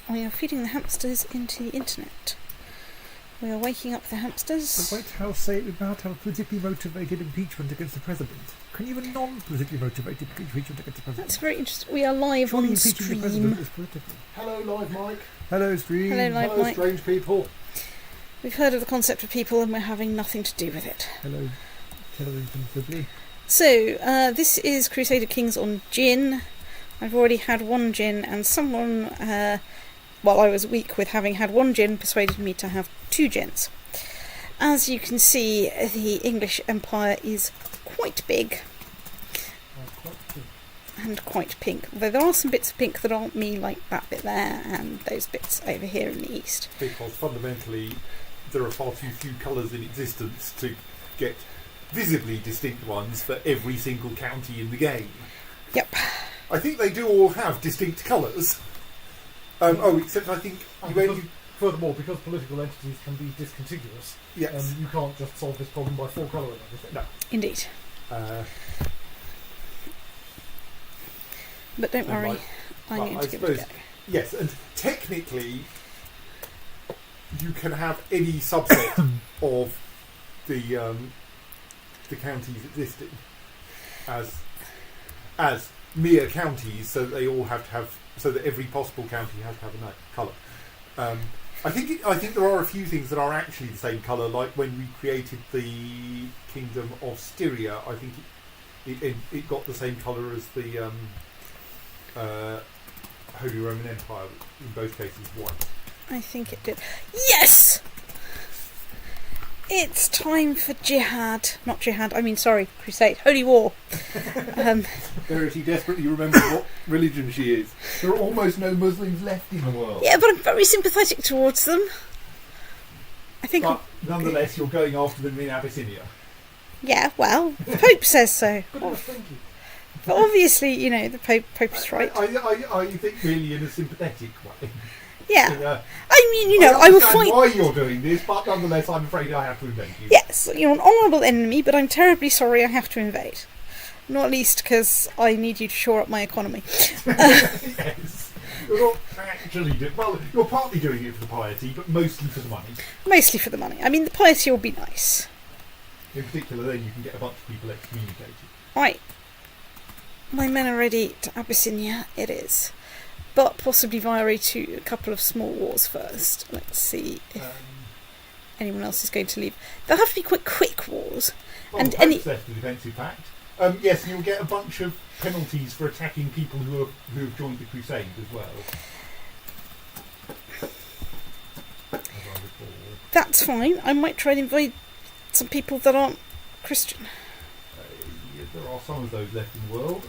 We are feeding the hamsters into the internet. We are waking up the hamsters. The White House say it would about have a politically motivated impeachment against the president. Can you have a non-politically motivated impeachment against the president? That's very interesting. We are live on stream. The president is political. Hello, live Mike. Hello, stream. Hello, live Hello, Mike. strange people. We've heard of the concept of people and we're having nothing to do with it. Hello, television Sibley. So, this is Crusader Kings on gin. I've already had one gin and someone, while I was weak with having had one gin, persuaded me to have 2 gins. As you can see, the English Empire is quite big and quite pink. Although there are some bits of pink that aren't me, like that bit there and those bits over here in the east. Because fundamentally, there are far too few colours in existence to get visibly distinct ones for every single county in the game. Yep. I think they do all have distinct colours. Except I think Furthermore, because political entities can be discontiguous, yes. You can't just solve this problem by full colouring everything. No. Indeed. But don't worry, I'm going to give it a go. Yes, and technically, you can have any subset of the counties existing as mere counties, so they all have to have, so that every possible county has to have a colour. I think there are a few things that are actually the same colour, like when we created the Kingdom of Styria. I think it got the same colour as the Holy Roman Empire, in both cases white. I think it did. Yes! It's time for jihad. Not jihad, I mean, sorry, crusade. Holy war. Verity desperately remembers what religion she is. There are almost no Muslims left in the world. Yeah, but I'm very sympathetic towards them. I think. But nonetheless, you're going after them in Abyssinia. Yeah, well, the Pope says so. Thank you. But obviously, you know, the Pope's right. I think really in a sympathetic way. Yeah. I mean, you know, I will fight. Why you're doing this, but nonetheless, I'm afraid I have to invade you. Yes, you're an honourable enemy, but I'm terribly sorry I have to invade. Not least because I need you to shore up my economy. Yes. You're not actually you're partly doing it for the piety, but mostly for the money. Mostly for the money. I mean, the piety will be nice. In particular, then you can get a bunch of people excommunicated. Right. My men are ready to Abyssinia. It is. But possibly via a couple of small wars first. Let's see if anyone else is going to leave. They'll have to be quite quick wars. And left the defensive pact. Yes, you'll get a bunch of penalties for attacking people who have joined the crusade as well. As I recall. That's fine. I might try and invade some people that aren't Christian. There are some of those left in the world,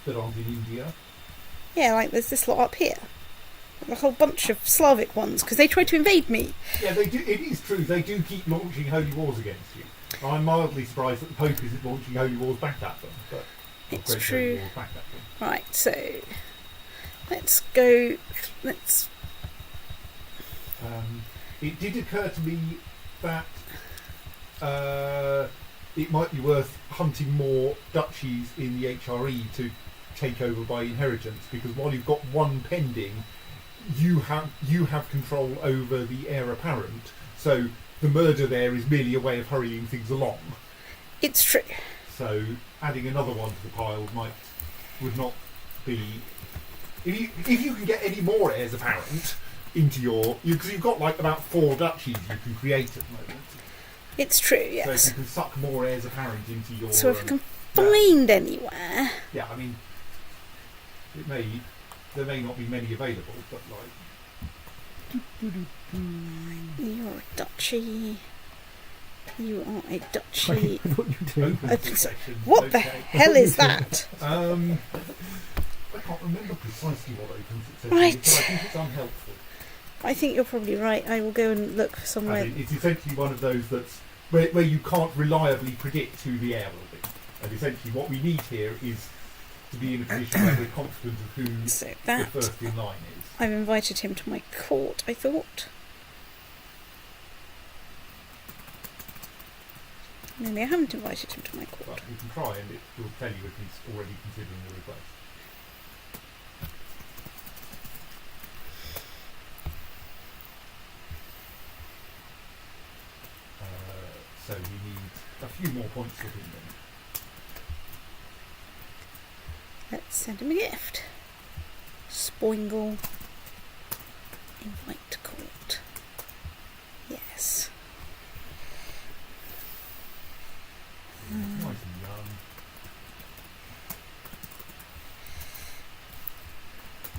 that aren't in India. Yeah, like there's this lot up here. A whole bunch of Slavic ones, because they tried to invade me. Yeah, they do. It is true. They do keep launching holy wars against you. I'm mildly surprised that the Pope isn't launching holy wars back at them. But it's true. Wars back at them. Right, so let's go. Let's. It did occur to me that it might be worth hunting more duchies in the HRE to take over by inheritance, because while you've got one pending, you have control over the heir apparent. So the murder there is merely a way of hurrying things along. It's true. So adding another one to the pile would not be. If you can get any more heirs apparent into because you've got like about 4 duchies you can create at the moment. It's true, yes. So if you can suck more heirs apparent into your. So if I can find anywhere. Yeah, I mean, there may not be many available, but You're a duchy. You are a duchy. What the hell is that? I can't remember precisely what opens it says, right. But I think it's unhelpful. I think you're probably right. I will go and look for somewhere. I mean, it's essentially one of those where you can't reliably predict who the heir will be. And essentially what we need here is to be in a position where we're confident of who the first in line is. I've invited him to my court, I thought. Maybe I haven't invited him to my court. But you can try and it will tell you if he's already considering the request. few more points with him then. Let's send him a gift. Spoingle. Invite to court. Yes. Nice and young.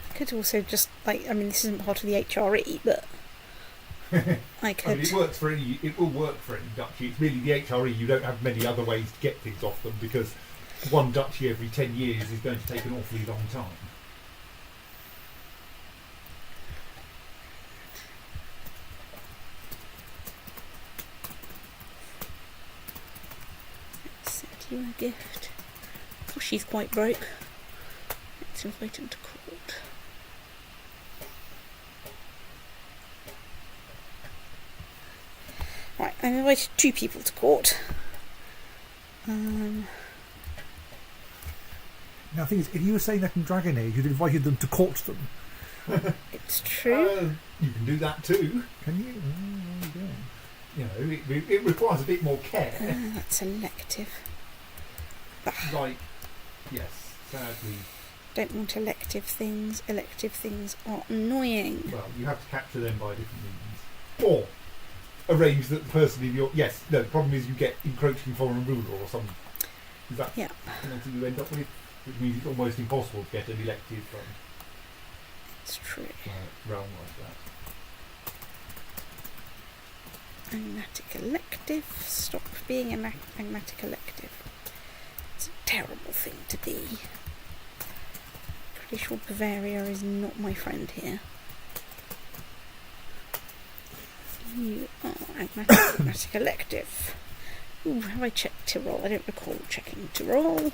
I could also just, like, I mean, this isn't part of the HRE, but I could. I mean, it works for any. It will work for any duchy. It's really the HRE. You don't have many other ways to get things off them because one duchy every 10 years is going to take an awfully long time. Send you a gift. Oh, she's quite broke. Let's invite him to court. Right, I've invited 2 people to court. Now, the thing is, if you were saying that in Dragon Age, you'd invited them to court them. It's true. You can do that too. Can you? Oh, there you go. You know, it requires a bit more care. That's elective. Like, yes, sadly. Don't want elective things. Elective things are annoying. Well, you have to capture them by different means. Or arrange that the person in your... Yes, no, the problem is you get encroaching foreign ruler or something. Is that Yeah. something you end up with? Which means it's almost impossible to get an elective It's true. realm like that. Agnatic elective. Stop being an agnatic elective. It's a terrible thing to be. Pretty sure Bavaria is not my friend here. You are agnatic elective. Ooh, have I checked Tyrol? I don't recall checking Tyrol.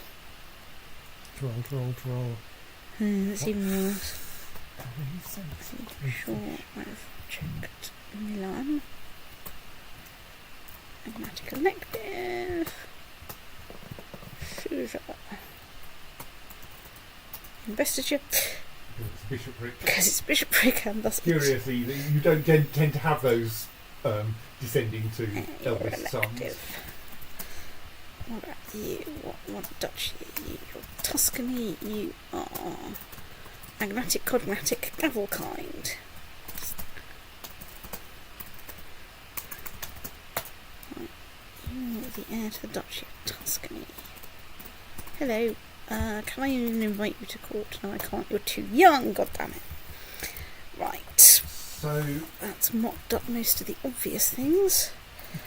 Troll. That's even worse. Oh, I'm sure I've checked Milan. Agnatic elective. Susa. Investiture. Because it's bishopric. Because it's bishopric and thus Curiously, you don't tend to have those descending to you're eldest sons. elective. What about you? What duchy are you? You're Tuscany. You are agnatic, cognatic, Gavelkind. Right. You're the heir to the Duchy of Tuscany. Hello. Can I even invite you to court? No, I can't. You're too young. God damn it. Right. So, That's mocked up most of the obvious things.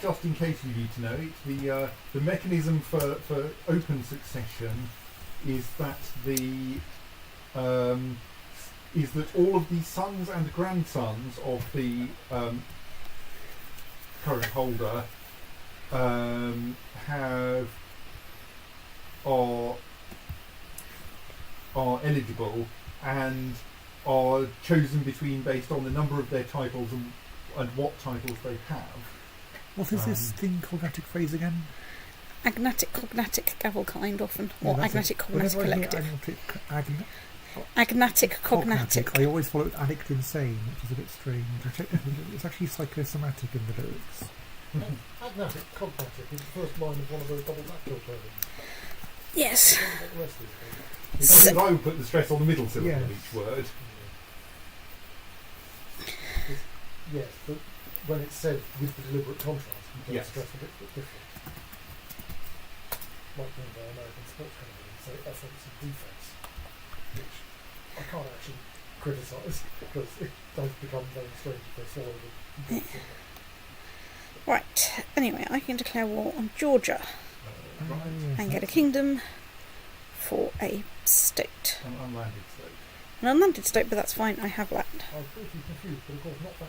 just in case you need to know, it's the mechanism for open succession is that is that all of the sons and grandsons of the current holder are eligible and are chosen between based on the number of their titles and what titles they have. What is this thing cognatic phrase again? Agnatic, cognatic, Gavelkind often. Or Yeah, that's agnatic, it. cognatic, Whenever I hear collective. agnatic, Agnatic, cognatic. I always follow it with addict insane, which is a bit strange. It's actually psychosomatic in the lyrics. Agnatic, cognatic is the first line of one of those double backdoor terms. Yes. I don't know what the rest is. I think I would put the stress on the middle syllable of Yes. each word. Yes, but when it's said with the deliberate contrast, you don't Yes. stress a bit different. Like when the American sports companies say offence and defence, which I can't actually criticise because it does become very strange if they swallow the Right. Anyway, I can declare war on Georgia Right. and get a kingdom for a state. An unlanded state. An unlanded state, but that's fine. I have land. I was pretty confused, but of course not that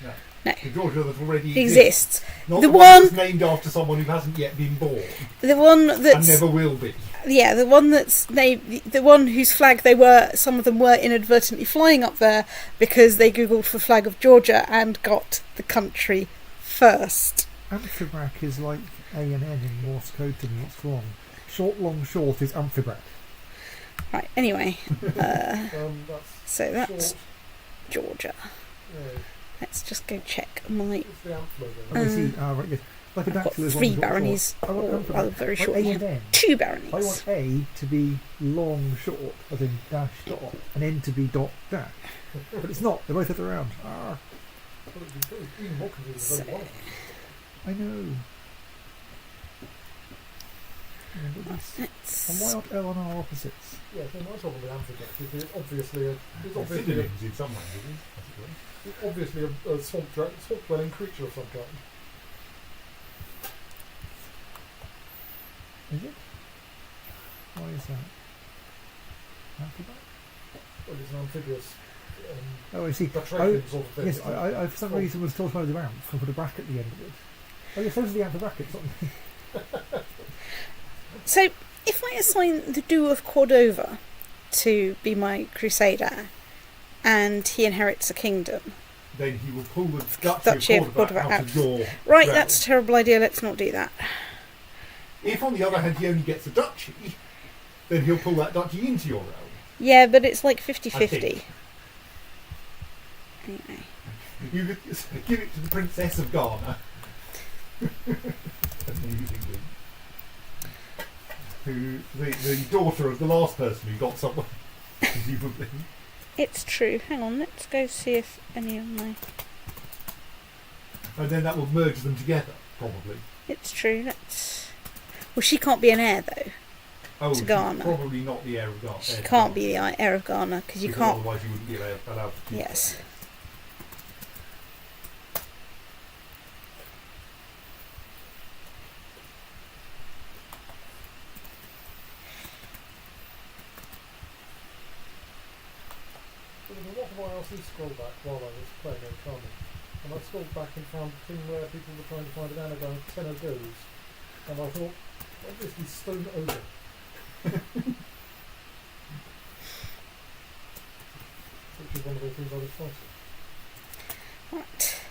George. No. The Georgia that already Exists. Not The the one one- that's named after someone who hasn't yet been born The one and that's never will be. yeah, the one that's the one whose flag some of them were inadvertently flying up there because they googled for flag of Georgia and got the country first. Amphibrac is like A and N in Morse code to me. It's wrong. Short, long, short is Amphibrac. Right. Anyway, That's so that's short. Georgia. Yeah, Let's just go check my. it's the amp logo. Oh, I see. Right, yes. Like a I've got dactyl is 3 long, short, baronies, short. I want or them for rather that. very Like short. A You and have N. 2 I baronies. want A to be long short, as in dash dot, and N to be dot dash. But it's not. They're both the other round. Ah, Well, it'd be good. Even more confusing than one of them. I know. Yeah, but this- and why aren't L and R opposites? Yeah, so my problem with amphibians is obviously Synonyms in some languages, I suppose. it's obviously a swamp dwelling creature of some kind. Is it? Why is that? Amphibite? Well, it's an amphibious Oh, I see. batrachian sort of thing. Yes, isn't it? I for some reason was told by the ramp and put a bracket at the end of it. Oh yes, those are the amp brackets, aren't they? So, if I assign the Duke of Cordova to be my crusader, and he inherits a kingdom, Then he will pull the Duchy of Duchy of Cordova Cordova out of your right? realm. That's a terrible idea. Let's not do that. If, on the other hand, he only gets a duchy, then he'll pull that duchy into your realm. Yeah, but it's like I 50-50. think. Anyway, You could give it to the Princess of Ghana. Amusingly. Who, the daughter of the last person who got someone, presumably. it's true. Hang on, let's go see if any of my... And then that will merge them together, probably. It's true. Let's... Well, she can't be an heir, though. Oh, To she's Ghana. probably not the heir of Ghana. She can't be the heir of Ghana, because you can't... Otherwise you wouldn't be allowed to keep Yes. her. There was a lot of IRC scroll back while I was playing Okami, and I scrolled back and found a thing where people were trying to find an anagram of 10 of goes, and I thought, obviously stone ogre. Which is one of the things I was fighting. Right.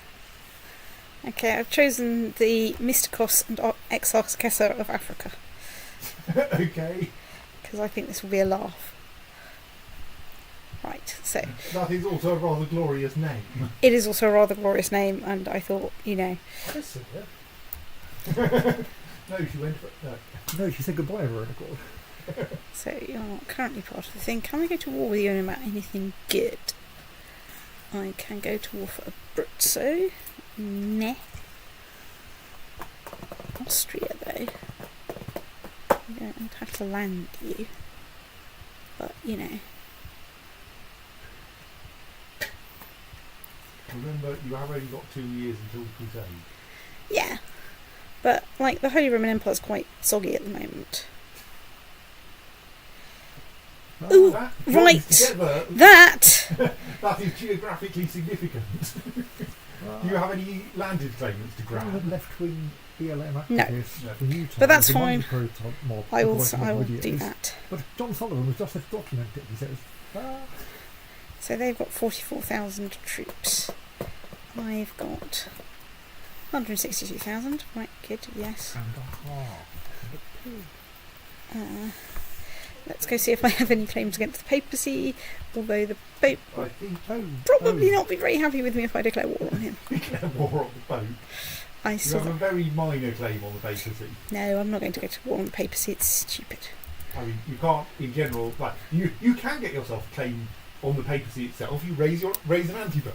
Okay, I've chosen the Mystikos and Exarchessa of Africa, Okay. because I think this will be a laugh. Right, so... That is also a rather glorious name. It is also a rather glorious name, and I thought, you know... Listen, yeah. No, she went for no. No, she said goodbye over an accord. So you're not currently part of the thing. Can I go to war with you about anything good? I can go to war for Abruzzo. Meh. Austria, though. I don't have to land you. But, you know. Remember, you have only got 2 years until the Crusade. Yeah. But, like, the Holy Roman Empire's quite soggy at the moment. Ooh, That right. together, That! that is geographically significant. Do you have any landed claimants to grab? Left-wing BLM No. activists No. from Utah. But that's with a fine. micro-top mob I will voicing of do ideas. that. But John Sullivan was just there to document it. He says, So they've got 44,000 troops. I've got 162,000. Right, good, yes. Let's go see if I have any claims against the papacy, although the Pope I think would probably not be very happy with me if I declare war on him. we can have war on the Pope. I You saw have a that. very minor claim on the papacy. No, I'm not going to go to war on the papacy, it's stupid. I mean, you can't, in general, like, you can get yourself a claim on the papacy itself. You raise an anti-vote.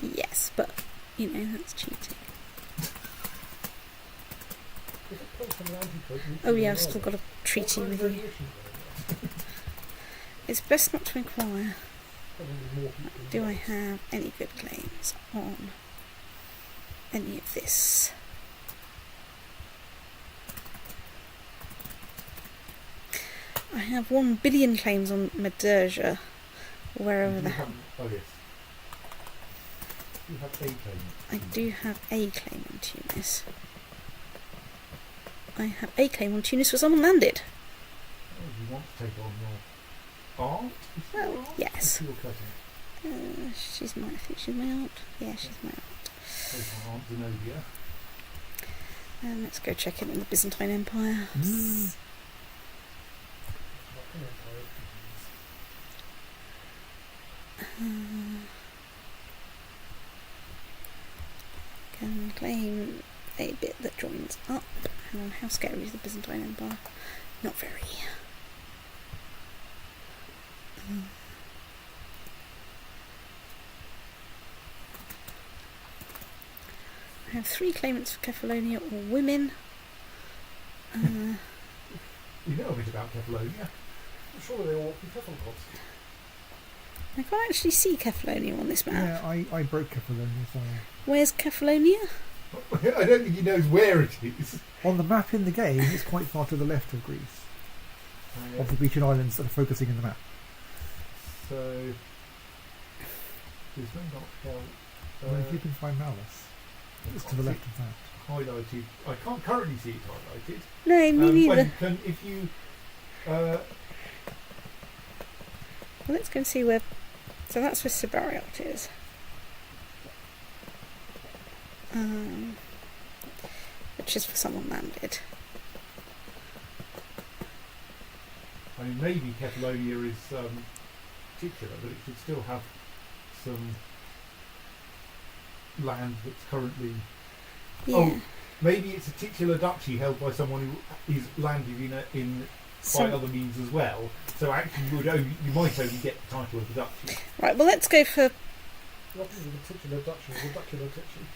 Yes, but, you know, that's cheating. If it comes from an antipope, you Oh can yeah, I've deny still it. got a What treaty kind of with you. variation is there? It's best not to inquire. Probably more people Do than I others. have any good claims on any of this? I have 1 billion claims on Madeira, wherever You the have- Oh, yes. You have a claim. I do have a claim on Tunis. I have a claim on Tunis for someone landed. Oh, you want to take on your aunt? Is she Well, your aunt? yes. Or your cousin? She's my, I think she's my aunt. Yeah, she's my aunt. There's my aunt Zenobia. And let's go check in on the Byzantine Empire. Not an empire, Can claim a bit that joins up. Hang on, how scary is the Byzantine Empire? Not very. I have 3 claimants for Kefalonia, all women. You know a bit about Kefalonia. Surely they all want to be Teflon gods. I can't actually see Kefalonia on this map. Yeah, I broke Kefalonia, so... Where's Kefalonia? I don't think he knows where it is. On the map in the game, it's quite far to the left of Greece. Of the Grecian islands that are focusing in the map. So, this may not help. Well, if you can find Malice, it's to the left of that. Highlighted. I can't currently see it highlighted. No, me neither. If you Well, let's go and see where... So that's where Sibariot is. Which is for someone landed. I mean, maybe Kefalonia is titular, but it should still have some land that's currently... Yeah. Oh, maybe it's a titular duchy held by someone who is landed in by other means as well. So actually, you might only get the title of the duchy. Right, well, let's go for... The opposite of the titular duchy is a ducular titular.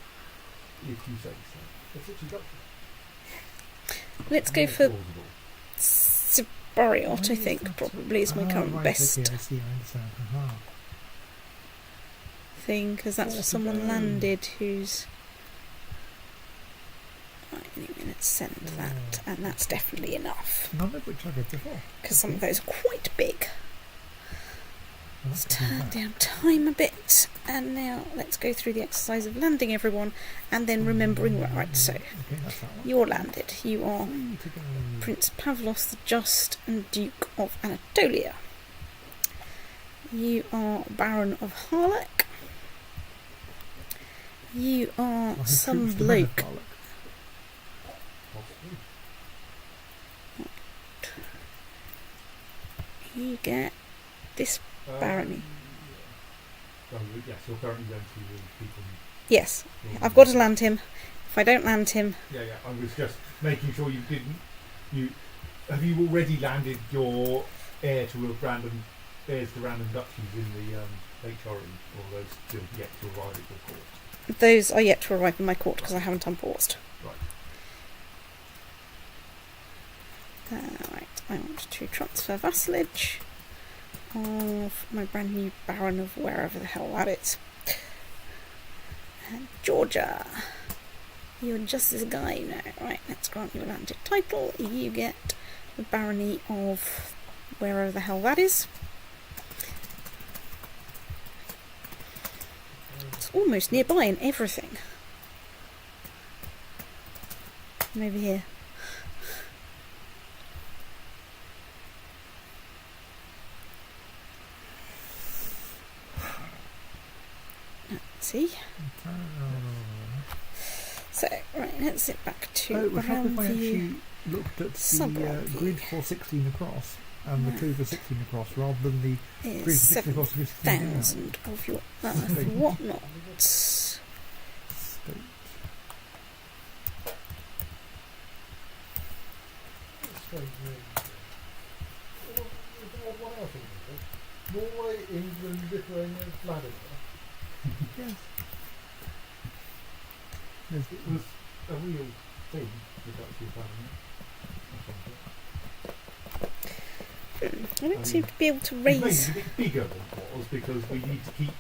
If you say so. A titular duchy. Let's go for Sibariot, I think, probably is my current best Okay, I see, I understand. thing, because that's for someone landed who's... Right, anyway, let's send that, and that's definitely enough, None of which I've read before. because some of those are quite big. Well, Let's that's pretty turn bad. down time a bit, and now let's go through the exercise of landing everyone, and then remembering... Right, so, Okay, that's that one. you're landed. You are 3 to go. Prince Pavlos the Just and Duke of Anatolia. You are Baron of Harlech. You I are have some troops to men of bloke. Harlech. You get this barony. Oh, yes, you're currently going to the people. Yes, I've got to land him. If I don't land him, Yeah, I was just making sure you didn't. Have you already landed your heirs to random duchies in the HRE, or those still yet to arrive at your court? those are yet to arrive in my court because I haven't unpaused. Right. Right, I want to transfer vassalage of my brand new Baron of wherever the hell that is. And Georgia. You're just this guy now. Right, let's grant you a landed title. You get the barony of wherever the hell that is. It's almost nearby in everything. And over here. See? So, right, let's get back to Oh, it would help if I Roundview. actually looked at the Sub-Roundview. grid for 16 across and the Right. clue for 16 across rather than the grid for Is 16 across and 16 down. 7,000 of your earth whatnot. State. Strange names. What else in there? Norway, England, Lithuania, Vladimir. Yes. There's It was a real thing, the Duchy of Vladimir. I don't seem to be able to It's made raise. it a bit bigger than it was because we need to keep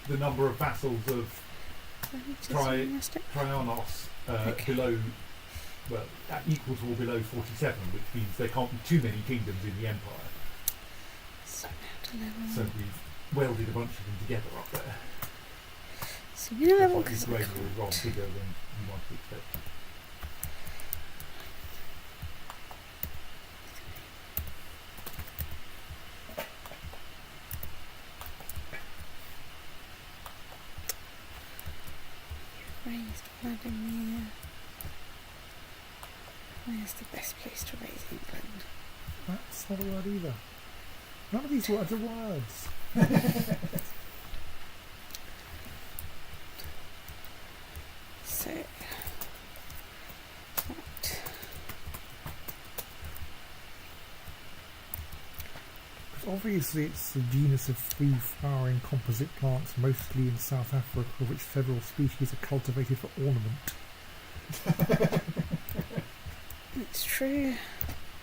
the number of vassals of Traianos Okay. below, well, equal to or below 47, which means there can't be too many kingdoms in the empire. So now to level. So we've welded a bunch of them together up there. So you know level That's because why Lithuania is rather bigger than you might expect. raised Vladimir. Where's the best place to raise England? That's not a word either. None of these words are words. So Obviously, it's a genus of free-flowering composite plants, mostly in South Africa, of which several species are cultivated for ornament. It's true.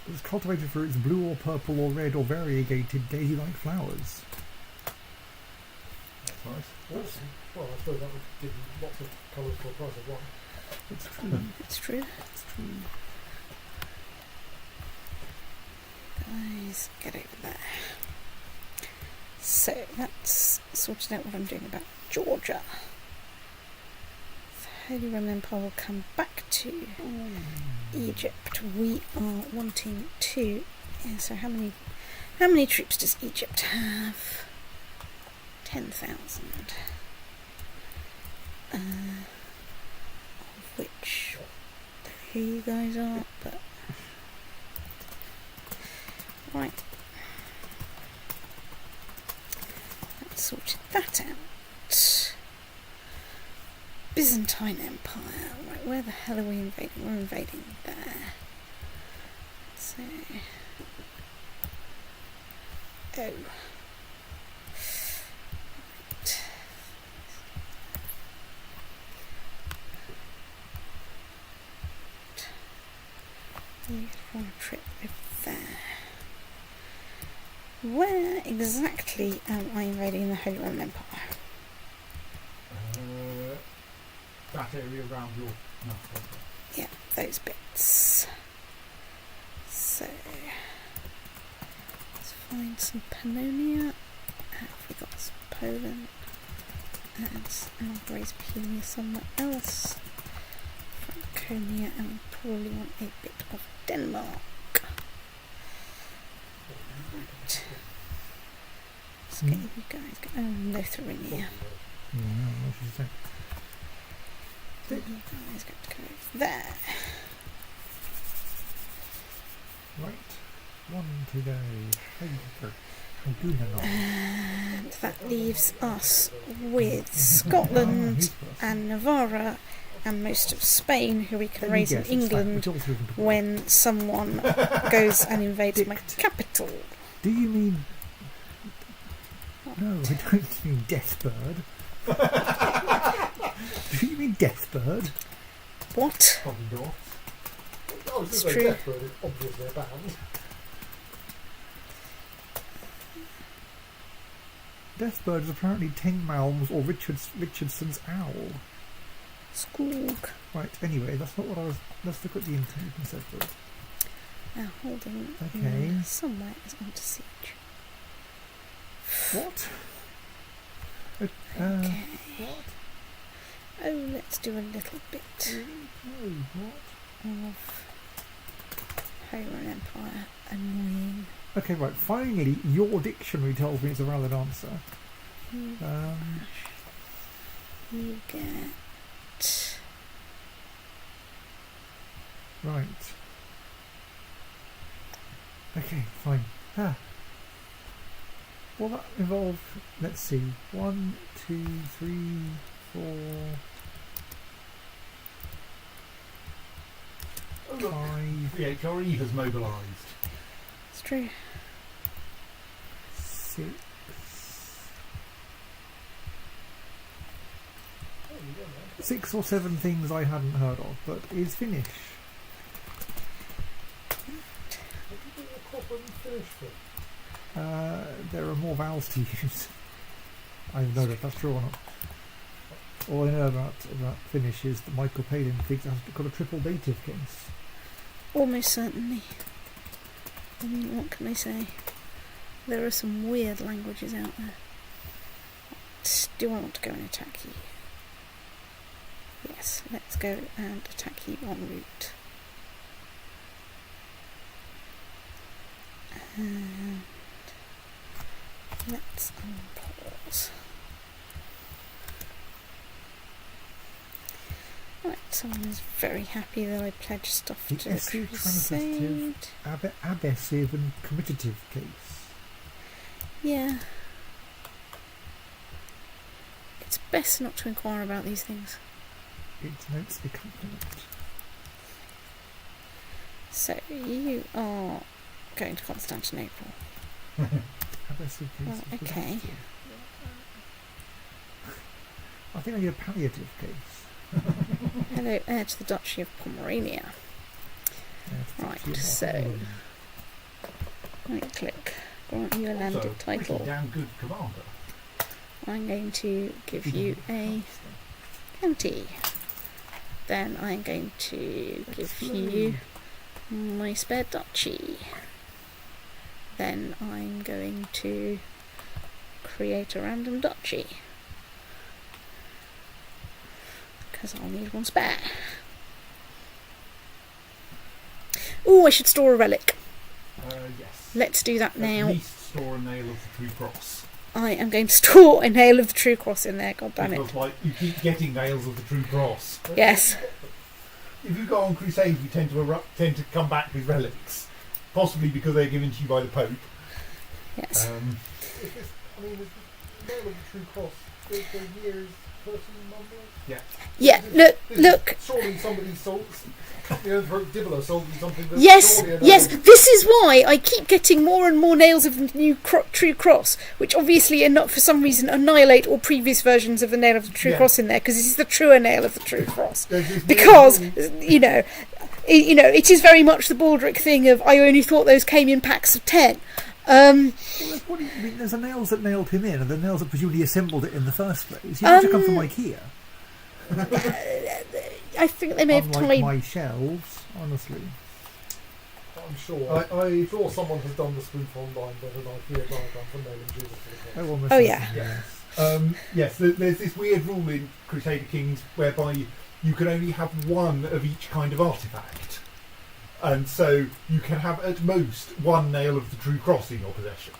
It's cultivated for its blue or purple or red or variegated daisy-like flowers. That's nice. Awesome. Well, I suppose that would give you lots of colours for the price of one. It's true. It's true. It's true. Guys, get over there. So that's sorted out what I'm doing about Georgia. The Holy Roman Empire will come back to Egypt. We are wanting to. Yeah, so how many troops does Egypt have? 10,000. Of which here you guys are, but right. Let's sort that out. Byzantine Empire. Right, where the hell are we invading? We're invading there. So oh. You want a trip over there. Where exactly am I invading the Holy Roman Empire? That area around your mouth. Yeah, those bits. So let's find some Pannonia. Have we got some Poland? And Albrace Punia somewhere else. Franconia, and we probably want a bit of Denmark. Right. Let's get you guys going. Oh, Lotharingia. Yeah, what should you say? You guys got to go there. Right. One today. And that leaves us with Scotland and Navarra and most of Spain, who we can raise in England when someone goes and invades my capital. Do you mean... No, I don't mean Deathbird. Do you mean Deathbird? What? Probably not. Oh, It's it's true. Deathbird is obviously a band. Deathbird is apparently Tengmalm's or Richardson's owl. Skoog. Right, anyway, that's not what I was... Let's look at the instead. Now, holding Okay. somewhere is under siege. What? Okay. What? Oh, let's do a little bit No, what? of Holy Roman Empire. Annoying. Okay, right, finally, your dictionary tells me it's a valid answer. You get... Right. Okay, fine. Well, that involved, let's see, 1, 2, 3, 4, 5, The HRE has mobilised. It's true. 6. Oh, you don't know. 6 or 7 things I hadn't heard of, but is Finnish. What do you think the corporate and Finnish thing? There are more vowels to use. I don't know if that's true or not. All I know about Finnish is that Michael Palin thinks it's got a triple dative case. Almost certainly. I mean, what can I say? There are some weird languages out there. Do I want to go and attack you? Yes, let's go and attack you en route. And let's unpause. Right, someone is very happy that I pledged stuff The to esse Crusade. transitive, abessive and commutative case. Yeah. It's best not to inquire about these things. It denotes accompaniment. So, you are going to Constantinople. Progressive cases. Oh, okay. I think I need a palliative case. Hello, heir to the Duchy of Pomerania. Right, so right click, grant you a landed Also, pretty title. damn good commander. I'm going to give you a county. Then I'm going to give you my spare duchy. Then I'm going to create a random duchy. Because I'll need one spare. Oh, I should store a relic. Yes. Let's do that At now. least store a nail of the true cross. I am going to store a nail of the true cross in there, god damn it. Because like you keep getting nails of the true cross. Yes. If you go on crusade, you tend to come back with relics, possibly because they're given to you by the Pope. Yes. Is the nail of the true cross, the year's person number? Yeah, look. Surely somebody sold, the Emperor Dibula sold you something that's Yes, surely a yes. nail. This is why I keep getting more and more nails of the new true cross, which obviously are not, for some reason, annihilate all previous versions of the nail of the true cross in there, because this is the truer nail of the true cross. Because it is very much the Baldric thing of I only thought those came in packs of 10. Well, what do you mean? There's the nails that nailed him in, and the nails that presumably assembled it in the first place. You have to come from IKEA. I think they may have Unlike tied. my shelves, honestly. I'm sure. I'm sure someone has done the spoof online, but an IKEA diagram for nailing Jesus to the cross. Oh yeah. Yes, there's this weird rule in Crusader Kings whereby you can only have one of each kind of artifact. And so you can have at most one nail of the true cross in your possession.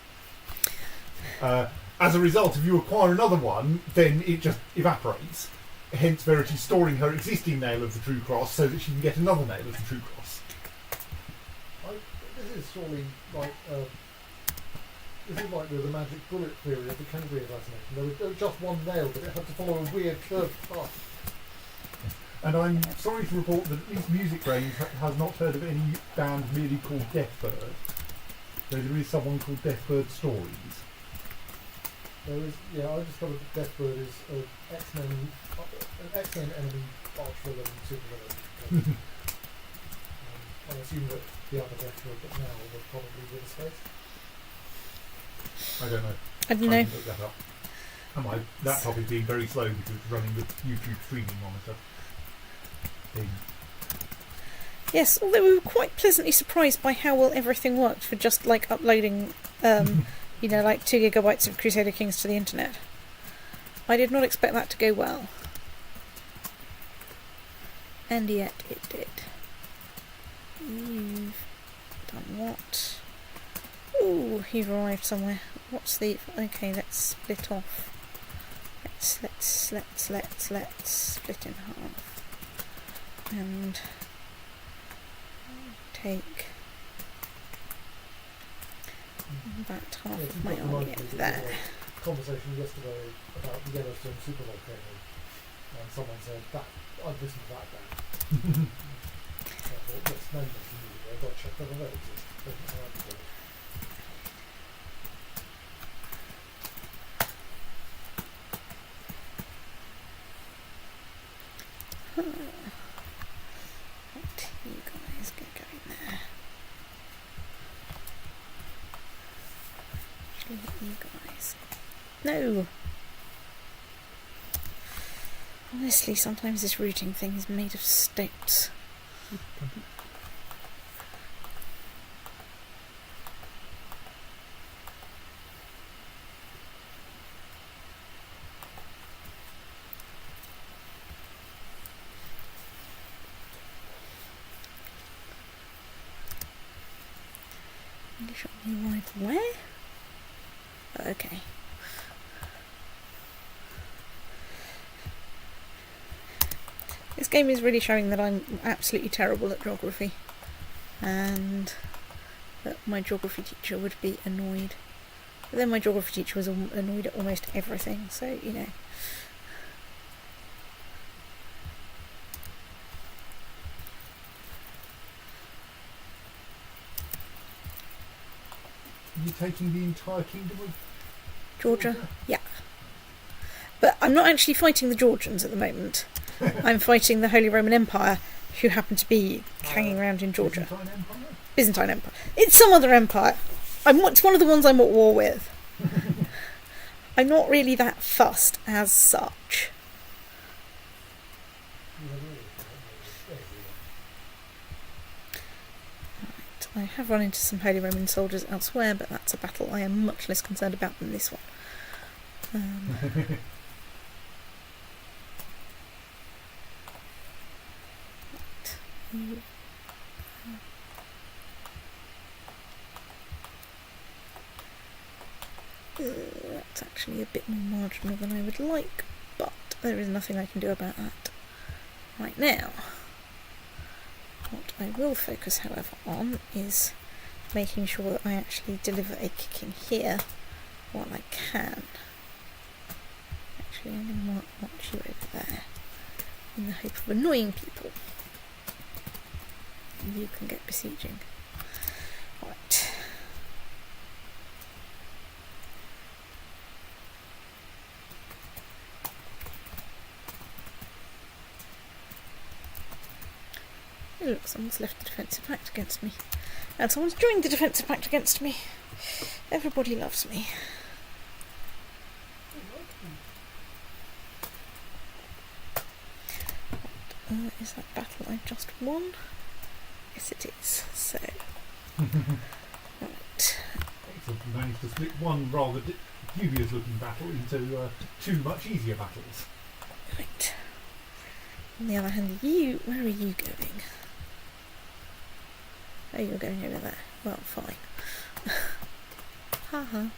As a result, if you acquire another one, then it just evaporates. Hence Verity storing her existing nail of the true cross so that she can get another nail of the true cross. This is surely like this is like with the magic bullet theory of the Kennedy assassination. There was just one nail, but it had to follow a weird curved path. And I'm sorry to report that at least Music Brains has not heard of any band merely called Deathbird. Though there is someone called Deathbird Stories. There is, I discovered that Deathbird is an X-Men enemy arch-villain supervillain. I assume that the other Deathbird but now would probably be the space. I don't know. I don't Trying know. to look that up. And my laptop is being very slow because it's running the YouTube streaming monitor thing. Yes, although we were quite pleasantly surprised by how well everything worked for just like uploading, like 2 gigabytes of Crusader Kings to the internet. I did not expect that to go well. And yet it did. You've done what? Ooh, you've arrived somewhere. What's the... Okay, let's split off. Let's split in half. And take that half of my army over there. Conversation yesterday about the Yellowstone supervolcano, and someone said that I've listened to that band. So I thought, let's name them some music. I've got to check whether they exist. Doesn't sound like it. Right, you guys get going there. Actually, you guys. No! Honestly, sometimes this routing thing is made of stones. You arrived where? Oh, okay. This game is really showing that I'm absolutely terrible at geography, and that my geography teacher would be annoyed. But then my geography teacher was annoyed at almost everything, so you know. you taking the entire kingdom of Georgia. Yeah. But I'm not actually fighting the Georgians at the moment. I'm fighting the Holy Roman Empire, who happen to be hanging around in Georgia. Byzantine Empire? Byzantine Empire. It's some other empire. It's one of the ones I'm at war with. I'm not really that fussed as such. Right, I have run into some Holy Roman soldiers elsewhere, but that's a battle I am much less concerned about than this one. That's actually a bit more marginal than I would like, but there is nothing I can do about that right now. What I will focus, however, on is making sure that I actually deliver a kicking here while I can. Actually, I'm going to march you over there in the hope of annoying people. You can get besieging. Right. Oh, look, someone's left the defensive pact against me. And someone's joined the defensive pact against me. Everybody loves me. Is that battle I've just won? Yes, it is. So, right. Excellent. You managed to split one rather dubious-looking battle into two much easier battles. Right. On the other hand, where are you going? Oh, you're going over there. Well, fine. Haha. Right.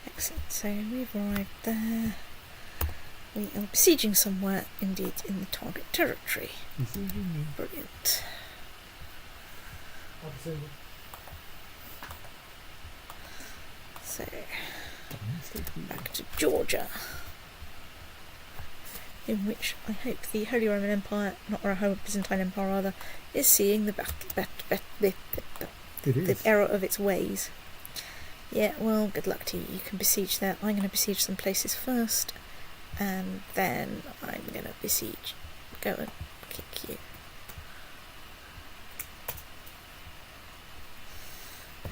Excellent. So we've arrived there. We are besieging somewhere, indeed, in the target territory. Brilliant. So, back to Georgia, in which I hope the Holy Roman Empire, or Byzantine Empire rather, is seeing the error of its ways. Yeah, well, good luck to you. You can besiege that. I'm going to besiege some places first, and then I'm going to besiege. Go and kick you.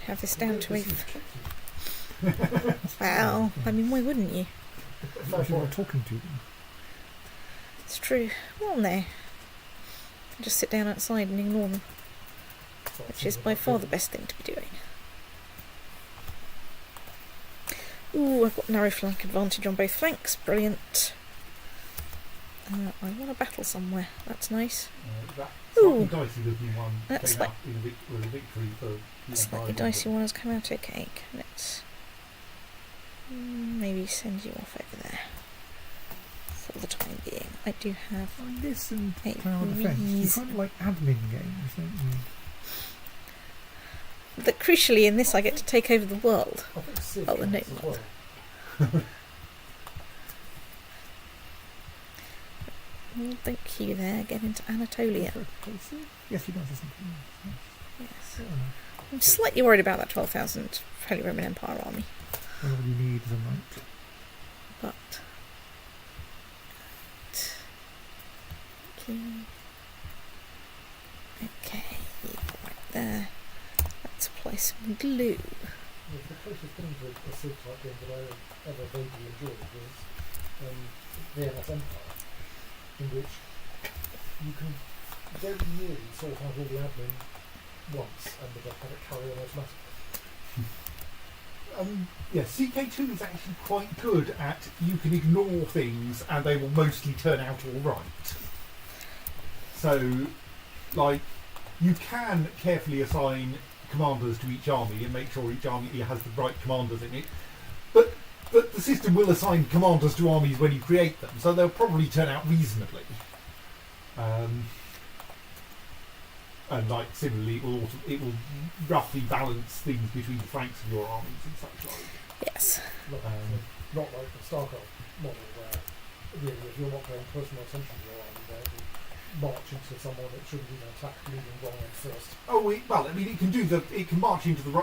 Have this down to a... Well, I mean, why wouldn't you? If you were talking to them. It's true. Well, no. Just sit down outside and ignore them, which is by far the best thing to be doing. Ooh, I've got narrow flank advantage on both flanks. Brilliant. I want to battle somewhere. That's nice. That Ooh. slightly dicey looking one That's came like- out with a victory for the Slightly Empire. dicey one has come out. Okay, let's maybe send you off over there for the time being. I do have On this and a Tower Defence, you reason. kind of like admin games, don't you? But crucially, in this, I get to take over the world. I think Civ Oh, the counts no- as well. Well, thank you there. Get into Anatolia. Yes, you guys are something. Yes. I'm slightly worried about that 12,000 Holy Roman Empire army, All you need is a knight. but okay, right there. Let's apply some glue. The closest thing to a Civ type game that I ever vaguely enjoyed was the NS Empire, in which you can very nearly sort out all the admin once and then have it carry on automatically. Yeah, CK2 is actually quite good at you can ignore things and they will mostly turn out all right. So, like, you can carefully assign commanders to each army and make sure each army has the right commanders in it. But the system will assign commanders to armies when you create them, so they'll probably turn out reasonably. and like similarly, it will roughly balance things between the flanks of your armies and such like. Yes. Not like the StarCraft model where really if you're not paying personal attention to your army there, you march into someone that shouldn't even attack leading wrong at first. Oh well, I mean, it can march into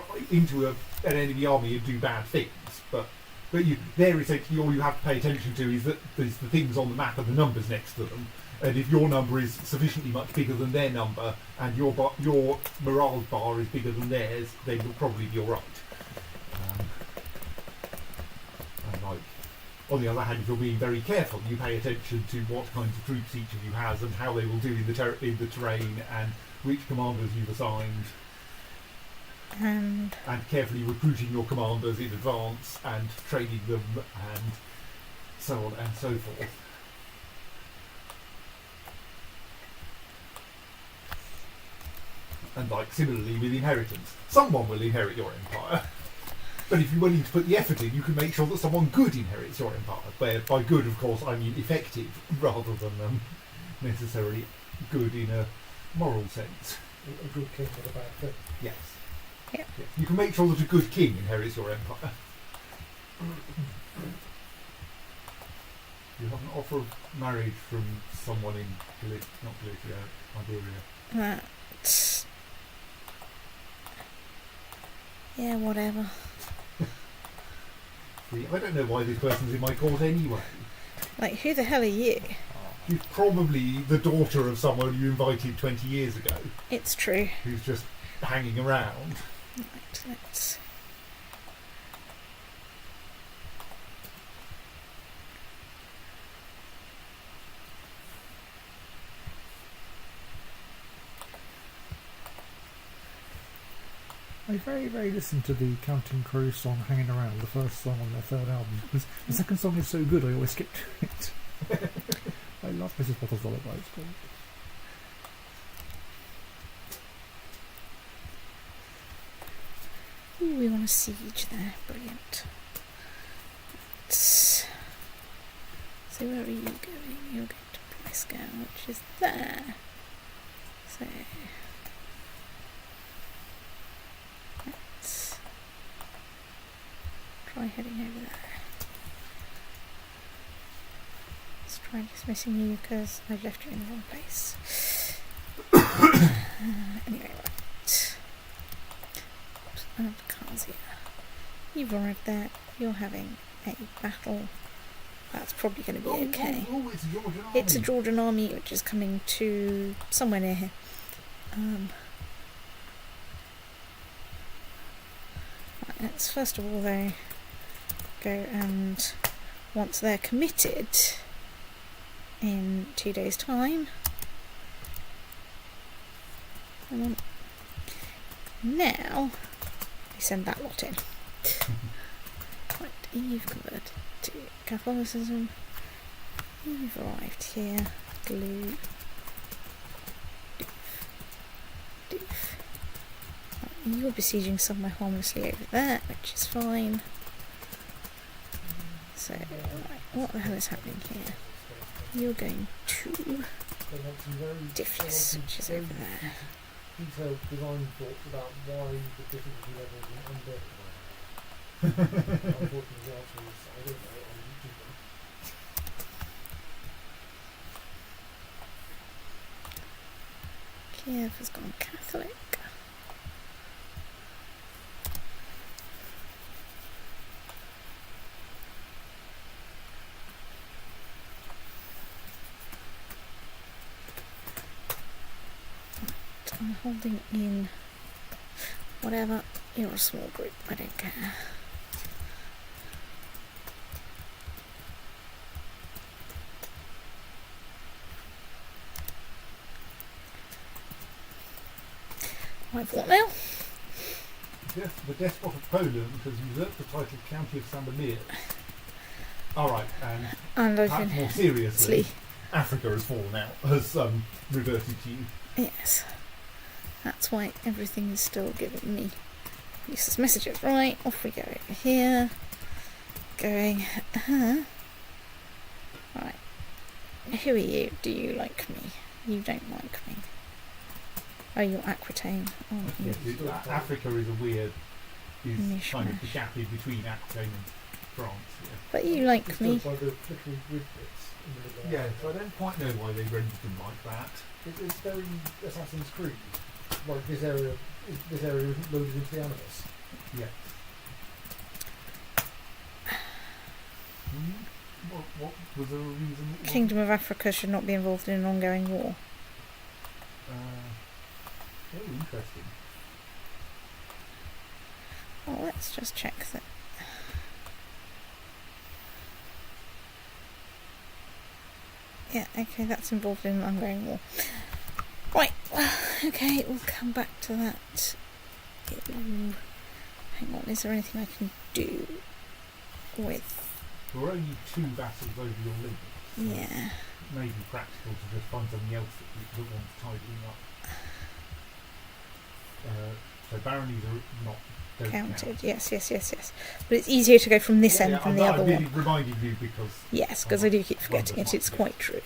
an enemy army and do bad things, but essentially all you have to pay attention to is that there's the things on the map and the numbers next to them. And if your number is sufficiently much bigger than their number, and your morale bar is bigger than theirs, then you'll probably be all right. And like, on the other hand, if you're being very careful, you pay attention to what kinds of troops each of you has and how they will do in the terrain, and which commanders you've assigned, And carefully recruiting your commanders in advance and training them, and so on and so forth. And like similarly with inheritance, someone will inherit your empire. But if you're willing to put the effort in, you can make sure that someone good inherits your empire. Where by good, of course, I mean effective, rather than necessarily good in a moral sense. A good king with a bad king. Yes. Yeah. Yes. You can make sure that a good king inherits your empire. You have an offer of marriage from someone in Iberia. that. Yeah, whatever. See, I don't know why this person's in my court anyway. Like, who the hell are you? She's probably the daughter of someone you invited 20 years ago, It's true. who's just hanging around. Right, let's. I very, very listened to the Counting Crow song Hanging Around, the first song on their third album, because the second song is so good I always skip to it. I love Mrs. Potter's Lullaby, it's called. Ooh, we want a siege there. Brilliant. So where are you going? You're going to Glasgow, which is there. So let's try heading over there. Let's try dismissing you because I've left you in the wrong place. Anyway, right. Abkhazia. You've arrived there. You're having a battle. That's probably going to be okay. Oh, it's a Georgian army. It's a Georgian army which is coming to somewhere near here. Right, let's first of all though go and once they're committed in 2 days' time. Now we send that lot in. Right, you've converted to Catholicism. You've arrived here. Glue. Doof. Right, you're besieging somewhere harmlessly over there, which is fine. So, right, what the hell is happening here? You're going to Diffus, which is over there. Detailed design thoughts about why the difficulty level is unbearable. Unfortunately, the answer is I don't know. I'm YouTube. Kiev has gone Catholic. I'm holding in whatever. You're a small group, I don't care. I've what now? The despot of Poland has usurped the title County of Sandomir. Alright, and perhaps more seriously, Africa has fallen out, has reverted to you. Yes. That's why everything is still giving me useless messages. Right, off we go over here. Going, Right. Who are you? Do you like me? You don't like me. Oh, you're Aquitaine, aren't you? Yes, Africa is a weird, is kind of the Mishmash. gap in between Aquitaine and France. But you like It's me. done by the little grid bits in the middle. Yeah, so I don't quite know why they rendered them like that. It's very Assassin's Creed. Like this area isn't loaded into the animus. Yeah. What was there a reason? Kingdom of Africa should not be involved in an ongoing war. Oh, interesting. Well, let's just check that. Yeah, okay, that's involved in an ongoing war. Right, okay, we'll come back to that. Hang on, is there anything I can do with... There are only 2 vassals over your limit. Yeah. It may be practical to just find something else that wants tidying up. So baronies are not don't Counted, count. yes. But it's easier to go from this end than the other I'm really one. reminding you because Yes, because I do keep forgetting it, it's quite true.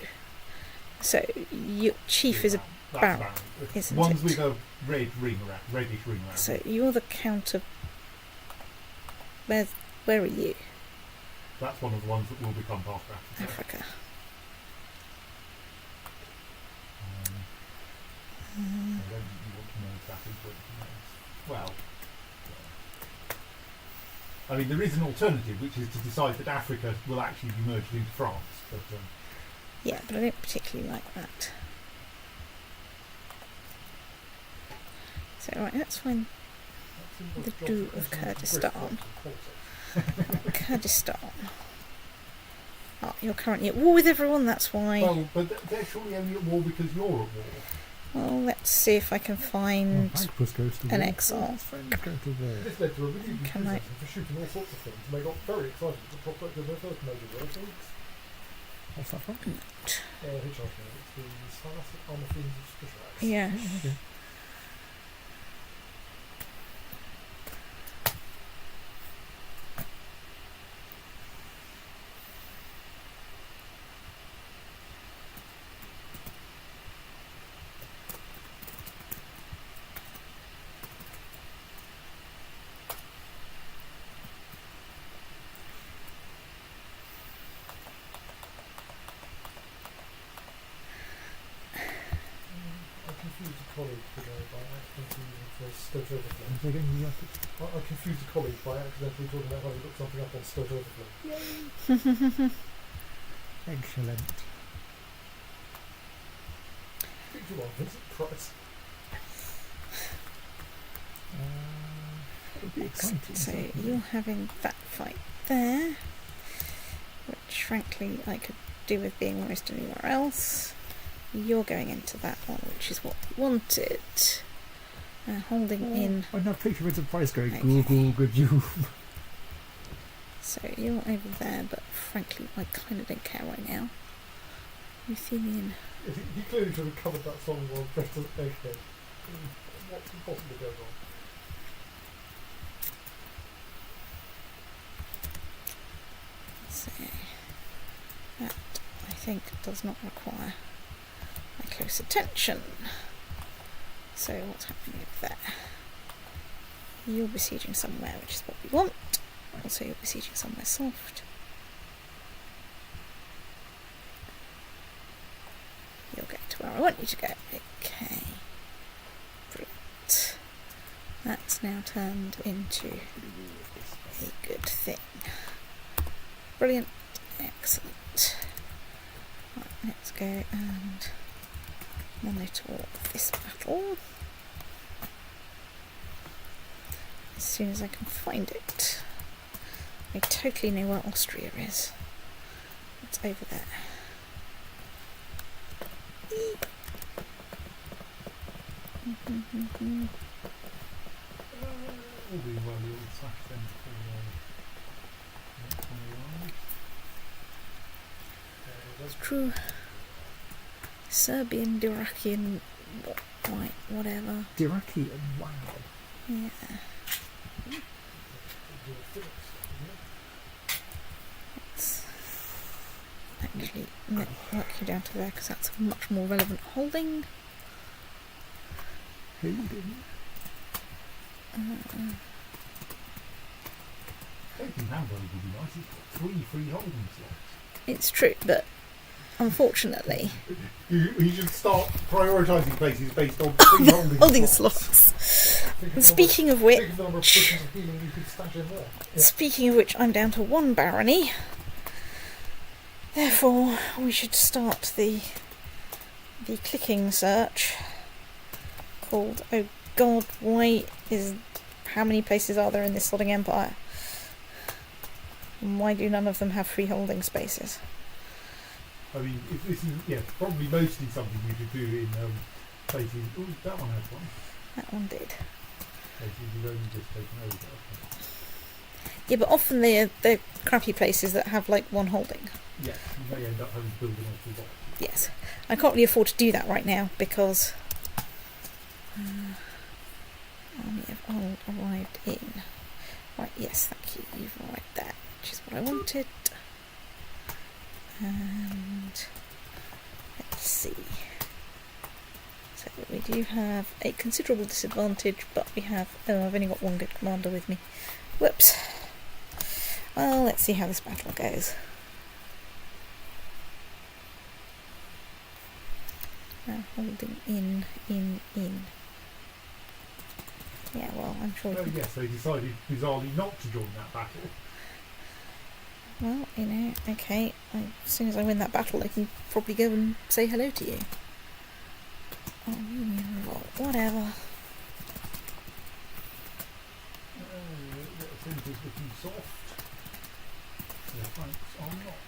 So, your chief is a that's baron, barony. isn't Ones it? with a red ring around, reddish ring around. So, you're the count of... Where are you? That's one of the ones that will become part of Africa. Africa. I don't think you want to merge that into anything else. Well, I mean, there is an alternative, which is to decide that Africa will actually be merged into France. But Yeah, but I don't particularly like that. So, right, let's find the do of Kurdistan. Kurdistan. Oh, you're currently at war with everyone, that's why. well, but they're surely only at war because you're at war. Well, let's see if I can find Octopus goes to an war. exile. His friends go to war. This led to a really Can good I- reason for shooting all sorts of things, and they got very excited at the prospect of their first major war. So it's What's that from? hitchhiking. It's the Saracen Armour Fiends of Spishrax. Yeah. Oh, okay. I confused a colleague today by accidentally using the phrase Stoat Overflow. So again, you have to- I confused a colleague by accidentally talking about how he looked something up on Stoat Overflow. Excellent. Speak to one, Vincent Price. That would be exciting. So, certainly. you're having that fight there, which frankly I could do with being almost anywhere else. You're going into that one, which is what we wanted. Holding in. I now picture Vincent Price going, Okay. Google, good you. So you're over there, but frankly I kind of don't care right now. Ruthenian. He clearly should have covered that song while dressed as Egghead. What could possibly go wrong? So that I think does not require my close attention. So what's happening over there? You're besieging somewhere, which is what we want. Also you're besieging somewhere soft. You'll get to where I want you to go. Okay. Brilliant. That's now turned into a good thing. Brilliant. Excellent. Right, let's go and monitor this battle. As soon as I can find it. I totally know where Austria is. It's over there. All being well, you'll attack them for It's true. Serbian, Diracian, whatever. Diraki, wow. Yeah. Let's actually work you down to there because that's a much more relevant holding. Who didn't? Taking hamburger would be nice. It's got 3 free holding slots. It's true, but unfortunately, You should start prioritising places based on free holding slots. And speaking of which, I'm down to 1 barony. Therefore, we should start the clicking search called "Oh God, how many places are there in this sodding empire? And why do none of them have free holding spaces?" I mean, if this is probably mostly something you could do in places. Oh, that one has one. That one did. Places you've only just taken over. Yeah, but often they're crappy places that have like 1 holding. Yeah, you may end up having to build an awful lot. Yes, I can't really afford to do that right now because Army of Old arrived in. Right, yes, thank you. You've arrived there, which is what I wanted. And let's see. So we do have a considerable disadvantage, but we have. Oh, I've only got 1 good commander with me. Whoops. Well, let's see how this battle goes. Now holding in. Yeah, well, I'm sure. Oh yes, they decided bizarrely not to join that battle. Well, okay. As soon as I win that battle, I can probably go and say hello to you. Oh, whatever. The centre's looking soft. The flanks are not.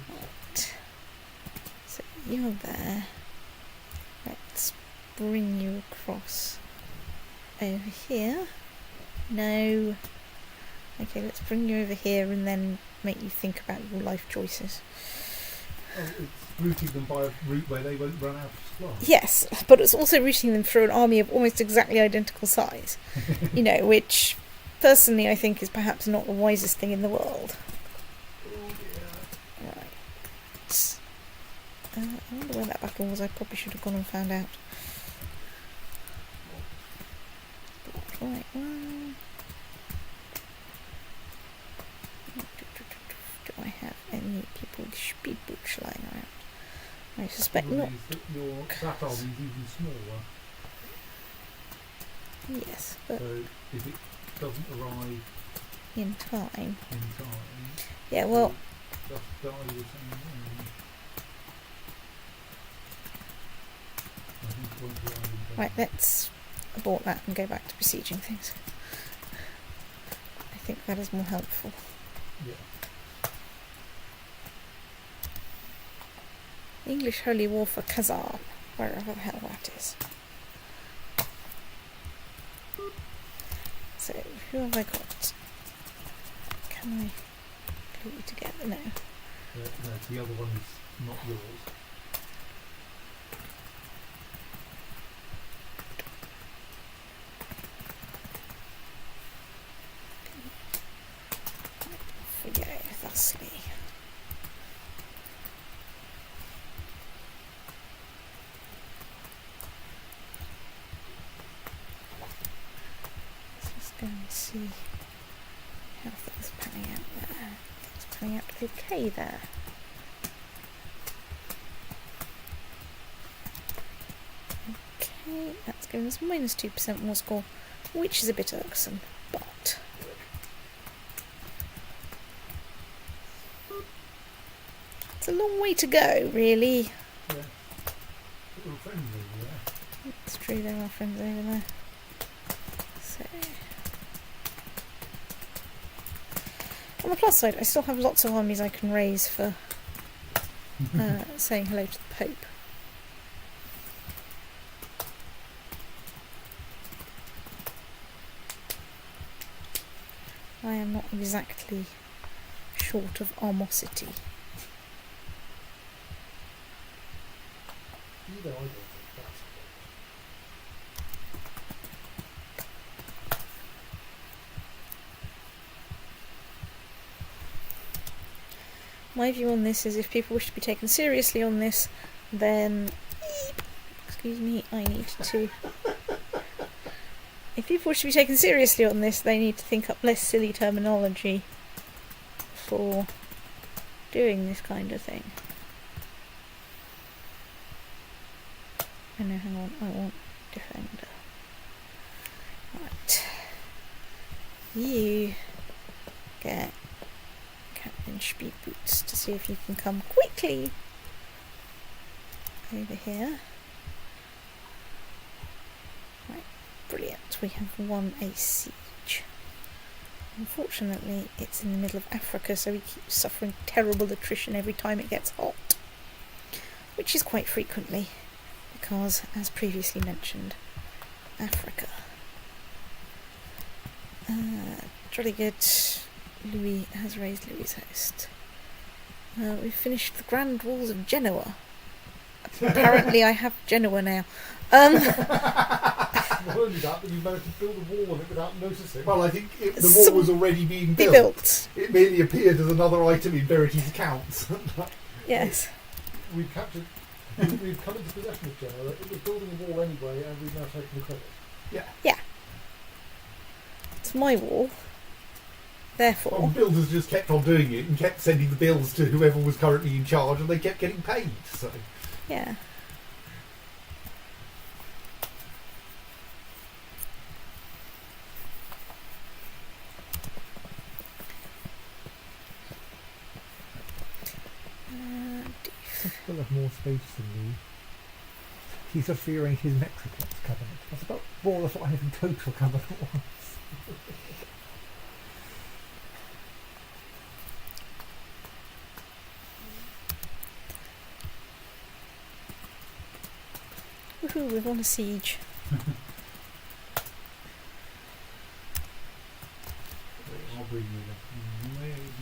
Right. So you're there. Let's bring you across over here. No. Okay, let's bring you over here and then make you think about your life choices. Oh, it's routing them by a route where they won't run out of supply. Yes, but it's also routing them through an army of almost exactly identical size. Which, personally, I think is perhaps not the wisest thing in the world. Oh yeah. Right. I wonder where that battle was. I probably should have gone and found out. Right, well... Do I have any people with speed boots lying around? I suspect not. Your that army is even smaller. Yes, but So if it doesn't arrive in time. in time, Yeah, well, just die the same way. I think it won't arrive in time. right, let's abort that and go back to besieging things. I think that is more helpful. Yeah. English Holy War for Khazar, wherever the hell that is. So, who have I got? Can I glue you together? No. No, the other one is not yours. Off we go, thusly. Go and see how things are panning out there. Things panning out okay there. Okay, that's giving us minus 2% more score, which is a bit irksome, but it's a long way to go, really. Yeah. Little friends over there. It's true, there are friends over there. So, on the plus side, I still have lots of armies I can raise for saying hello to the Pope. I am not exactly short of armosity. Either I don't think that's My view on this is if people wish to be taken seriously on this, then excuse me, I need to... If people should be taken seriously on this, they need to think up less silly terminology for doing this kind of thing. Oh no, hang on, I want defender. Right. You get Captain Speed Boots to see if you can come quickly over here. Right, brilliant. We have won a siege. Unfortunately, it's in the middle of Africa, so we keep suffering terrible attrition every time it gets hot, which is quite frequently, because, as previously mentioned, Africa. Jolly good. Louis has raised Louis' host. We've finished the Grand Walls of Genoa. Apparently I have Genoa now. Not only that, but you managed to build a wall on it without noticing. Well, I think the wall was already being built. Built. It merely appeared as another item in Verity's accounts. Yes. We've captured. We've come into possession of Genoa. It was building a wall anyway, and we've now taken the credit. Yeah. It's my wall. Therefore... Well, the builders just kept on doing it and kept sending the bills to whoever was currently in charge, and they kept getting paid, so... Yeah. He'll have more space than me. He's just rearranged his Metriclex cabinet. That's about more or less what I have in total cabinet wise. Woohoo, we've won a siege. I'll bring you a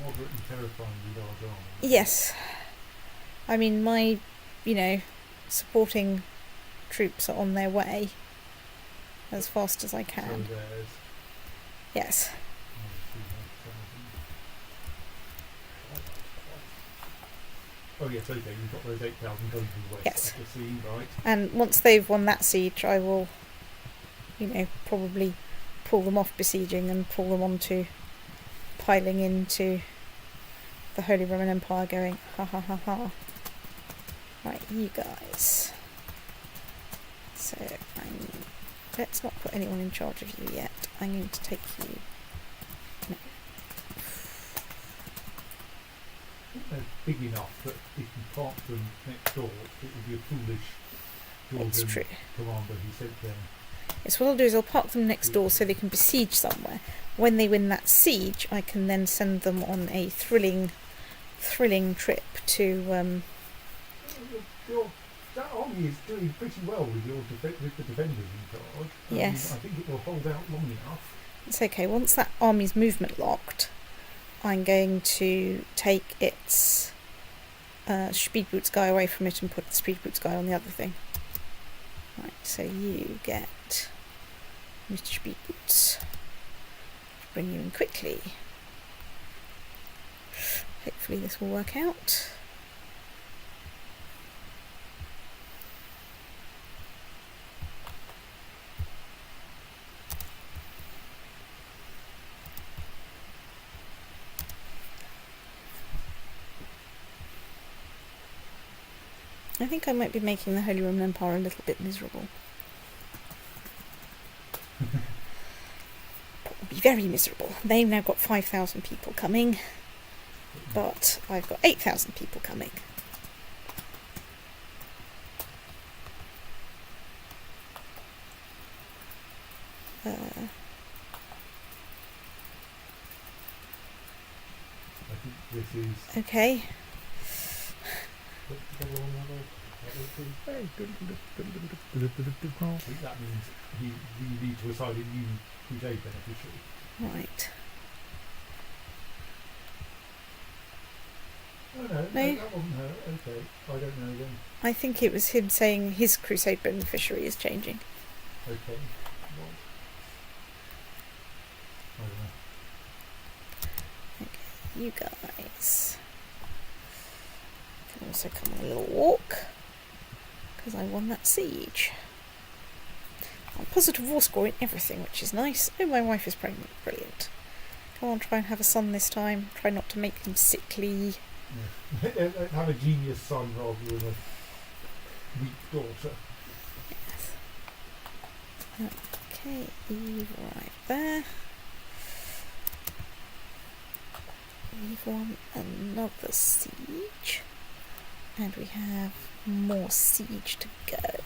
moderate and terrifyingly large army. Yes. I mean, my, supporting troops are on their way as fast as I So can. there's Yes. 200,000. Oh yes, okay, you've got those 8,000 going to the west. Yes. I can see, right. And once they've won that siege, I will, probably pull them off besieging and pull them onto piling into the Holy Roman Empire going, ha ha ha ha. Right, you guys. So, let's not put anyone in charge of you yet. I'm going to take you... No. They're big enough that if you park them next door, it would be a foolish It's true. commander who sent them. Yes, what I'll do is I'll park them next door so they can besiege somewhere. When they win that siege, I can then send them on a thrilling trip to... That army is doing pretty well with with the defenders in charge. Yes. I think it will hold out long enough. It's okay. Once that army's movement locked, I'm going to take its speed boots guy away from it and put the speed boots guy on the other thing. Right, so you get Mr. Speed Boots. Bring you in quickly. Hopefully this will work out. I think I might be making the Holy Roman Empire a little bit miserable. Probably very miserable. They've now got 5,000 people coming, but I've got 8,000 people coming. I think this is. Okay. I think that means you need to assign a new crusade beneficiary. Right. Oh no, that wasn't her. Okay, I don't know then. I think it was him saying his crusade beneficiary is changing. Okay. What? I don't know. You guys can also come on a little walk, because I won that siege. I'm positive war score in everything, which is nice. Oh, my wife is pregnant. Brilliant. Come on, try and have a son this time. Try not to make him sickly. Yeah. Have a genius son rather than a weak daughter. Yes. Okay, Eve right there. We've won another siege. And we have more siege to go.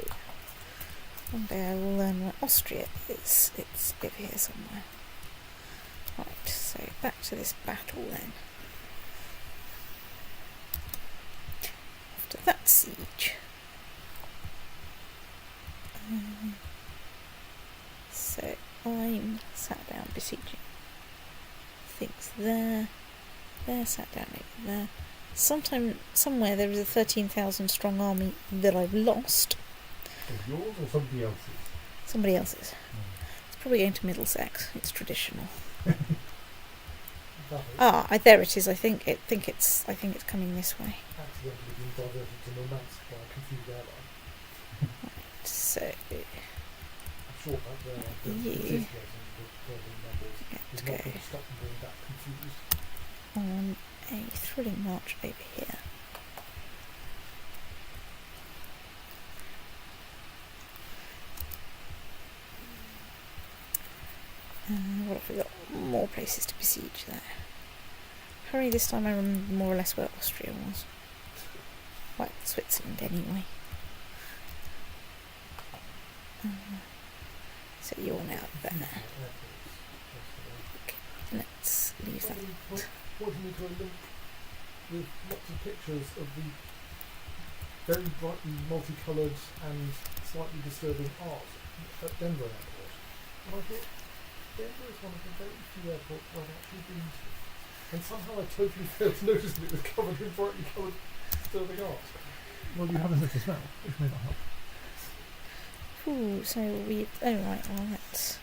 One day I will learn where Austria is. It's over here somewhere. Right, so back to this battle then. After that siege. So I'm sat down besieging. Things there. There, sat down over there. Somewhere there is a 13,000 strong army that I've lost. Is yours or somebody else's? Somebody else's. It's probably going to Middlesex. It's traditional. There it is. I think it's coming this way. Accidentally been diverted to Normandy by a confused ally. So I'm sure that the you enthusiasm that Gordon members get is to not go going to stop them being that confused. on a thrilling march over here. What have we got? More places to besiege there. Hurry, this time I remember more or less where Austria was. Well, Switzerland anyway. So you're now there. Okay, let's leave that. Pointing me to a link with lots of pictures of the very brightly multicoloured and slightly disturbing art at Denver Airport. And I thought, Denver is one of the very few airports I've actually been to. And somehow I totally failed to notice that it was covered in brightly coloured disturbing art. Well, you haven't let us know, which may not help. Ooh, so we... Oh, right, well, let's...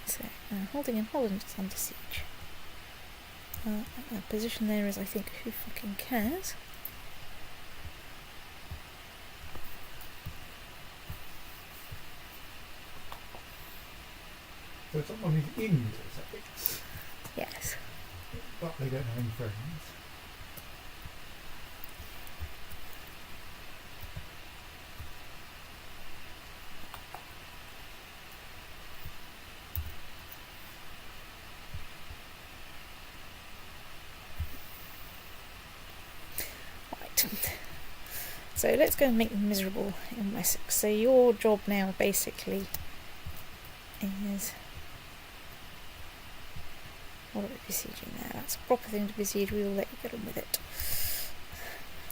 So, holding in Holland is under siege. Our position there is, I think, who fucking cares? So someone is in Middlesex, Yes. but they don't have any friends. Right. So let's go and make them miserable in Wessex. So your job now basically is... What are we besieging there? That's a proper thing to besiege. We will let you get on with it.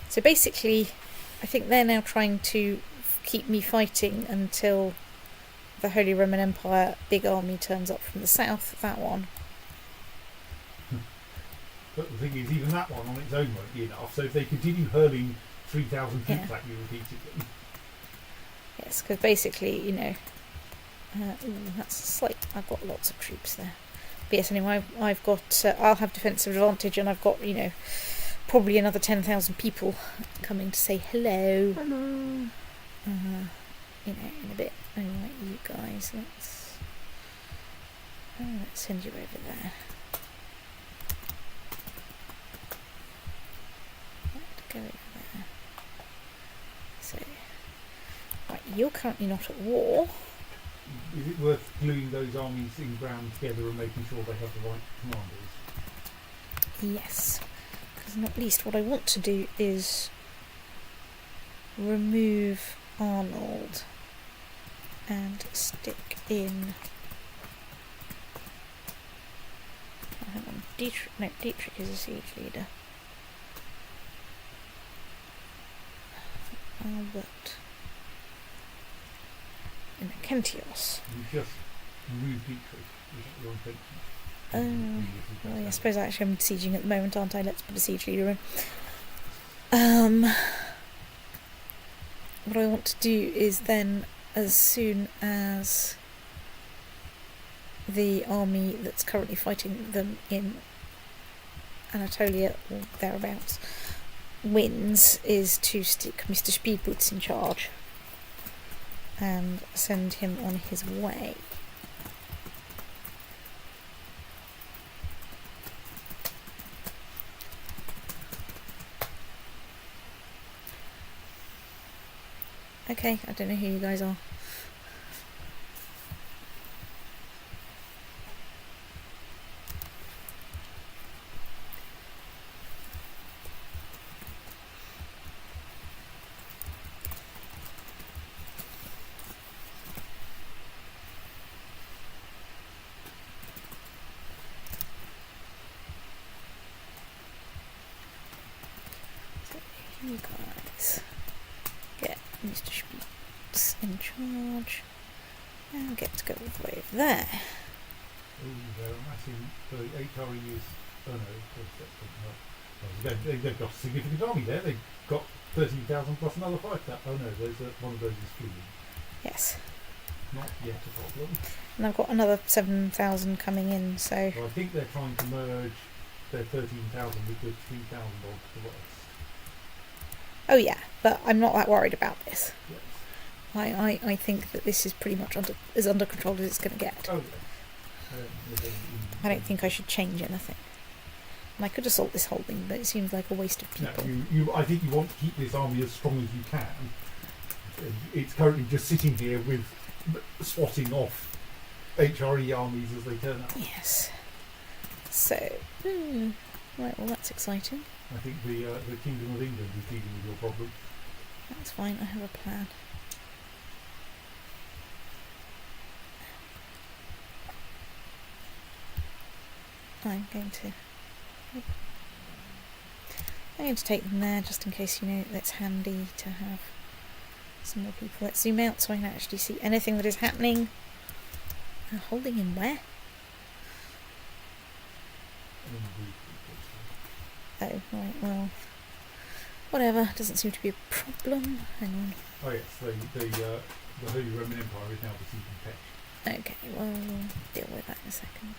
So basically, I think they're now trying to keep me fighting until the Holy Roman Empire big army turns up from the south. That one. But the thing is, even that one on its own won't be enough. So if they continue hurling 3,000 troops Yeah. at you repeatedly, Yes, because basically, you know, that's slight. I've got lots of troops there. But yes, anyway, I've got. I'll have defensive advantage, and I've got, you know, probably another 10,000 people coming to say hello. Hello. You know, in a bit. Anyway, you guys, let's send you over there. Let's go over there. So, right, you're currently not at war. is it worth gluing those armies in ground together and making sure they have the right commanders? Yes, because not least what I want to do is remove Arnold and stick in... Oh, hang on, Dietrich is a siege leader. Albert... In Kentios. You just remove Dietrich. Is that your intention? Well, I suppose actually I'm besieging at the moment, aren't I? Let's put a siege leader in. What I want to do is then, as soon as the army that's currently fighting them in Anatolia or thereabouts wins is to stick Mr. Speedboots in charge and send him on his way. Okay, I don't know who you guys are. So you guys get Mr. Speeds in charge and get to go all the way over there. Oh, they're a massive. The HRE is. Oh no, they've got a significant army there. They've got 13,000 plus another 5,000. Oh no, one of those is fleeing. Yes. Not yet a problem. And I've got another 7,000 coming in, so... Well, I think they're trying to merge their 13,000 with the 3,000 odd to the west. Oh yeah, but I'm not that worried about this. Yes. I think that this is pretty much as under control as it's going to get. Oh yeah. I don't think I should change anything. And I could assault this holding, but it seems like a waste of people. No, I think you want to keep this army as strong as you can. It's currently just sitting here with swatting off HRE armies as they turn up. Yes. So, right, well that's exciting. I think the Kingdom of England is dealing with your problem. That's fine, I have a plan. I'm going to take them there just in case, it's handy to have some more people. Let's zoom out so I can actually see anything that is happening. Holding in where? Oh, right, well, whatever, doesn't seem to be a problem. Hang on. Oh yes, the Holy Roman Empire is now besieging Pech. Okay, well, we'll deal with that in a second.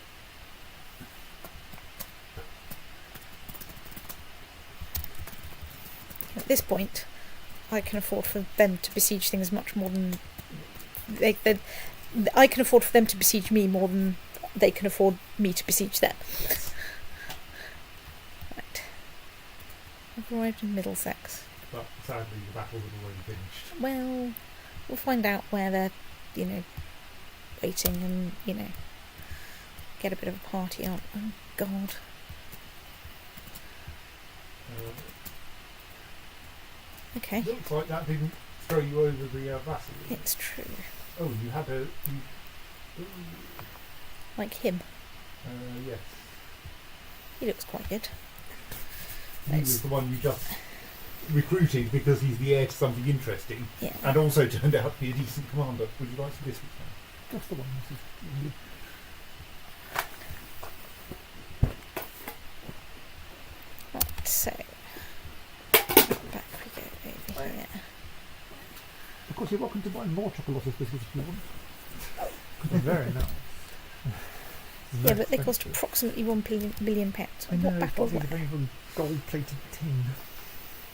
At this point, I can afford for them to besiege things much more than I can afford for them to besiege me more than they can afford me to besiege them. Yes. Right. I've arrived in Middlesex. But sadly, the battle was already finished. Well, we'll find out where they're, waiting and, get a bit of a party up. Oh, God. Okay. Looks like that didn't throw you over the vassal. It's true. Oh, you had a... Like him. Yes. He looks quite good. He was the one you just recruited because he's the heir to something interesting. Yeah. And also turned out to be a decent commander. Would you like to this week? That's the one. Right, so back we go over here. Of course, you're welcome to buy more Chocolate biscuits if you want. Because they're very nice. Yeah, but they cost approximately £1 billion. I know, What battle probably were the very gold-plated tin.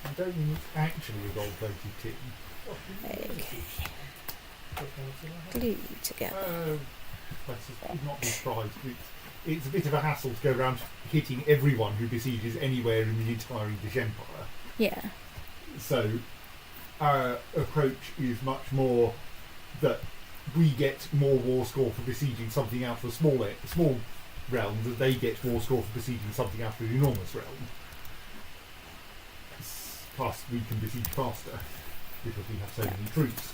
I don't think it's actually a gold-plated tin. Okay. Glue together. I should not be surprised. It's a bit of a hassle to go around hitting everyone who besieges anywhere in the entire English Empire. Yeah. So our approach is much more that we get more war score for besieging something out of a small realm than they get more score for besieging something out of an enormous realm. Plus we can besiege faster because we have so many troops.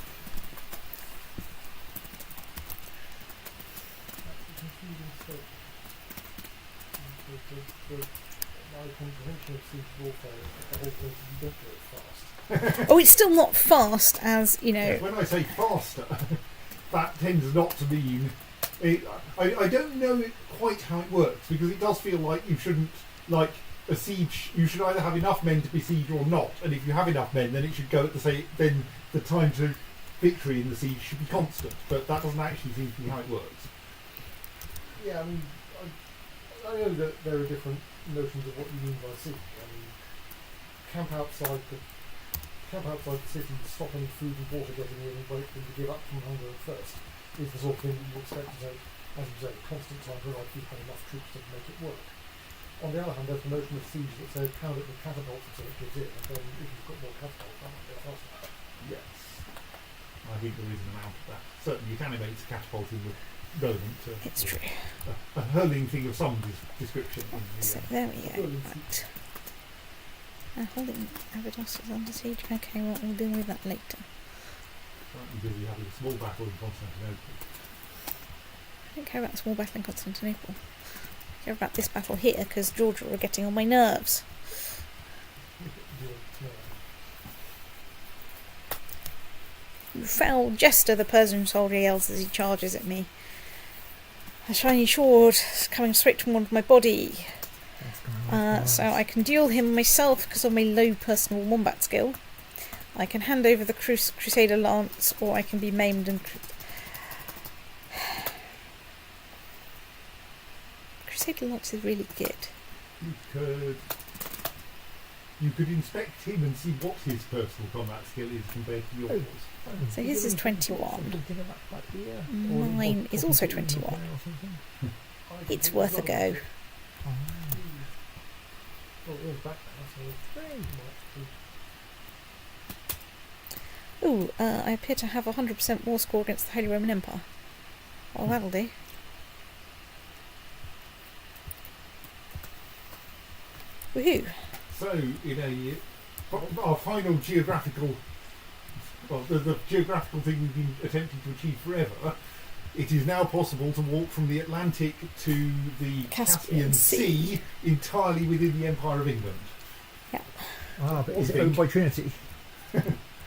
My comprehension of siege warfare is that the whole point is you don't do it fast. Oh, it's still not fast as, Yes, when I say faster, that tends not to mean... I don't know quite how it works, because it does feel like you shouldn't, like a siege, you should either have enough men to besiege or not, and if you have enough men, then it should go at then the time to victory in the siege should be constant, but that doesn't actually seem to be how it works. Yeah, I mean, I know that there are different notions of what you mean by city. I mean, camp outside the city, stop any food and water getting in, and wait for them to give up from hunger and thirst is the sort of thing that you expect to take, as you say, constant time provided you've had enough troops to make it work. On the other hand, there's the notion of siege that says pound it with catapults until it gives in, and then if you've got more catapults, that might be a faster. Yes. I think there is an amount of that. Certainly it animates catapulting with relevant to It's true. a hurling thing of some description. In the, So there we go. Right. Holding Abydos is under siege. Okay, well, we'll deal with that later. currently busy having a small battle in Constantinople. I don't care about the small battle in Constantinople. I care about this battle here, because Georgia are getting on my nerves. You foul jester, the Persian soldier yells as he charges at me. A shiny sword is coming straight toward my body. So I can duel him myself because of my low personal wombat skill. I can hand over the Crusader Lance, or I can be maimed and... Crusader Lance is really good. You could inspect him and see what his personal combat skill is compared to yours. So his is 21. Mine is also 21. It's worth a go. Ooh, I appear to have a 100% war score against the Holy Roman Empire. Well, that'll do. Woohoo! So, in our final geographical, well, the geographical thing we've been attempting to achieve forever, it is now possible to walk from the Atlantic to the Caspian Sea entirely within the Empire of England. Yeah. Ah, but is it owned by Trinity?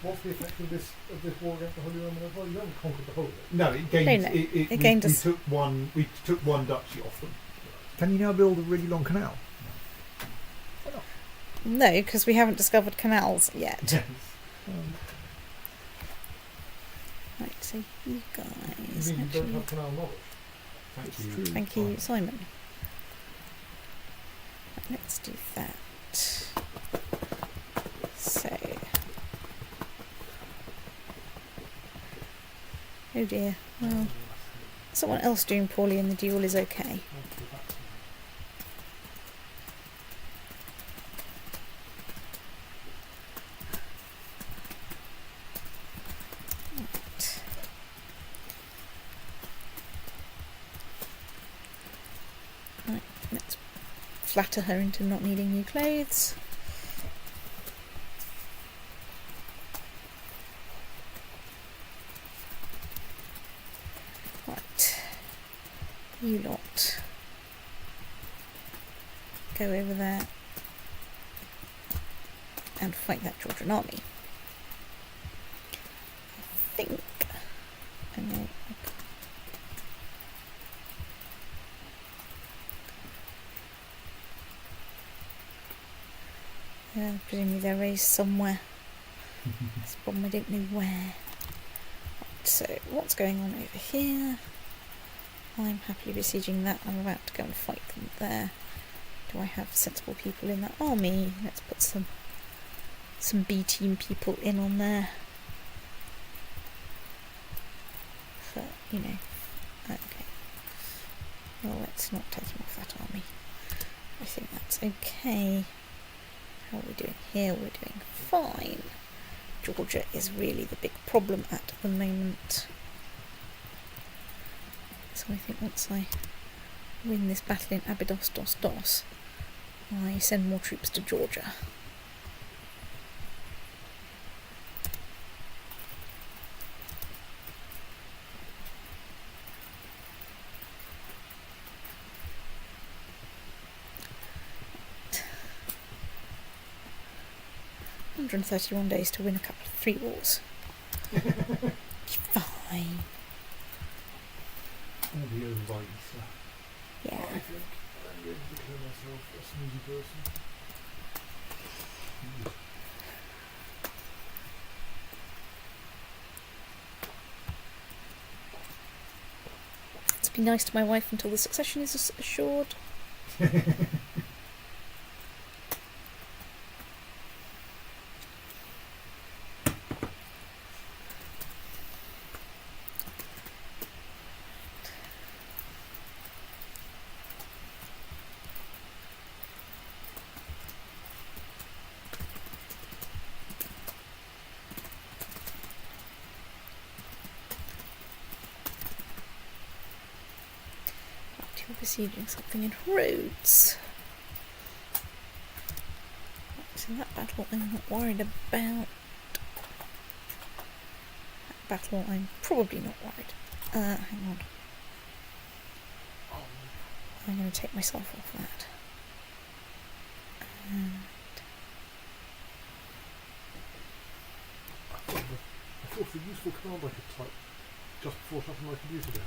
What's the effect of this war against the Holy Roman Empire? You haven't conquered the whole of it. No, it gained. No. It It gained we us. took one. We took one duchy off them. Can you now build a really long canal? No, because we haven't discovered canals yet. Yes. Right, so you You guys... mean you don't Actually, have canal knowledge? Thank It's you. true. thank you, Simon. Right, let's do that. So... Oh dear. Well, someone else doing poorly in the duel is okay. Right, let's flatter her into not needing new clothes. Right, you lot go over there and fight that Georgian army. I think I know. Presumably they're raised somewhere. That's the problem, I don't know where. Right, so what's going on over here? I'm happily besieging that. I'm about to go and fight them there. Do I have sensible people in that army? Let's put some B team people in on there. For, you know. Okay. Well, let's not take him off that army. I think that's okay. How are we doing here? We're doing fine. Georgia is really the big problem at the moment. So I think once I win this battle in Abydos, I send more troops to Georgia. ...131 days to win a couple of 3 wars. Fine. I'll be over by Easter. Yeah. I think I'm going to declare myself a snoozy person. It's Just be nice to my wife until the succession is assured. Besieging something in Rhodes. So that battle I'm not worried about. That battle I'm probably not worried. Hang on. I'm going to take myself off that. And I thought of a useful command I could type just before shutting my computer down.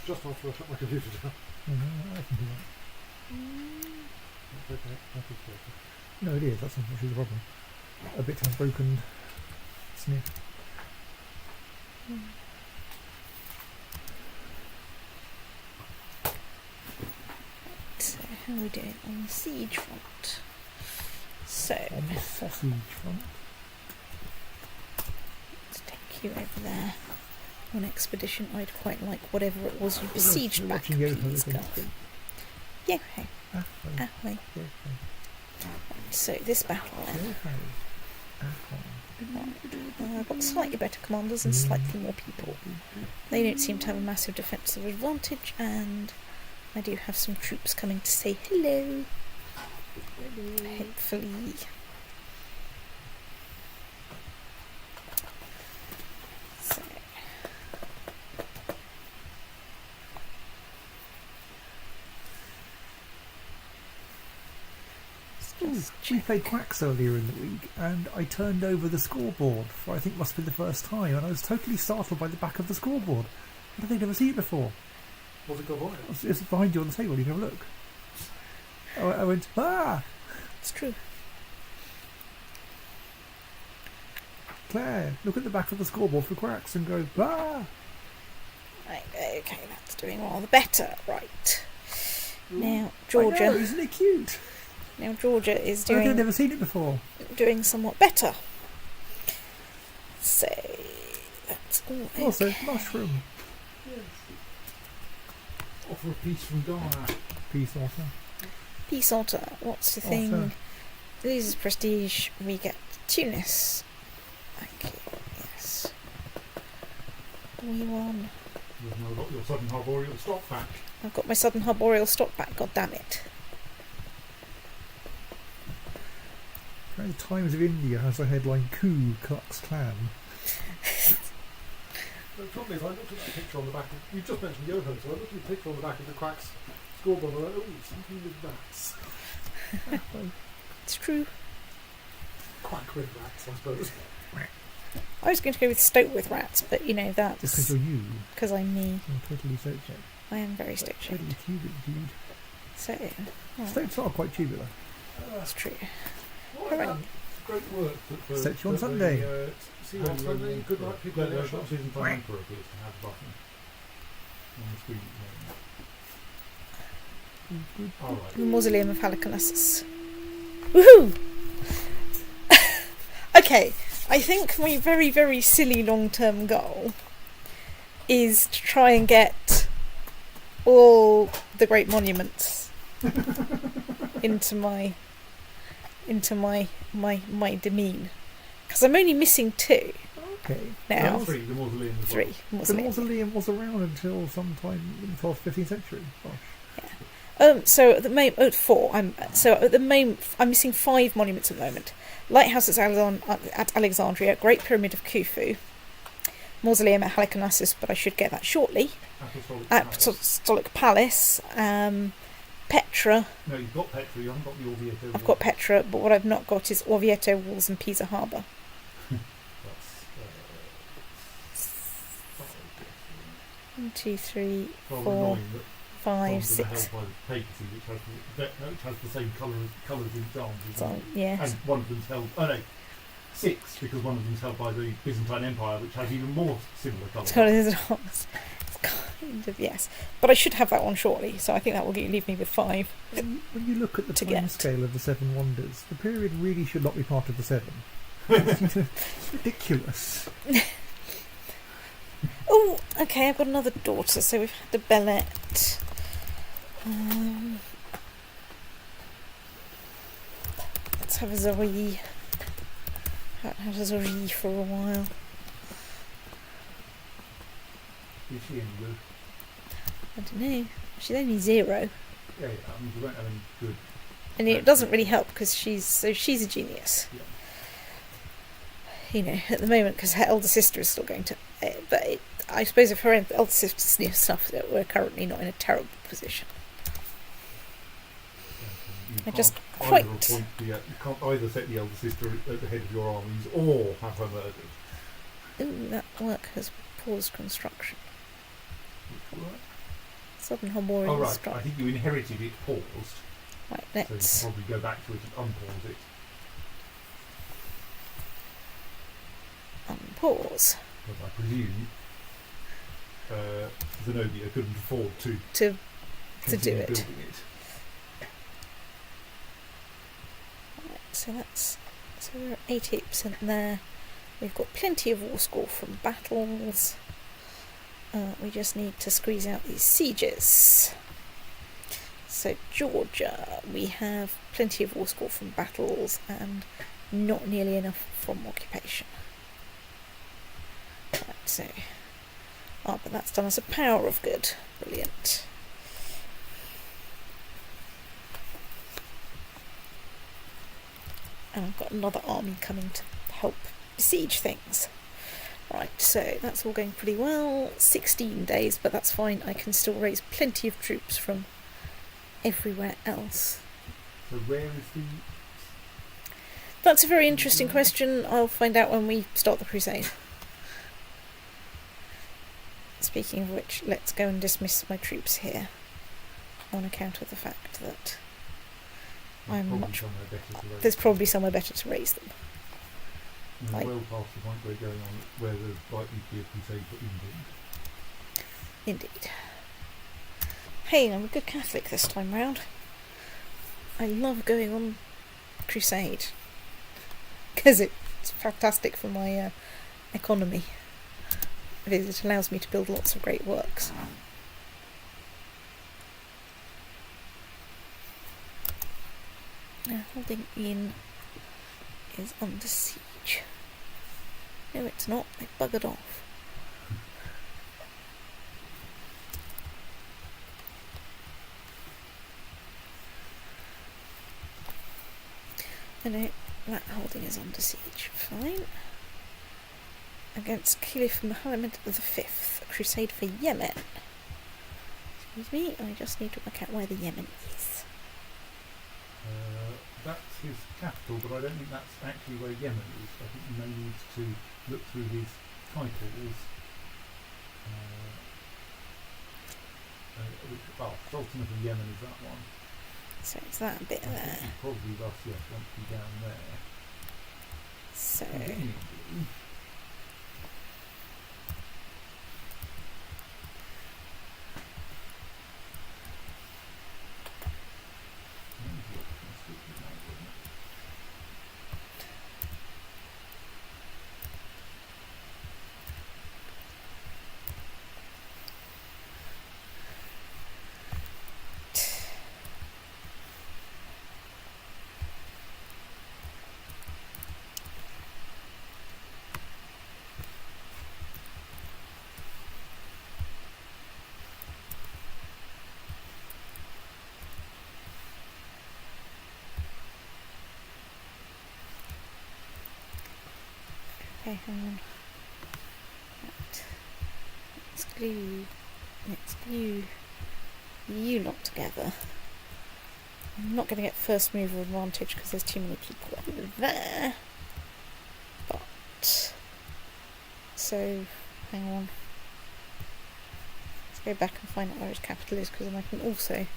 Just after I shut my computer down. I can do that. That's okay. That is perfect. No, it is. That's unfortunately the problem. A bit of broken sniff. so how are we doing on the siege front? So On the sausage front. let's take you over there. On expedition, I'd quite like whatever it was you besieged We're back, watching Yoho please, again. Gulf. Yoho. Ahoy. Ahoy. Yoho. So this battle then. I've got slightly better commanders and slightly more people. They don't seem to have a massive defensive advantage, and I do have some troops coming to say hello. Hopefully. So. We played Quacks earlier in the week, and I turned over the scoreboard for I think must be the first time, and I was totally startled by the back of the scoreboard. I don't think I've ever seen it before. What's it got on it? It's behind you on the table, you can have a look. I went, ah! It's true. Claire, look at the back of the scoreboard for Quacks and go, ah! Right, okay, that's doing rather better. Right. Now, I know, Georgia. isn't it cute? Now, Georgia is I think I've doing never seen it before. somewhat better. So, that's all okay. Also, mushroom. Yes. Offer a piece from Ghana. Peace, Otter. Peace Otter, what's the thing? Otter. Loses prestige, we get Tunis. Thank you, yes. We won. You've now got your Southern Arboreal stock back. I've got my Southern Arboreal stock back, god damn it. The Times of India has the headline Ku Klux Klan. The trouble is, I looked at that picture on the back of... You just mentioned Yoho, so I looked at the picture on the back of the Quacks scoreboard and I went, oh, something with rats. It's true. Quack with rats, I suppose. I was going to go with Stoke with rats, but you know, Just because that's you're you. because I'm me. You're totally Stoke shaped. I am very Stoke shaped. Totally cubic, dude. So, right, Stokes are quite cubic though. that's true. Well, great work. Set you on Sunday. See you on Sunday. Good night, people. The Susan Time Emperor appears to have a button on the screen. Alright. The Mausoleum of Halicarnassus. Woohoo! Okay, I think my very, very silly long-term goal is to try and get all the great monuments into my demesne, because I'm only missing 2 Okay. now. 3, the mausoleum as well. 3 The mausoleum. mausoleum was around until sometime in the 12th, 15th century. Gosh. So at the moment, 4. I'm missing 5 monuments at the moment. Lighthouse at Alexandria, Great Pyramid of Khufu, Mausoleum at Halicarnassus, but I should get that shortly. Apostolic Palace, Petra. No, you've got Petra, you haven't got the Orvieto. I've got Petra, but what I've not got is Orvieto Walls and Pisa Harbour. That's 1, 2, 3, rather 4, annoying that 5, John's 6. held by the papacy, which has the same colours in John. So, yeah. And one of them's held. Oh no, 6 because one of them's held by the Byzantine Empire, which has even more similar colours. It's got his arms. Kind of, yes. But I should have that one shortly, so I think that will leave me with 5. When you look at the To time get. scale of the Seven Wonders, the period really should not be part of the Seven. It's ridiculous. Oh, okay, I've got another daughter, so we've had the Belette. Let's have a Zoe. Haven't had a Zoe for a while. Is she any good? I don't know. She's only 0. Yeah, I mean, you won't have any good. And it doesn't really help because she's a genius. Yeah. You know, at the moment, because her elder sister is still going to. I suppose if her elder sister knew stuff, that we're currently not in a terrible position. You I just can't quite- you can't either set the elder sister at the head of your armies or have her murdered. Ooh, that work has paused construction. Which work? Southern Harborian Oh right, strike. I think you inherited it paused, Right, so you let's. can probably go back to it and unpause it. Unpause. But I presume Zenobia couldn't afford to To continue do it. building it. Right, so we're at 88% there. We've got plenty of war score from battles. We just need to squeeze out these sieges. So Georgia, we have plenty of war score from battles and not nearly enough from occupation. Right, so but that's done as a power of good. Brilliant. And I've got another army coming to help besiege things. Right, so that's all going pretty well. 16 days, but that's fine. I can still raise plenty of troops from everywhere else. So where is the? That's a very interesting question. I'll find out when we start the crusade. Speaking of which, let's go and dismiss my troops here on account of the fact that there's probably somewhere better to raise them. Well past the point we're going on where there's likely to be a crusade for England. Indeed. Hey, I'm a good Catholic this time round. I love going on crusade because it's fantastic for my economy. It allows me to build lots of great works. Now, holding in is under siege. No, it's not. They buggered off. I know that holding is under siege. Fine. Against Caliph Muhammad V, a crusade for Yemen. Excuse me, I just need to work out where the Yemen is. That's his capital, but I don't think that's actually where Yemen is. I think you may need to look through his titles. Sultan of Yemen is that one. So it's that bit I there. think you probably want to be down there. So Presumably, okay, hang on. Right. Let's glue you lot together. I'm not going to get first mover advantage because there's too many people over there. But so hang on. Let's go back and find out where his capital is, because then I can also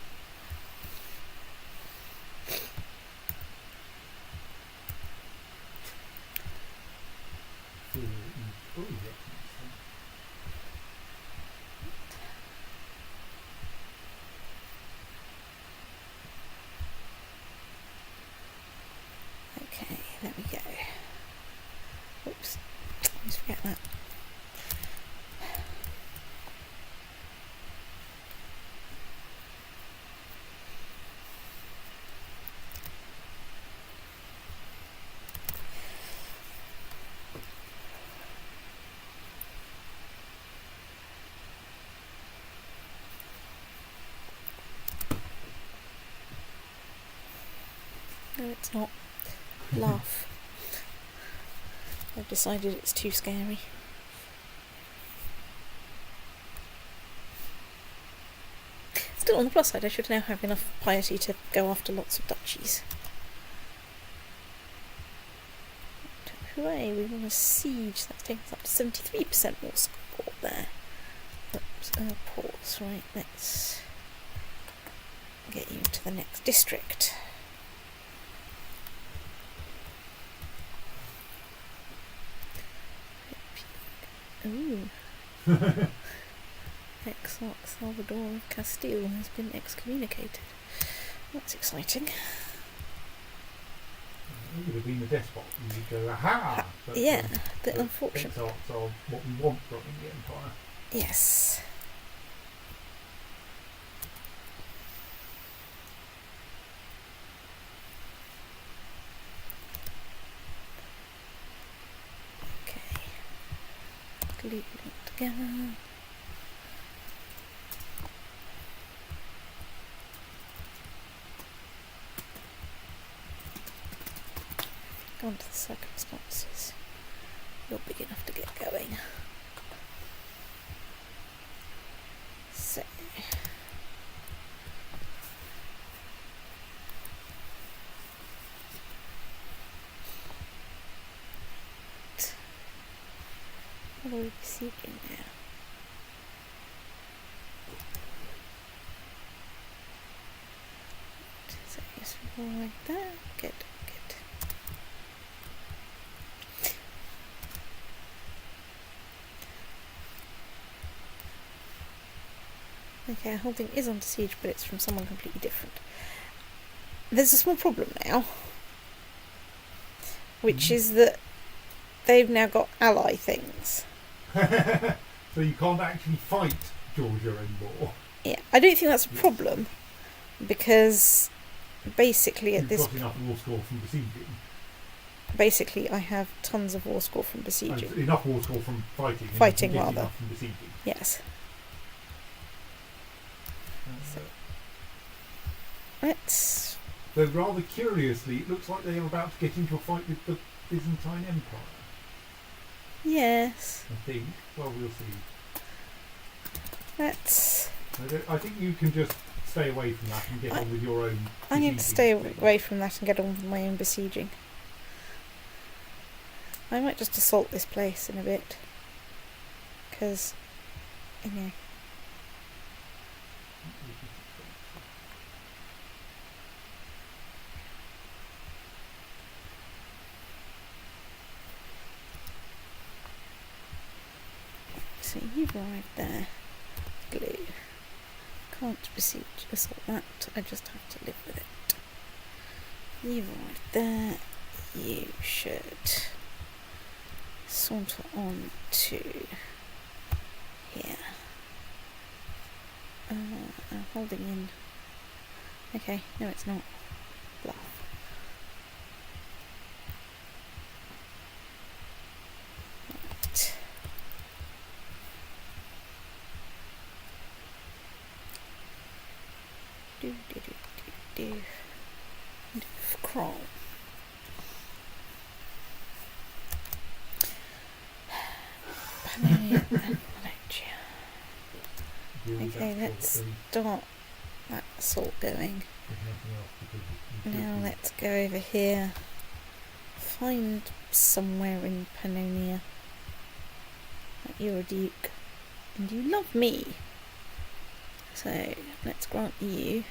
Just forget that. No, it's not. Laugh. I've decided it's too scary. Still, on the plus side, I should now have enough piety to go after lots of duchies. Hooray, we won a siege. That's taken us up to 73% more support there. Oops, ports, right, let's get you to the next district. Ooh. Exarch Salvador of Castile has been excommunicated. That's exciting. It would have been a despot, and you'd go, aha! But, yeah, but unfortunately. Exarchs are what we want from the Empire. Yes. Okay. Glue them together. Gone to the circumstances. You're big enough to get going. So. What are we besieging now? So just like that. Good, good. Okay, our whole thing is under siege, but it's from someone completely different. There's a small problem now, which is that they've now got ally things. So you can't actually fight Georgia anymore. Yeah, I don't think that's a problem, because basically at You've this got enough war score from besieging. basically I have tons of war score from besieging. And enough war score from fighting. and Fighting, you can get rather. enough from besieging. Yes. So, Let's. though rather curiously, it looks like they are about to get into a fight with the Byzantine Empire. Yes. I think. Well, we'll see. Let's. I think you can just stay away from that and get on with your own. I'm going to besieging stay thing. away from that and get on with my own besieging. I might just assault this place in a bit, because, you know. So you've arrived there. Glue. Can't besiege assault that. I just have to live with it. You've arrived there. You should saunter on to here. I'm holding in. Okay, no, it's not. Bluff. Right. Do. Crawl. Pannonia and Valencia. Deal with Okay, that let's sort of start that assault going. thing. There's nothing else because you Now could- let's go over here. Find somewhere in Pannonia that you're a duke and you love me. So let's grant you.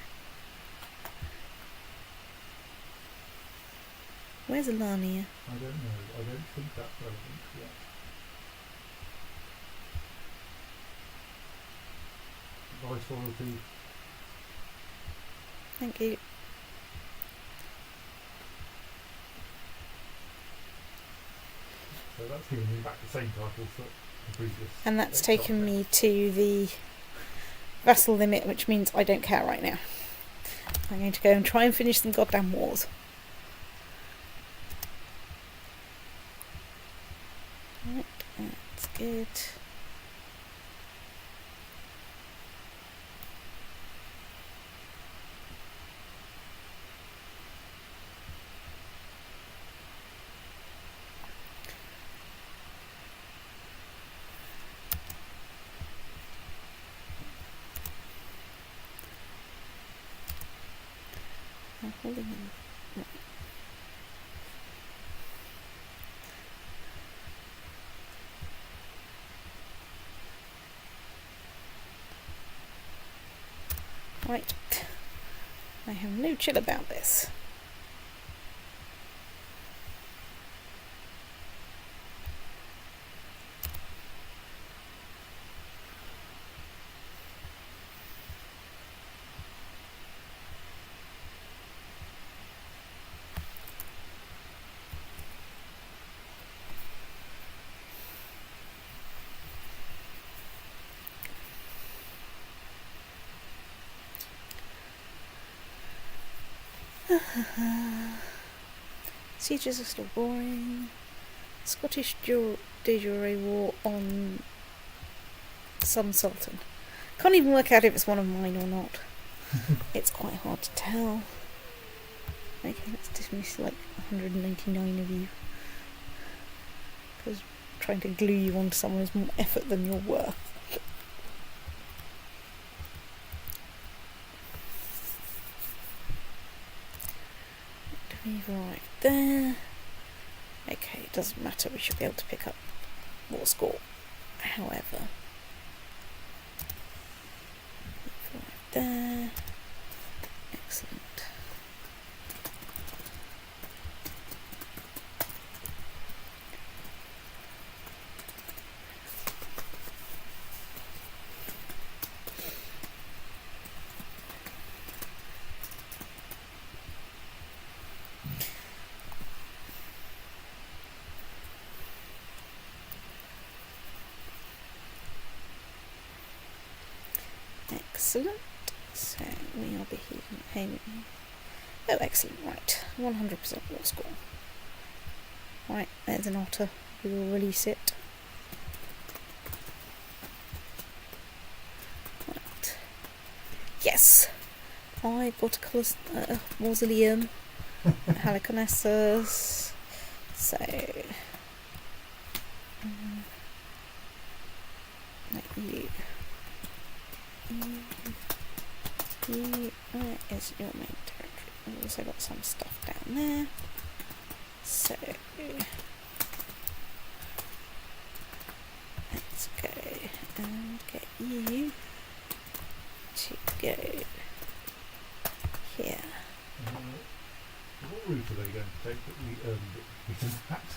Where's Alania? I don't know. I don't think that's relevant yet. Viceroyalty. Thank you. So that's given me back the same titles that the previous. And that's Lake taken Charter. me to the vassal limit, which means I don't care right now. I'm going to go and try and finish some goddamn wars. Right, that's good. I'm holding them. Right. I have no chill about this. Sieges are still boring. Scottish de jure war on some sultan. Can't even work out if it's one of mine or not. It's quite hard to tell. Okay, let's dismiss like 199 of you. Because trying to glue you onto someone is more effort than you're worth. We've arrived there. Okay, it doesn't matter, we should be able to pick up war score. However, we've arrived there. Excellent. Excellent. So we are behaving. Oh, excellent. Right, 100% war score. Right, there's an otter. We will release it. Right. Yes, I got a mausoleum. Halicarnassus. So. Like you. Where is your main territory? I've also got some stuff down there. So let's go and get you to go here. What route are they going to take that we earned it? Because that.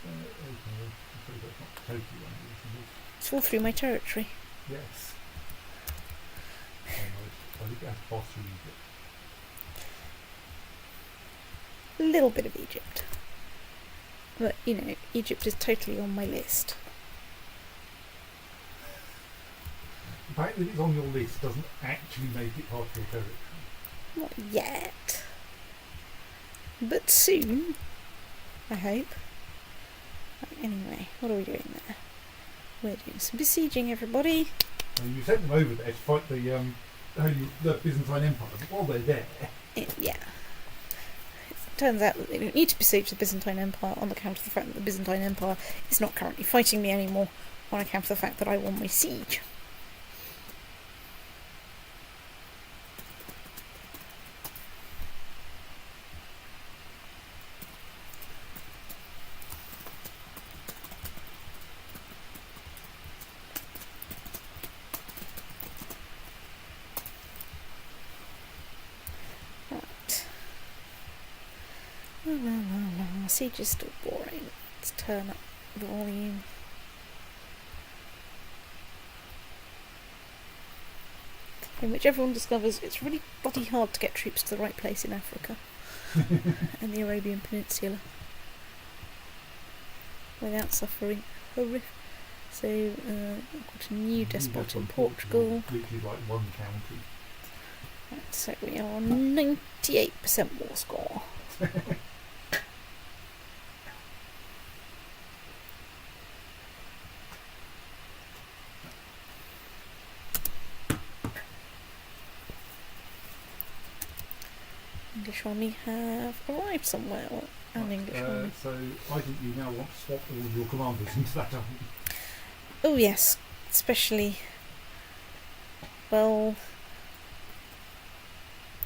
Okay, I suppose that's not totally unreasonable. It's all through my territory. Yes. I think that's boss through Egypt. A little bit of Egypt. But, you know, Egypt is totally on my list. The fact that it's on your list doesn't actually make it part of your territory. Not yet. But soon, I hope. Anyway, what are we doing there? We're doing some besieging, everybody. You sent them over there to fight the Byzantine Empire, but while they're there... Yeah. It turns out that they don't need to besiege the Byzantine Empire on account of the fact that the Byzantine Empire is not currently fighting me anymore, on account of the fact that I won my siege. Siege is still boring. Let's turn up the volume. In which everyone discovers it's really bloody hard to get troops to the right place in Africa and the Arabian Peninsula. without suffering horrific. So, got a new despot in Portugal. Which is like one county. Right, so we are 98% war score. English army have arrived somewhere. Or an English army. So I think you now want to swap all of your commanders into that army. Oh yes, especially. Well,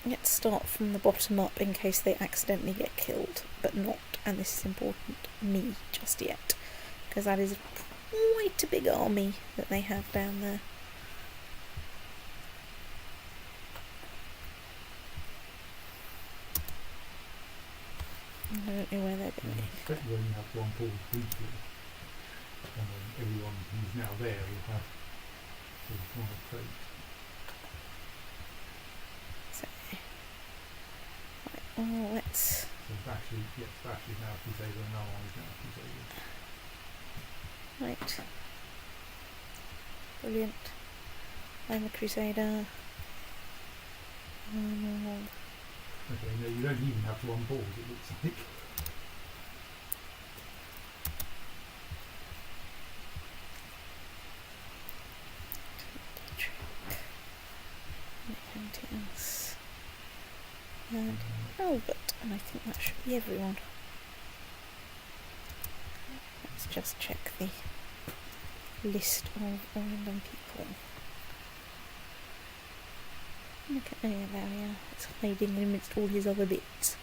let's start from the bottom up in case they accidentally get killed, but not, and this is important, me just yet, because that is quite a big army that they have down there. I don't know where they're going. I expect you only have one pause briefly, and then everyone who's now there will have one trait. So, right, well, let's. So Bash is now a Crusader, and Narwhal is now a Crusader. Right. Brilliant. I'm a Crusader. Okay, no, you don't even have to unpause, it looks like. Anything else? And Albert, and I think that should be everyone. Let's just check the list of random people. Look at there we are. It's hiding amidst all his other bits.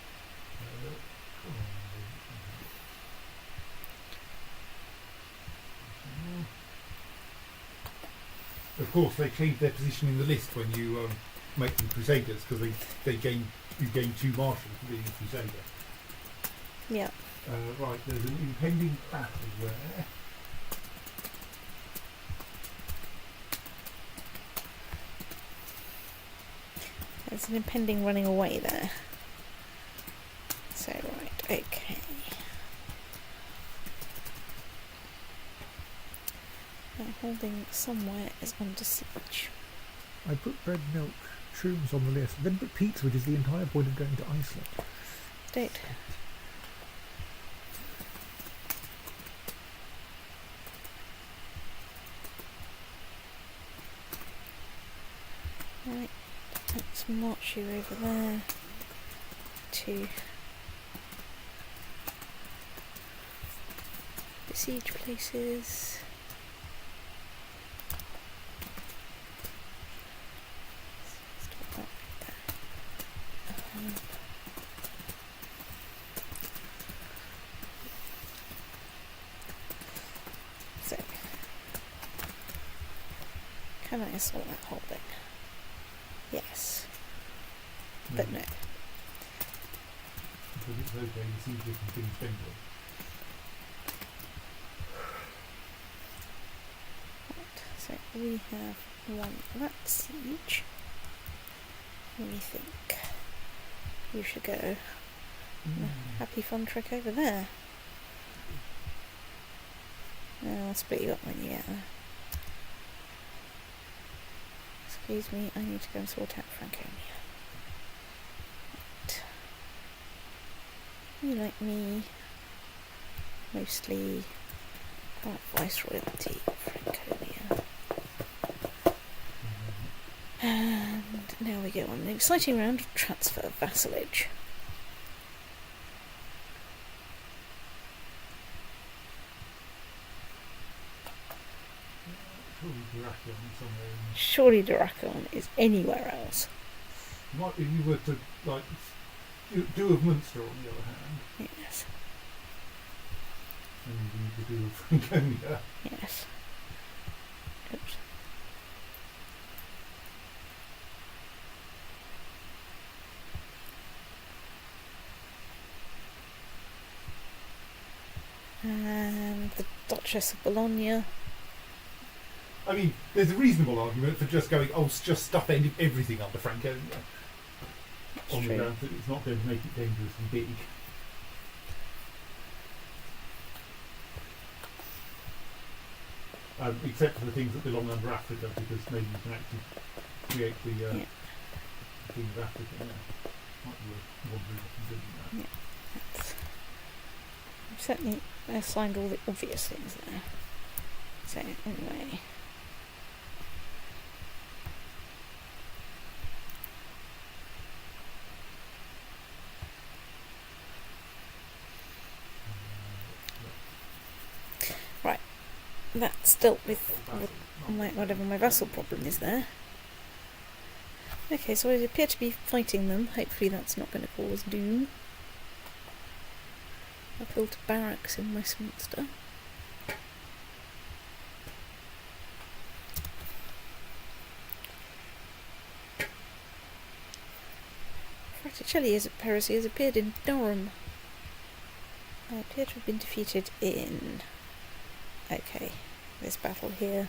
Of course, they change their position in the list when you make them Crusaders, because you gain 2 marshals for being a Crusader. Yeah. Right, there's an impending battle there. There's an impending running away there. So, right, okay. They're holding somewhere is under siege. I put bread, milk, shrooms on the list, then put pizza, which is the entire point of going to Iceland. Don't. Right, let's march you over there to besiege places. Stop that right there. So, can I assault that holding? Yes, but no. Because it's okay, you see different things Bengal. Right, so we have won that siege. Let me think. You should go on a happy fun trek over there. I'll split you up when you get there. Excuse me, I need to go and sort out Franconia. Right. You like me, mostly part Viceroyalty, Franconia. And now we go on an exciting round of transfer vassalage. Surely Durakan is anywhere else. If you were to do of Munster on the other hand, Yes. and you could do of Franconia. Yes. Oops. And the Duchess of Bologna. I mean, there's a reasonable argument for just going, just stuff everything under Franconia. That's On the true. grounds that it's not going to make it dangerously big. except for the things that belong under Africa, because maybe you can actually create the things of Africa. Yeah. Might be worth wondering if you doing that. I've certainly assigned all the obvious things there. So anyway. Right, that's dealt with whatever my vassal problem is there. Okay, so I appear to be fighting them. Hopefully that's not going to cause doom. I've built a barracks in Westminster. Fraticelli's heresy has appeared in Durham. I appear to have been defeated in... Okay, this battle here.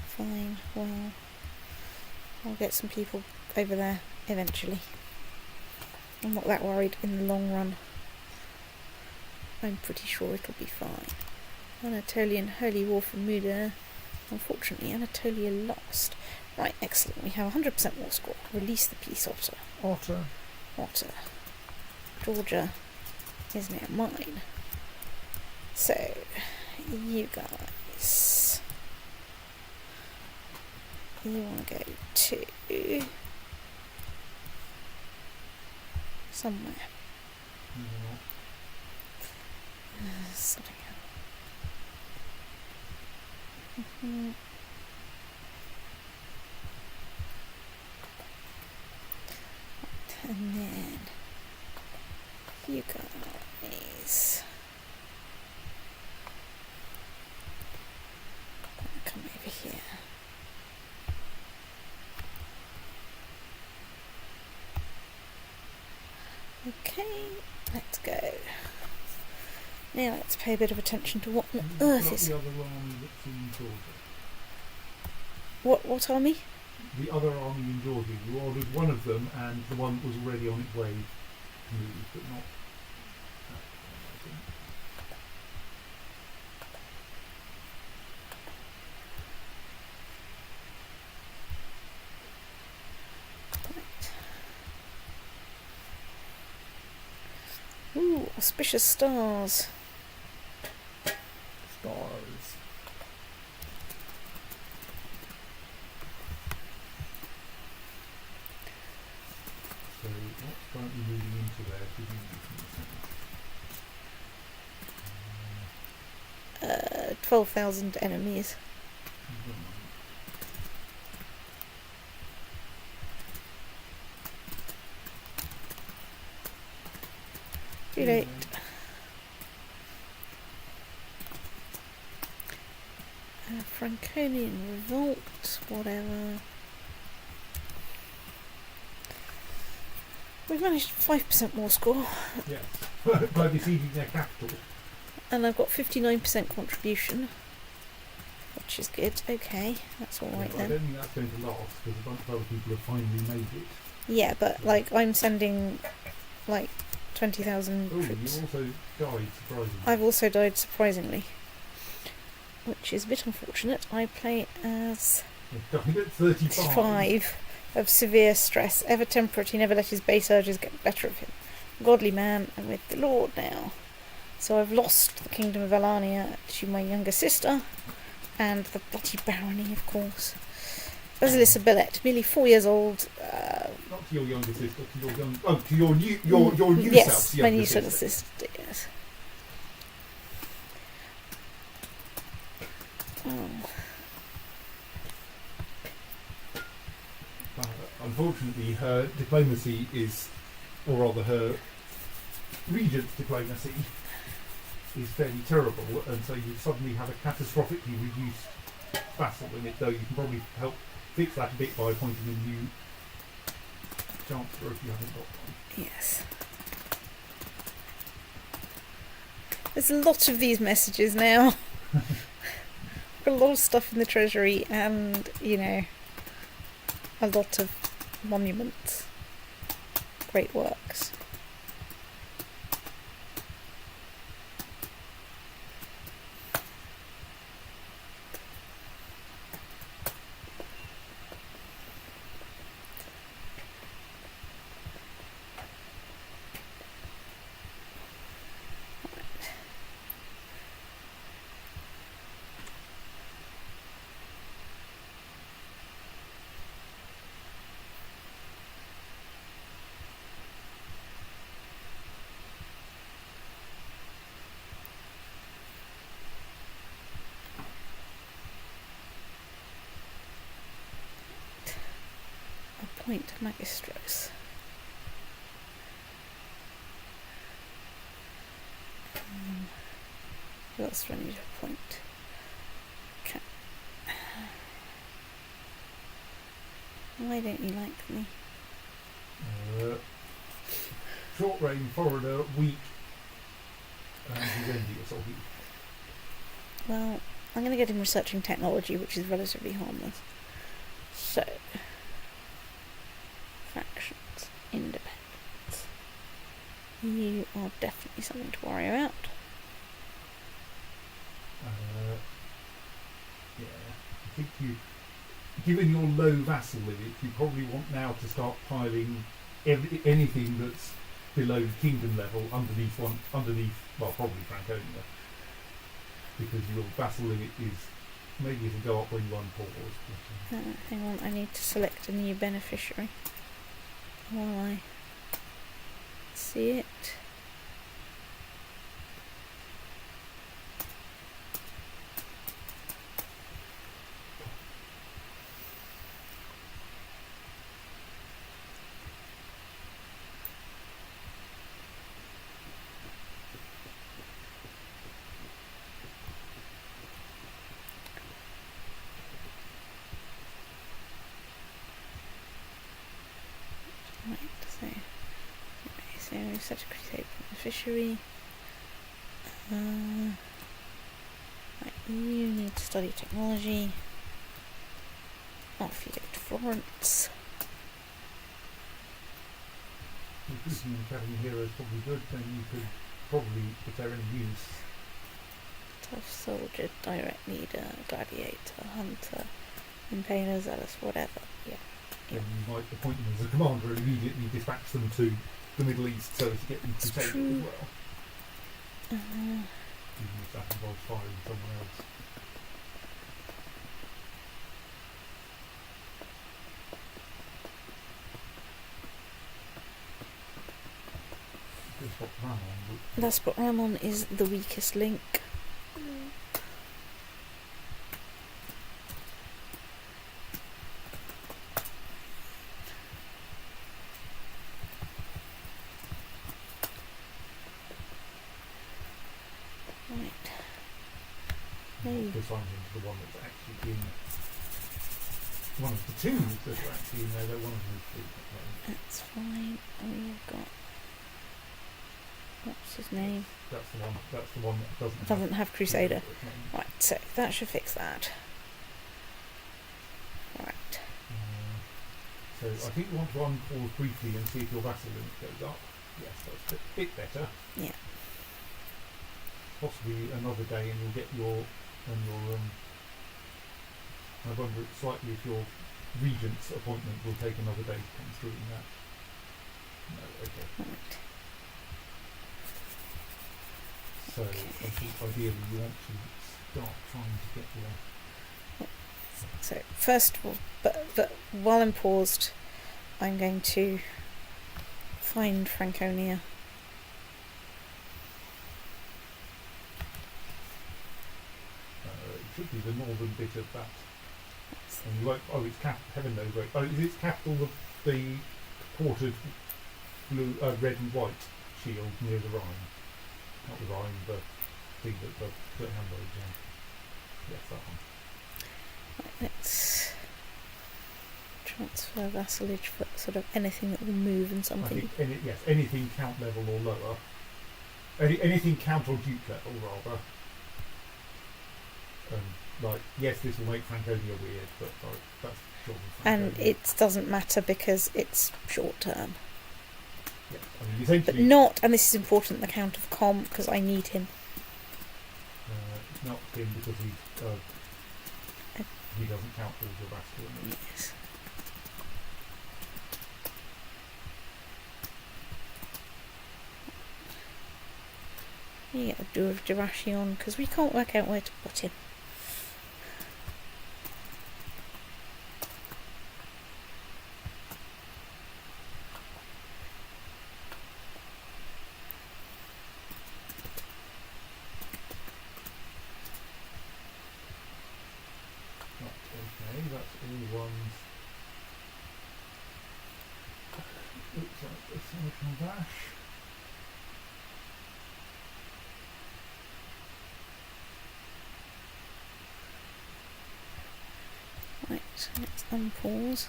Fine, well... I'll get some people over there eventually. I'm not that worried in the long run. I'm pretty sure it'll be fine. Anatolian Holy War for Muda. Unfortunately, Anatolia lost. Right, excellent. We have 100% war score. Release the peace otter. Otter. Georgia is now mine. So, you guys... You want to go to... somewhere. Something else. And then you guys come over here. Okay, let's go. Now let's pay a bit of attention to what on earth is... The other army that's in Georgia. What army? The other army in Georgia. You ordered one of them, and the one that was already on its way to move, but not that one, I think. Ooh, auspicious stars. Stars. So what's currently moving into there? Give me a second. 12,000 enemies. Too late. Franconian revolt, whatever. We've managed 5% more score. Yes, by besieging their capital. And I've got 59% contribution, which is good. Okay, that's alright I then. don't think that's going to last, because a bunch of other people have finally made it. Yeah, but like I'm sending like 20,000 Oh, troops. you also died, surprisingly. I've also died surprisingly, which is a bit unfortunate. I play as You died at 35. 5 of severe stress. Ever temperate, he never let his base urges get the better of him. Godly man, and with the Lord now. So I've lost the kingdom of Alania to my younger sister, and the bloody barony, of course. Basilissa Belette, merely 4 years old. Not to your younger sister, to your young... Oh, to your new yes, self's my younger new sister. sister, yes. Oh. Unfortunately, her diplomacy is, or rather her regent's diplomacy is fairly terrible, and so you suddenly have a catastrophically reduced vassal in it, though you can probably help fix that a bit by appointing a new chancellor if you haven't got one. Yes. There's a lot of these messages now. A lot of stuff in the treasury and, you know, a lot of monuments. Great works. Appoint Magistros. Who else do I need to appoint? Okay. Why don't you like me? Short range, foreigner, weak, and he's envious of you. Well, I'm going to get him researching technology, which is relatively harmless. So, factions, independence. You are definitely something to worry about. Yeah, I think you, given your low vassal limit, you probably want now to start piling anything that's below kingdom level underneath, well, probably Franconia, because your vassal limit is maybe it'll go up when you unpause. Hang on, I need to select a new beneficiary while I see it. Right, so set a crusade beneficiary. Right, you need to study technology. Off you go to Florence. Recruiting and academy heroes probably good, then you could probably, if they're in use. Tough soldier, direct leader, gladiator, hunter, impaler, zealous, whatever. Yeah. Then you might appoint them as a commander and immediately dispatch them to the Middle East so as to get them That's crusaded true. as well. Even if that involves firing someone else. That's what Ramon would. That's what Ramon is the weakest link. Right. This one's into the one that's actually in. One of the two that are actually in there, they're one of the three. That's fine. We've got. What's his name? That's the one that Doesn't have Crusader. its name. Right, so that should fix that. Right. So I think you want to unpause briefly and see if your vassal limit goes up. Yes, that's a bit better. Yeah. Possibly another day and you'll get your I wonder slightly if your regent's appointment will take another day to come through in that. No, okay. Right. So I think ideally you want to start trying to get your So first of all, but while I'm paused, I'm going to find Franconia. it should be the northern bit of that. And you won't, it's heaven knows where. Oh, is its capital the quartered blue, red and white shield near the Rhine? Not the Rhine, the thing that the Hamburg's on. Yes, that one. Right, let's transfer vassalage for sort of anything that will move and I something. think anything count level or lower. Anything count or duke level rather. Like, yes, this will make Franconia weird, but like, that's sort of And Franconia. it doesn't matter because it's short term. Yeah, I mean, But essentially, not, and this is important, the Count of Com, because I need him. not him because he doesn't count towards your vassal. Yes. You get a do of Dyrrhachion, because we can't work out where to put him. Right, okay, that's all ones. looks like this original dash. Right, so let's unpause.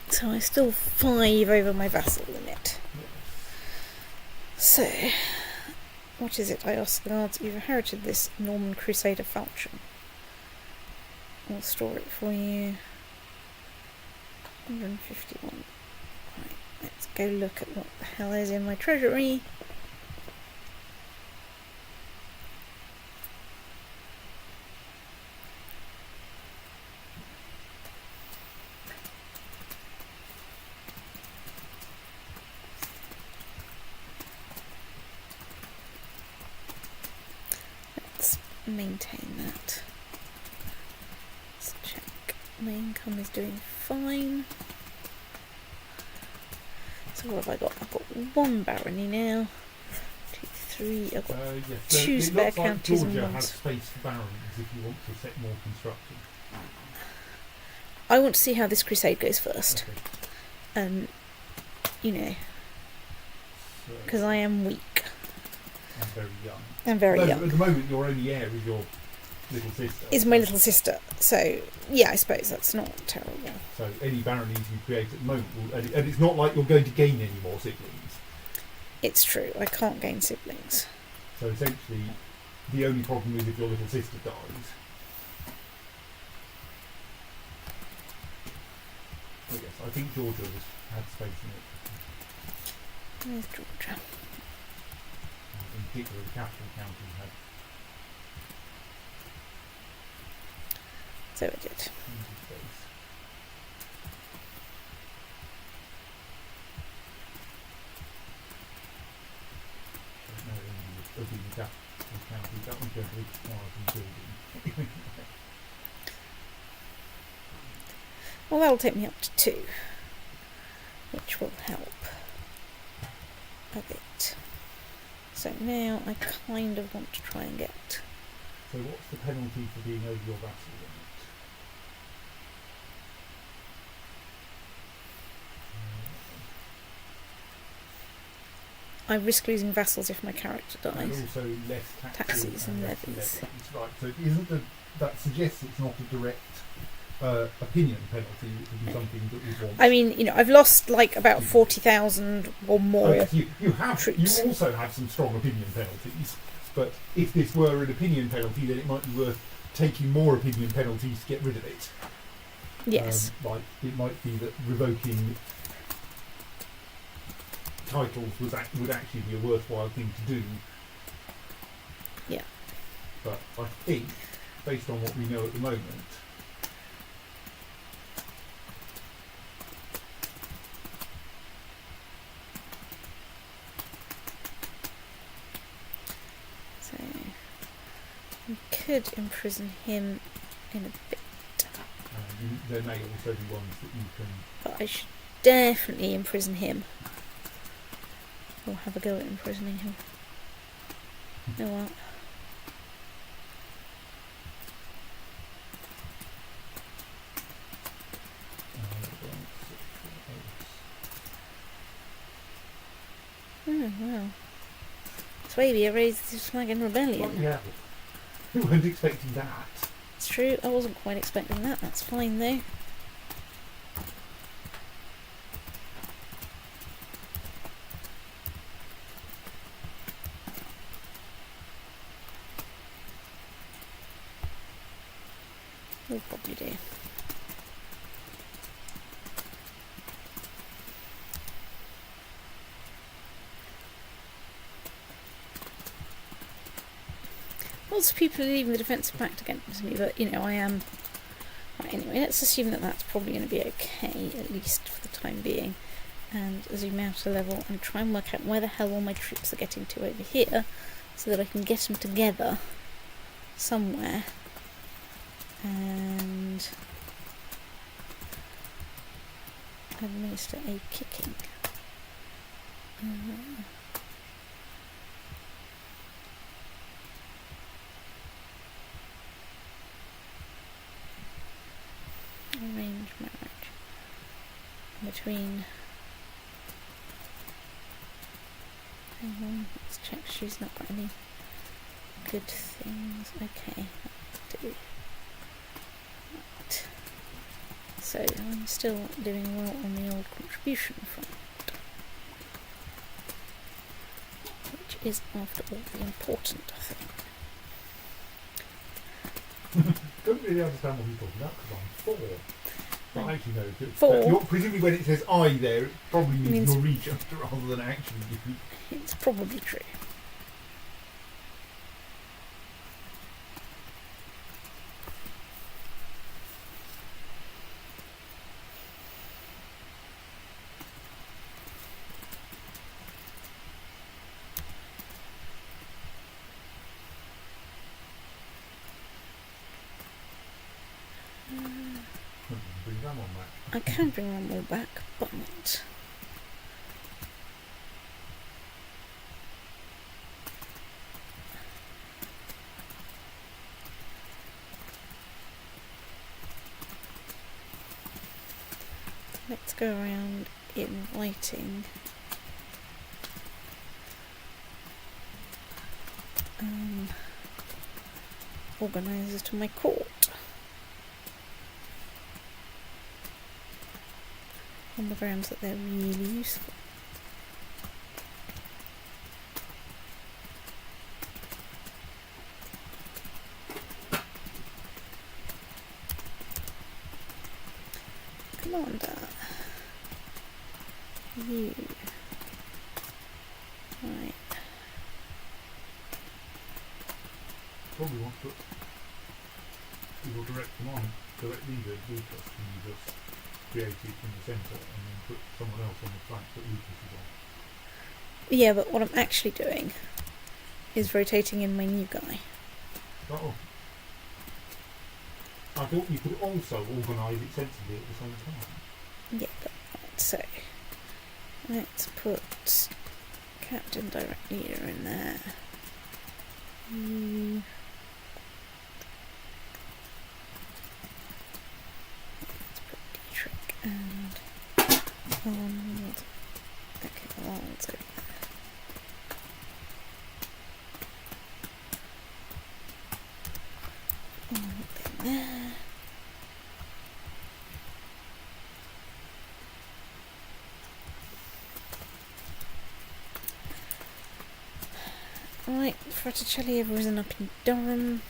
So I'm still 5 over my vassal limit. So, what is it? I ask the guards, you've inherited this Norman Crusader falchion. I'll store it for you. 151. Right, let's go look at what the hell is in my treasury. Let's maintain that. Let's check. My income is doing fine. So what have I got? I've got 1 barony now. 2, 3. I've got Yes. 2 It spare looks like counties and Georgia 1. has space for barons if you want to set more construction. I want to see how this crusade goes first. Okay. You know, So, because I am weak I'm very young. and very No, young. At the moment, your only heir is your little sister. Is my little sister. So, yeah, I suppose that's not terrible. So any baronies you create at the moment will, and it's not like you're going to gain any more siblings. It's true, I can't gain siblings. So essentially, the only problem is if your little sister dies. But yes, I think Georgia had space in it. Where's Georgia? In particular, the capital county had So it did. plenty of space. No, it'll be the capital county. That one's going to require some building. Well, that'll take me up to 2, which will help a bit. So now I kind of want to try and get... So what's the penalty for being over your vassal limit? I risk losing vassals if my character And dies. also less Taxes and less levies. Right, so it isn't that suggests it's not a direct opinion penalty, which would be something that we want. I mean, you know, I've lost like about 40,000 or more. You have troops. You also have some strong opinion penalties, but if this were an opinion penalty, then it might be worth taking more opinion penalties to get rid of it. Yes. Like it might be that revoking titles would actually be a worthwhile thing to do. Yeah. But I think, based on what we know at the moment, So we could imprison him in a bit, there may also be ones that you can. but I should definitely imprison him. Or have a go at imprisoning him. You know what? Oh, wow. Swabia raised his flag in rebellion. Yeah, we weren't expecting that. It's true, I wasn't quite expecting that. That's fine though. We'll probably do. Lots of people are leaving the defensive pact against me, but you know, I am. Right, anyway, let's assume that that's probably going to be okay, at least for the time being. And zoom out a level and try and work out where the hell all my troops are getting to over here, so that I can get them together somewhere. And administer a kicking. Arrange marriage. between. Hang on, let's check she's not got any good things. Okay, that'll do. Right. So I'm still doing well on the old contribution front, which is after all the important thing. Don't really understand what you're talking about because I'm 4. But I actually know. Four. Presumably when it says I there, it probably means Means- you're reached rather than actually you. It's probably true. Bring them on back. I can bring them all back, but let's go around inviting organisers to my court. On the grounds that they're really useful. Commander, you. Right. Probably want to put your direct command, direct leader, Lucas, and you just create it in the centre and then put someone else on the flank that Lucas is on. Yeah, but what I'm actually doing is rotating in my new guy. Oh. I thought you could also organise it sensibly at the same time. Yeah, but right, so let's put Captain Direct Leader in there. Let's put Dietrich and Arnold. Okay, Arnold's over there. Arnold in there. Right, Fraticelli have risen up in Durham.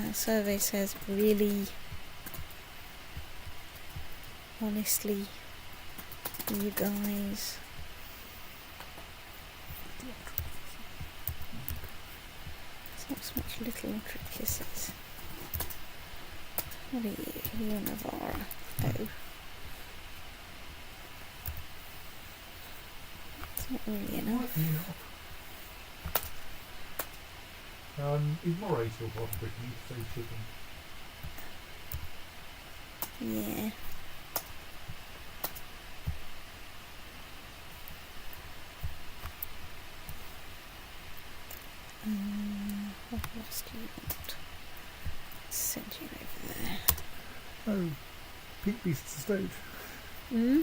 Our survey says, really, honestly, you guys. It's not so much little Trick Kisses. What are you? You're Navarra. Oh. It's not really enough. Is Moray still part of Britain? You say shipping. Yeah. What else do you want? Send you over there. Oh, Pink Beast's stowed. Hmm?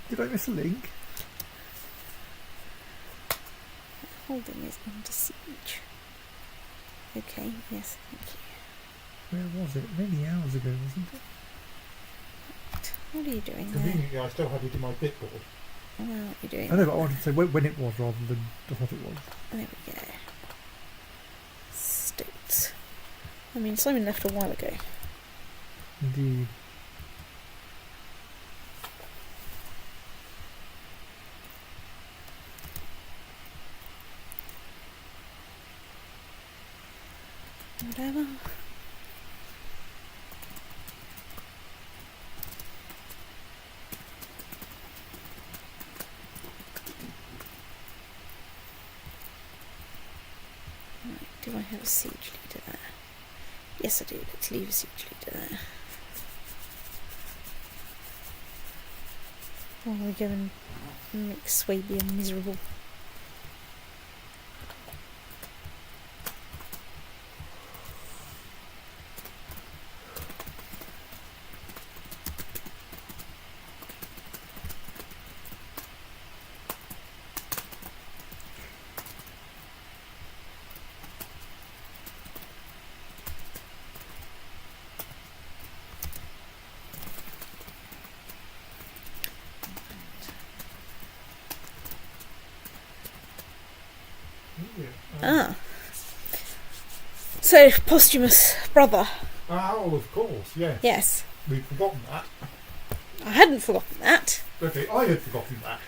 Did I miss a link? Holding is under siege. Okay, yes, thank you. Where was it? Many hours ago, wasn't it? What are you doing there? Conveniently, I still have it in my bitboard. I know what you're doing. I know, but I wanted to say when it was rather than just what it was. There we go. Stoats. I mean, Simon left a while ago. Indeed. Whatever. Right, do I have a siege leader there? Yes, I do. Let's leave a siege leader there. While we go and make Swabia miserable. you? So, posthumous brother. Oh, of course, yes. Yes. We'd forgotten that. I hadn't forgotten that. Okay, I had forgotten that.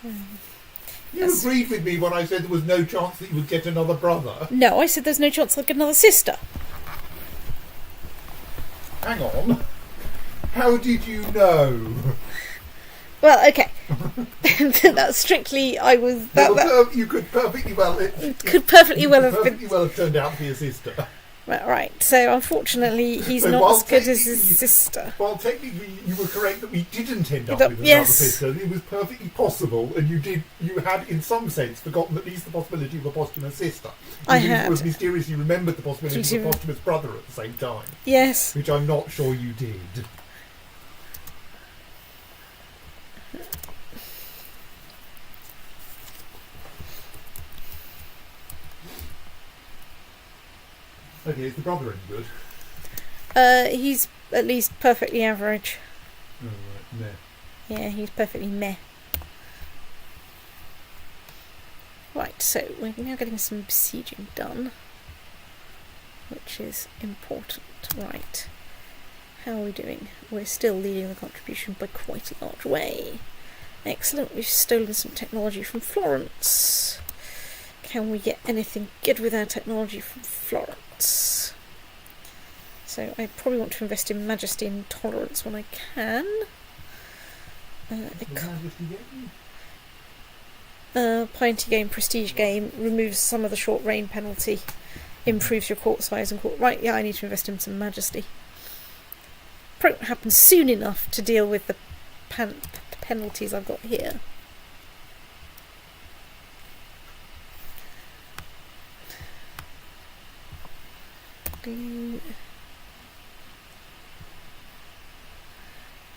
You That's- agreed with me when I said there was no chance that you would get another brother. No, I said there's no chance I'll get another sister. Hang on. How did you know? Well, okay. That's strictly, I was... You could perfectly well... could perfectly well have perfectly been... well have turned out to be a sister. Right, so unfortunately he's So not while as good as technically- his sister. Well, technically, you were correct that we didn't end up But with another yes. sister. It was perfectly possible, and you had, in some sense, forgotten at least the possibility of a posthumous sister. I You had. was mysteriously remembered the possibility of a Posthumous- posthumous brother at the same time, Yes. which I'm not sure you did. Okay, is the brother any good? He's at least perfectly average. Oh, right, no. Yeah, he's perfectly meh. Right, so we're now getting some besieging done, which is important. Right, how are we doing? We're still leading the contribution by quite a large way. Excellent, we've stolen some technology from Florence. Can we get anything good with our technology from Florence? So I probably want to invest in Majesty and Tolerance when I can. Piety game, Prestige game, removes some of the short reign penalty, improves your court size and court... Right, yeah, I need to invest in some Majesty. Probably won't happen soon enough to deal with the penalties I've got here.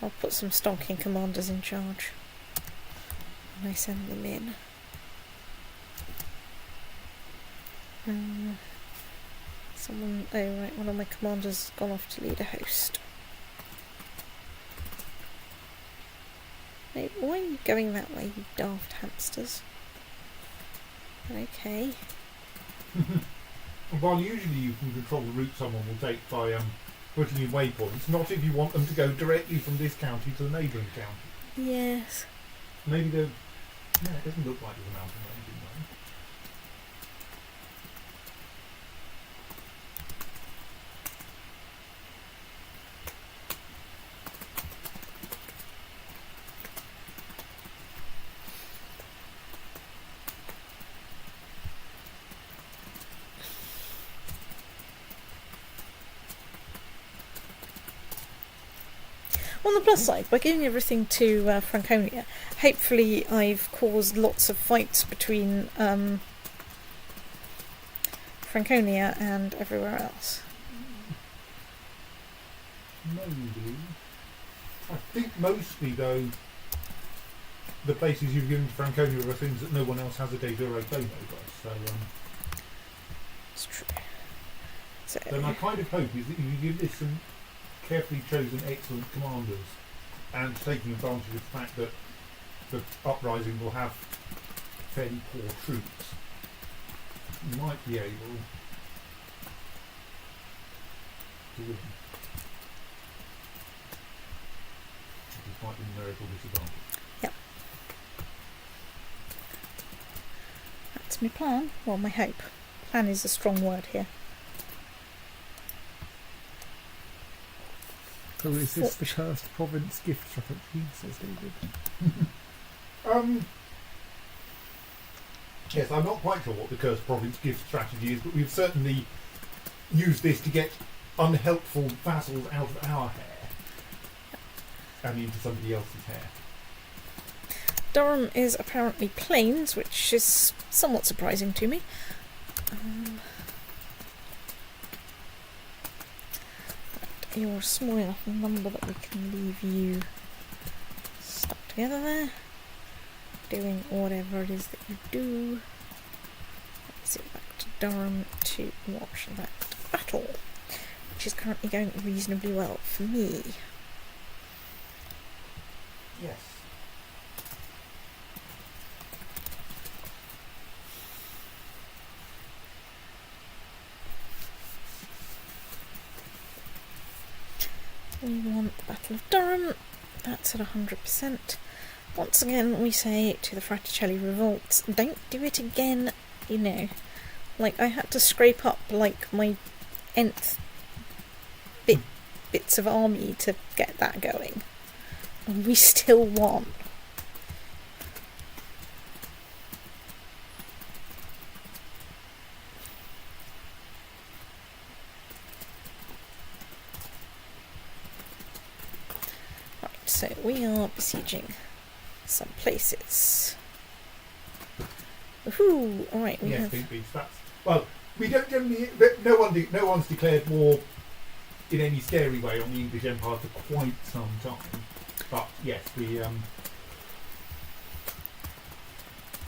I'll put some stonking commanders in charge when I send them in. Someone... Oh right, one of my commanders has gone off to lead a host. Hey, why are you going that way, you daft hamsters? Okay. While usually you can control the route someone will take by putting in waypoints, not if you want them to go directly from this county to the neighbouring county. Yes. Maybe they're... No, it doesn't look like there's a mountain range in there. On the plus side, by giving everything to Franconia, hopefully I've caused lots of fights between Franconia and everywhere else. Maybe. I think mostly, though, the places you've given to Franconia are things that no one else has a de jure claim over. So, It's true. So, then my kind of hope is that you give this some carefully chosen excellent commanders, and taking advantage of the fact that the uprising will have fairly poor troops, you might be able to win. Despite the numerical disadvantage. yep. That's my plan. Well, my hope. Plan is a strong word here. So is this the cursed province gift strategy, says David? Yes, I'm not quite sure what the cursed province gift strategy is, but we've certainly used this to get unhelpful vassals out of our hair and into somebody else's hair. Durham is apparently plains, which is somewhat surprising to me. You're a small enough number that we can leave you stuck together there, doing whatever it is that you do. Let's get back to Durham to watch that battle, which is currently going reasonably well for me. Yes. We want the Battle of Durham. That's at 100%. Once again, we say to the Fraticelli revolts, don't do it again, you know. Like, I had to scrape up, like, my nth bits of army to get that going. And we still won. Right, so we are besieging some places. Woohoo! Alright, we Yes, have... big beast. Well, we don't generally. No one's declared war in any scary way on the English Empire for quite some time. But yes,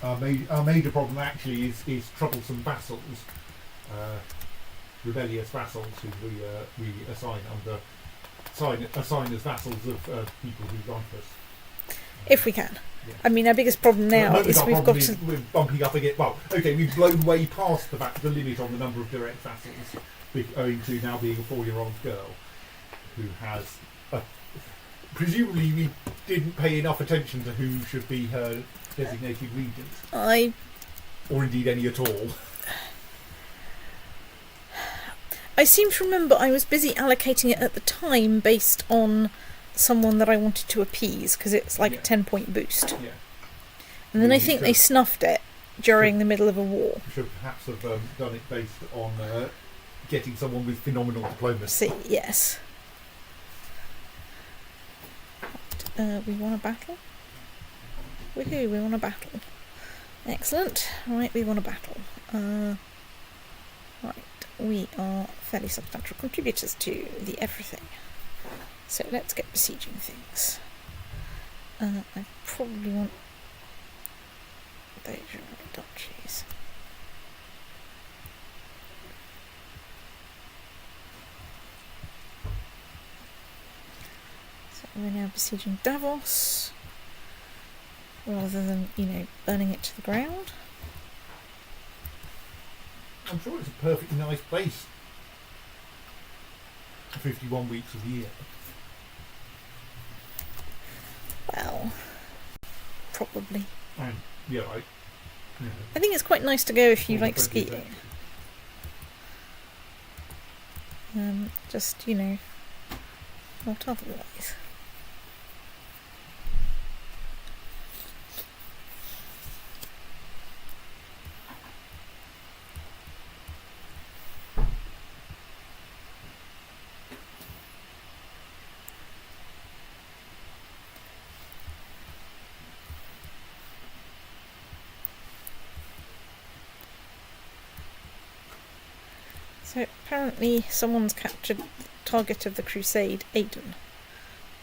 our major problem actually is troublesome vassals, rebellious vassals who we assign as vassals of people who like us. If we can. Yeah. I mean, our biggest problem now is our we've problem got to... we're bumping up against. Well, okay, we've blown way past the limit on the number of direct vassals, owing to now being a 4-year-old girl who has. Presumably, we didn't pay enough attention to who should be her designated regent, or indeed any at all. I seem to remember I was busy allocating it at the time based on someone that I wanted to appease, because it's like a 10-point boost. Yeah. And then I think they snuffed it during the middle of a war. We should perhaps have done it based on getting someone with phenomenal diplomacy. See, yes. We won a battle. Woohoo, we won a battle. Excellent. Right, we won a battle. Right, we are fairly substantial contributors to the everything. So let's get besieging things. I probably want those duchies. So we're now besieging Davos, rather than, burning it to the ground. I'm sure it's a perfectly nice place for 51 weeks of the year. Well, probably. And yeah, I think it's quite nice to go if you All the like friendly skiing. Just, not otherwise. So apparently someone's captured the target of the crusade, Aden.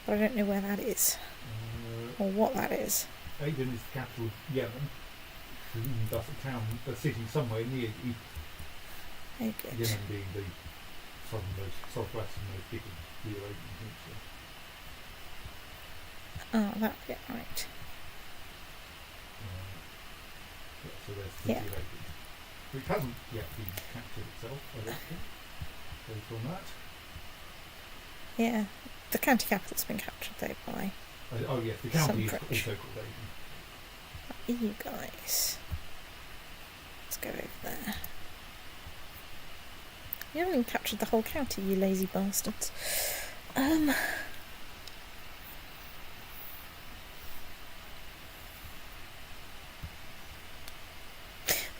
But I don't know where that is, or what that is. Aden is the capital of Yemen. That's a town, a city somewhere near you. Oh, good. Yemen being the southwesternmost big of the Arabian Peninsula. Oh, that bit, right. So there's the Yeah. city of Aden, which hasn't yet been captured itself, I don't think, based on that. Yeah, the county capital's been captured though by Oh yes, the county is Some French. also called Aden. you guys. Let's go over there. You haven't even captured the whole county, you lazy bastards. The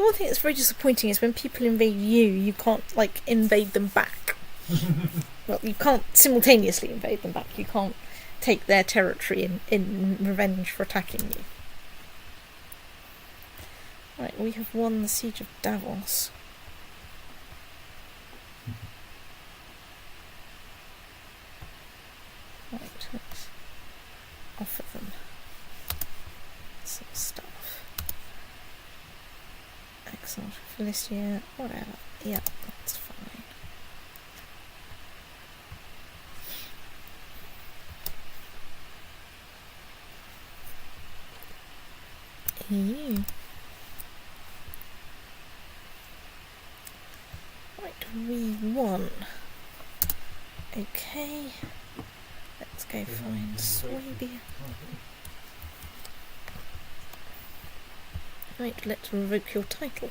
one thing that's very disappointing is when people invade you can't, invade them back. Well, you can't simultaneously invade them back. You can't take their territory in revenge for attacking you. Right, we have won the siege of Davos. Right, let's offer them some stuff. Excellent. Philistia, whatever. Yeah, that's fine. Ew. Right, we won. Okay. Let's go find Swabia. Right, let's revoke your title.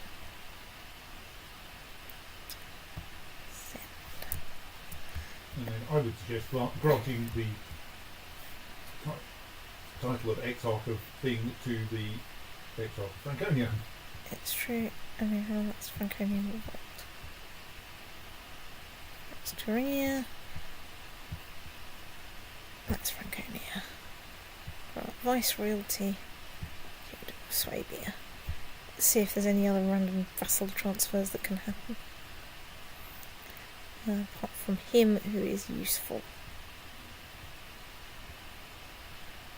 Send. And then I would suggest granting the title of Exarch of Thing to the Exarch of Franconia. It's true. Oh, that's Franconian Revolt. That's Turia. That's Franconia. Right, Viceroyalty. Swabia. Let's see if there's any other random vassal transfers that can happen. Apart from him, who is useful.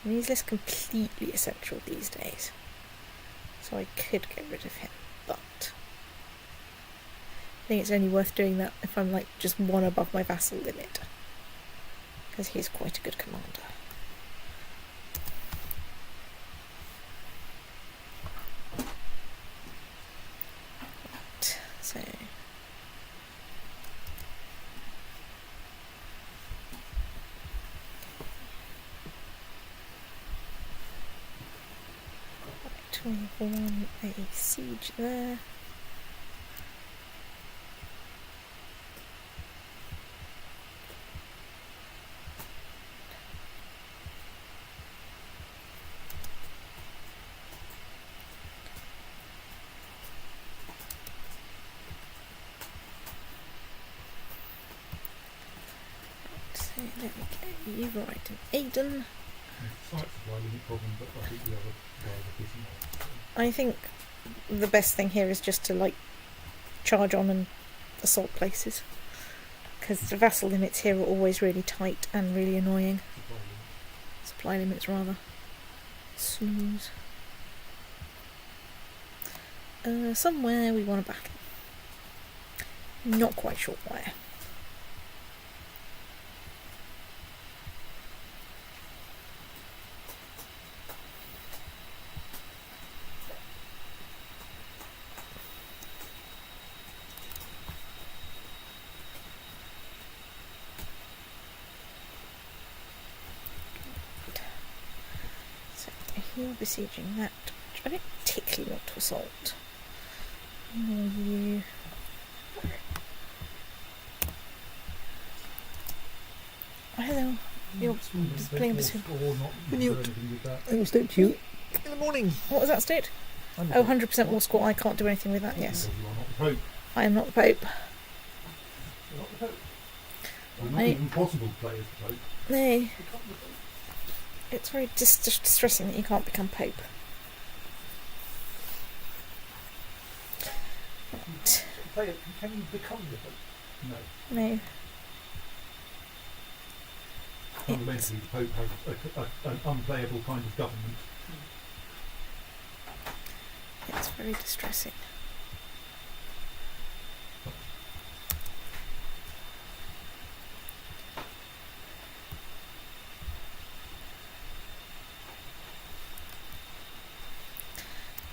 I mean, he's less completely essential these days. So I could get rid of him, but I think it's only worth doing that if I'm like just one above my vassal limit. Because he's quite a good commander. Right, so 21, a siege there. So there we go, you right in Aden. Slight supply limit problem, but I think the other guys are busy. I think the best thing here is just to like charge on and assault places, because the vassal limits here are always really tight and really annoying. Supply limits rather. Snooze. Somewhere we want a battle. Not quite sure where. You're besieging that, which I don't particularly want to assault. Nor you. Hello. You're playing bassoon. It was state to you in the morning. What was that state? Oh, 100% war score. I can't do anything with that, yes. You are not the Pope. I am not the Pope. You're not the Pope. It's not even possible to play as the Pope. No. It's very distressing that you can't become Pope. Right. Can you become the Pope? No. No. Fundamentally, the Pope has an unplayable kind of government. It's very distressing.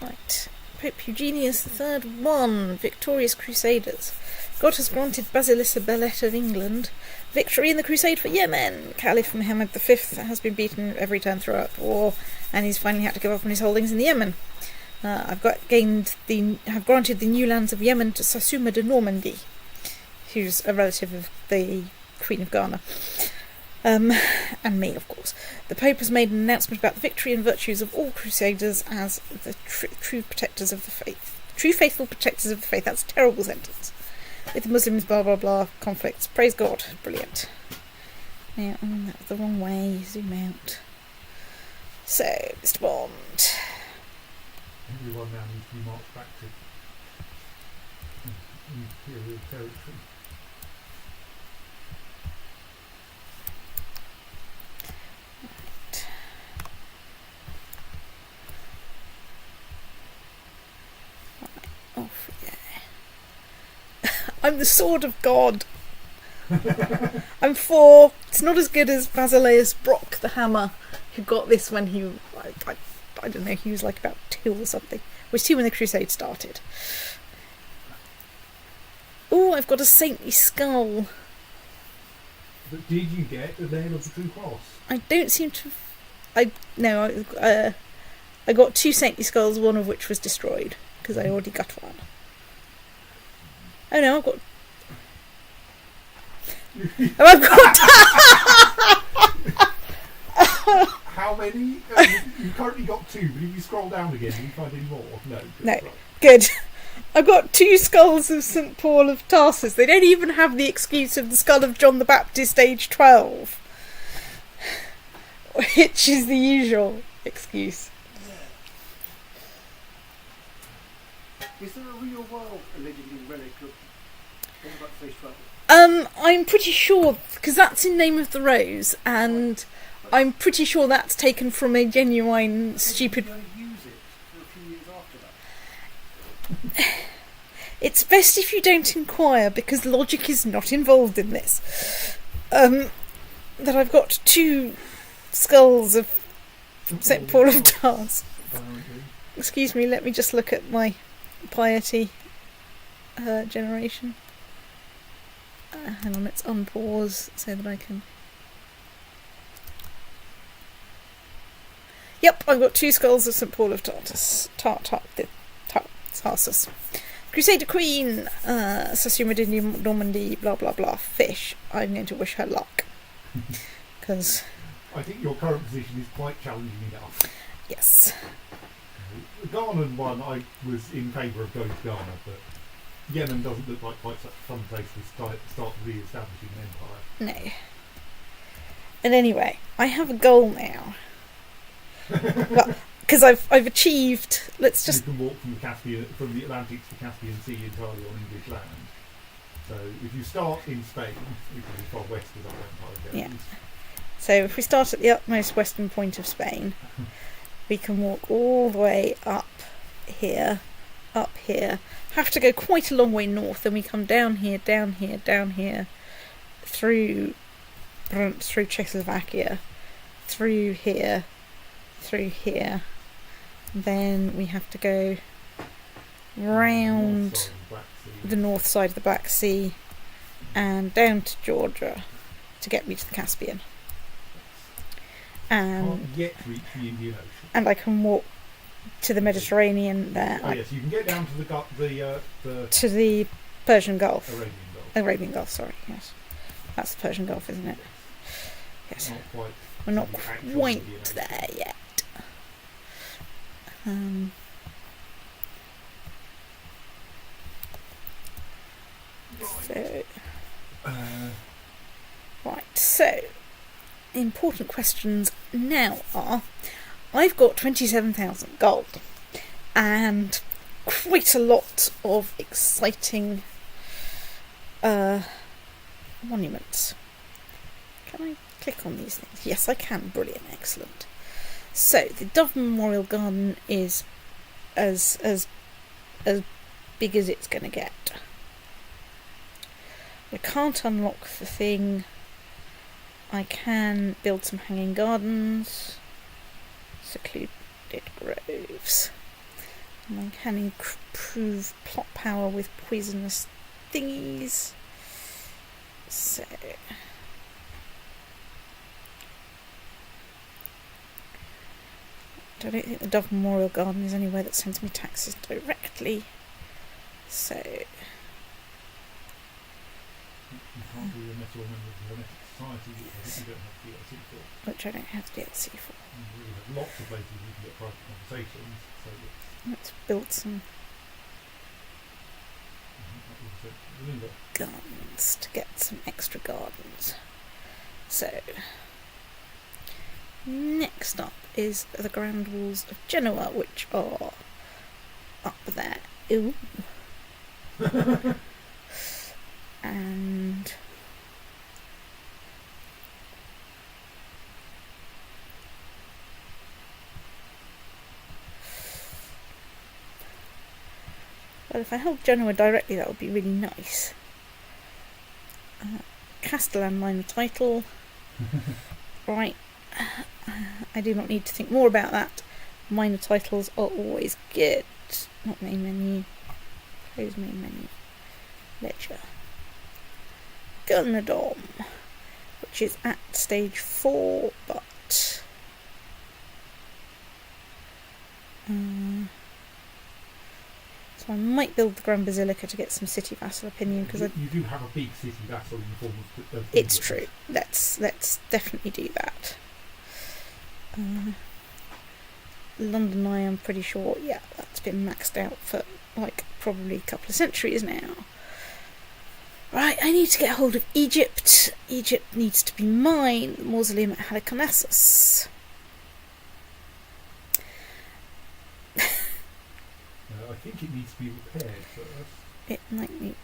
Right. Pope Eugenius III won. Victorious Crusaders. God has granted Basilissa Belette of England victory in the crusade for Yemen. Caliph Muhammad V has been beaten every turn throughout the war, and he's finally had to give up on his holdings in the Yemen. Have granted the new lands of Yemen to Sassouma de Normandy, who's a relative of the Queen of Ghana. And me, of course. The Pope has made an announcement about the victory and virtues of all Crusaders as the true protectors of the faith. True faithful protectors of the faith. That's a terrible sentence. With the Muslims, blah blah blah, conflicts. Praise God. Brilliant. Now, that was the wrong way. Zoom out. So, Mr. Bond. Everyone now needs to be marched back to Imperial territory. Off we go. I'm the sword of God. I'm 4. It's not as good as Basileus Brock, the hammer, who got this when he, I don't know, he was like about 2 or something. He was 2 when the crusade started. Oh, I've got a saintly skull. But did you get the Nail of the True Cross? I don't seem to. I got 2 saintly skulls, one of which was destroyed because I already got one. Oh no, I've got. I've got. How many? You've currently got 2, but if you scroll down again, do you find any more? No. No. Right. Good. I've got 2 skulls of St. Paul of Tarsus. They don't even have the excuse of the skull of John the Baptist, age 12. Which is the usual excuse. Is there a real world allegedly relic of John the Baptist, age 12? I'm pretty sure, because that's in Name of the Rose, and I'm pretty sure that's taken from a genuine stupid. Did you use it for a few years after that? It's best if you don't inquire, because logic is not involved in this. That I've got 2 skulls of St. Paul of Tarsus. Excuse me, let me just look at my piety generation. Hang on, let's unpause so that I can. Yep, I've got 2 skulls of St. Paul of Tarsus. Tarsus. Crusader Queen, Sassuma de Normandy, blah blah blah, fish. I'm going to wish her luck. Because. I think your current position is quite challenging enough. Yes. The Ghana one, I was in favour of going to Ghana, but Yemen doesn't look like quite such a fun place to start re-establishing an empire. No. And anyway, I have a goal now. Well, because I've achieved. Let's just. You can walk from the Atlantic to the Caspian Sea entirely on English land. So if you start in Spain, which is as far west as our empire goes. Yeah. So if we start at the utmost western point of Spain, we can walk all the way up here, have to go quite a long way north, then we come down here, through Czechoslovakia, through here, then we have to go round the north side of the Black Sea and down to Georgia to get me to the Caspian. Can't yet reach the Indian Ocean. And I can walk to the Mediterranean there. Oh yes, you can get down to to the Persian Gulf. Arabian Gulf. Arabian Gulf, sorry, yes. That's the Persian Gulf, isn't it? Yes. Not quite. We're not the actual quite Indian Ocean. there yet. So, right, so important questions now are, I've got 27,000 gold and quite a lot of exciting monuments. Can I click on these things? Yes, I can. Brilliant, excellent. So the Dove Memorial Garden is as big as it's going to get. I can't unlock the thing. I can build some hanging gardens, secluded groves, and I can improve plot power with poisonous thingies. So I don't think the Dove Memorial Garden is anywhere that sends me taxes directly. So You can't be a metal member of the Belette Society, which I think you don't have DLC for. which I don't have DLC for. And we have lots of places you can get private conversations. So Let's build some remember, gardens to get some extra gardens. So next up is the Grand Walls of Genoa, which are up there. Ooh. And well, if I held Genoa directly, that would be really nice. Castellan minor title. Right. I do not need to think more about that. Minor titles are always good. Not main menu. Close main menu. Ledger. Gulnadom, which is at stage 4, but so I might build the Grand Basilica to get some city vassal opinion, because you do have a big city vassal in the form of it's true. Let's definitely do that. London Eye, I'm pretty sure, yeah, that's been maxed out for like probably a couple of centuries now. Right, I need to get hold of Egypt. Egypt needs to be mine. The mausoleum at Halicarnassus. I think it needs to be repaired first. It might need.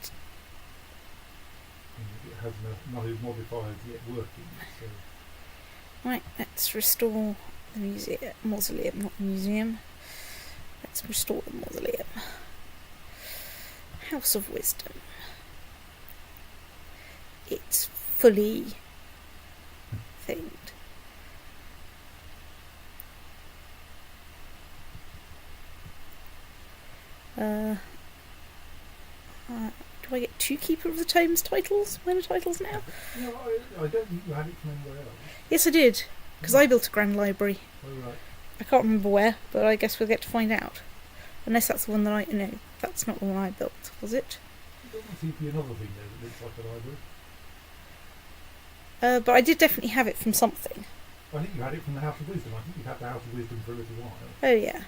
It has no modifiers yet working. So. Right, let's restore the mausoleum, not the museum. Let's restore the mausoleum. House of Wisdom. It's fully thinged. Do I get 2 Keeper of the Tomes titles? Winner titles now? No, I don't think you had it from anywhere else. Yes, I did, because I built a grand library. Oh, right. I can't remember where, but I guess we'll get to find out. Unless that's the one that I... No, that's not the one I built, was it? There doesn't seem to be another thing there that looks like a library. But I did definitely have it from something. I think you had it from the House of Wisdom. I think you had the House of Wisdom for a little while. Oh, yeah.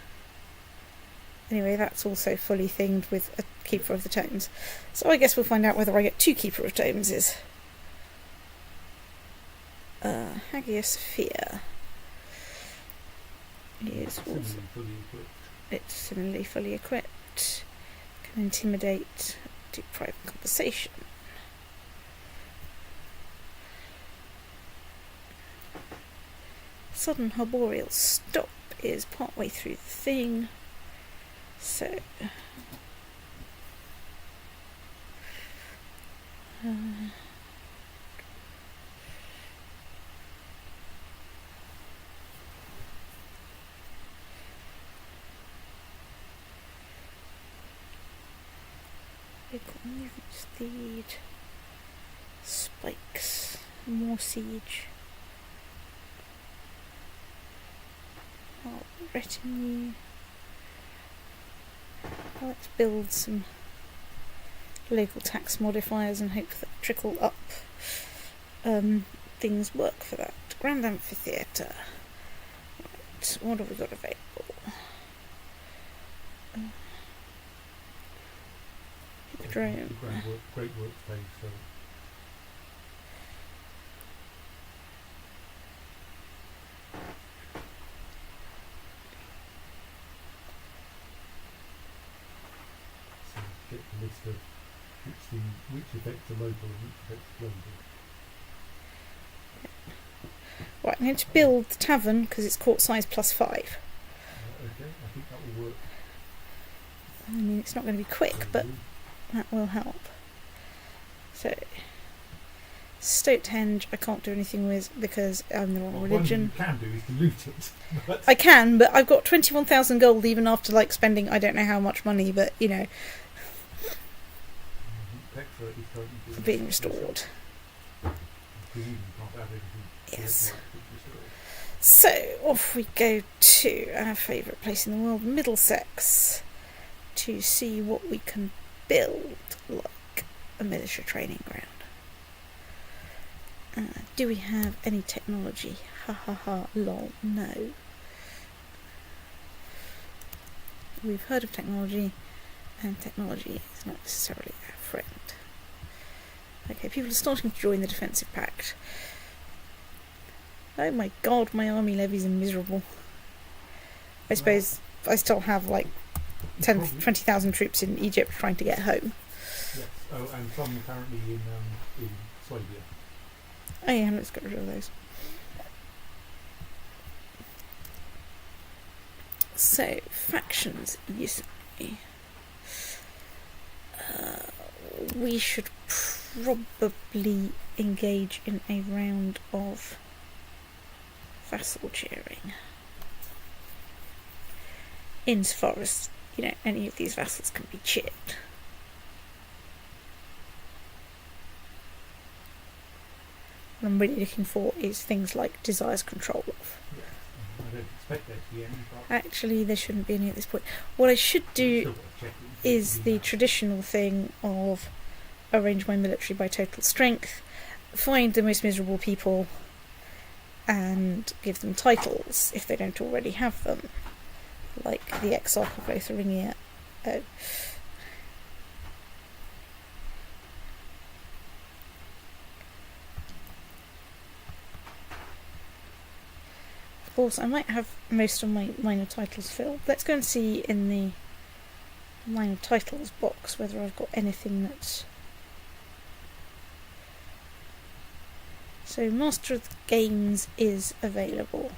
Anyway, that's also fully themed with a Keeper of the Tomes. So I guess we'll find out whether I get 2 Keeper of Tomeses. Hagia Sophia is also... fully equipped. It's similarly fully equipped. Can intimidate, do private conversation. Sudden arboreal stop is partway through the thing. So movement speed, spikes, more siege. Retinue. Let's build some local tax modifiers and hope that trickle up things work for that. Grand Amphitheatre. Right, what have we got available? Hippodrome. Great work space. So. Get the list of which effects are local and which effects are global. Right, I'm going to build the tavern because it's court size +5. Okay, I think that will work. I mean, it's not going to be quick, but that will help. So, Stonehenge I can't do anything with because I'm the wrong religion. What you can do is to loot it. But I can, but I've got 21,000 gold even after like spending I don't know how much money, but you know, Petra is currently being restored. Yes. So off we go to our favourite place in the world, Middlesex, to see what we can build like a military training ground. Do we have any technology? Ha ha ha, lol, no. We've heard of technology, and technology is not necessarily our friend. Okay, people are starting to join the defensive pact. Oh my god, my army levies are miserable. I suppose I still have like 20,000 troops in Egypt trying to get home. Yes. Oh, and some apparently in Swabia. Oh yeah, let's get rid of those. So, factions, you say. We should probably engage in a round of vassal cheering. Insofar as, you know, any of these vassals can be cheered. What I'm really looking for is things like desires control of. Yeah. I don't expect there to be any, but Actually, there shouldn't be any at this point. What I should do still worth checking. is the Yeah. traditional thing of arrange my military by total strength, find the most miserable people, and give them titles if they don't already have them, like the Exarch of Lotharingia. Oh. Of course, I might have most of my minor titles filled. Let's go and see in the minor titles box whether I've got anything that's... So, Master of the Games is available.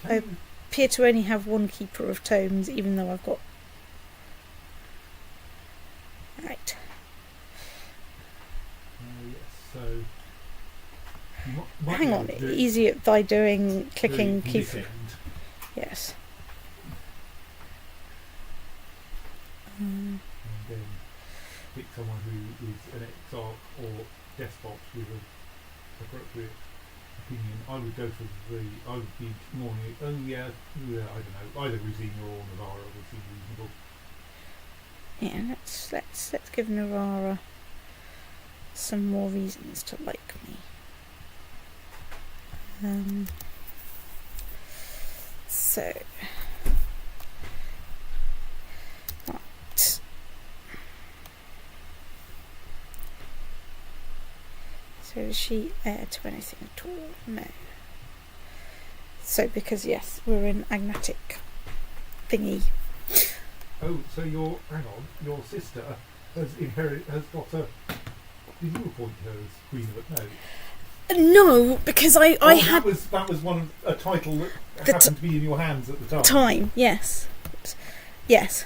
Can I you- appear to only have one Keeper of Tomes, even though I've got... Right. yes, so you might Hang be on, able to do it easy by doing, clicking from this Keeper... end. Yes. And then pick someone who is an exarch or despot with an appropriate opinion. I would go for I would be more, I don't know, either Rosina or Navarra would seem reasonable. Yeah, let's give Navara some more reasons to like me. So, right. So is she heir to anything at all? No. So because yes, we're in agnatic thingy. Oh, so your your sister has got a. Did you appoint her as Queen of it? No. No, because I had that was a title that The happened to be in your hands at the time. time. Yes. Yes.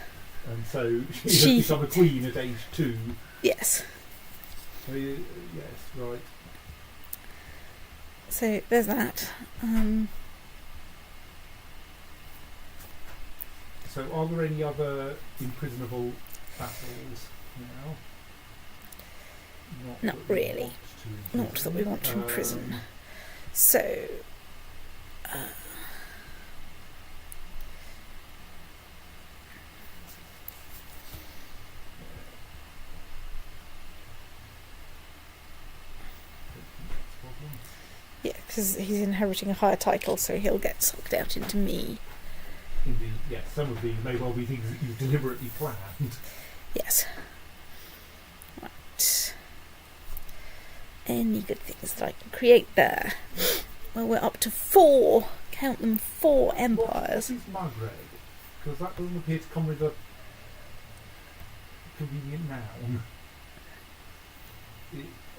And so she She- has become a queen at age 2. Yes. So yes, right. So there's that. So are there any other imprisonable vassals now? Not that we really. want to Not that we want to imprison. So. Yeah, because he's inheriting a higher title, so he'll get sucked out into me. Indeed, yes. Some of these may well be things that you've deliberately planned. Yes. Right. Any good things that I can create there? Well, we're up to 4. Count them, 4 empires. What is Maghreb? Because that doesn't appear to come with a convenient noun.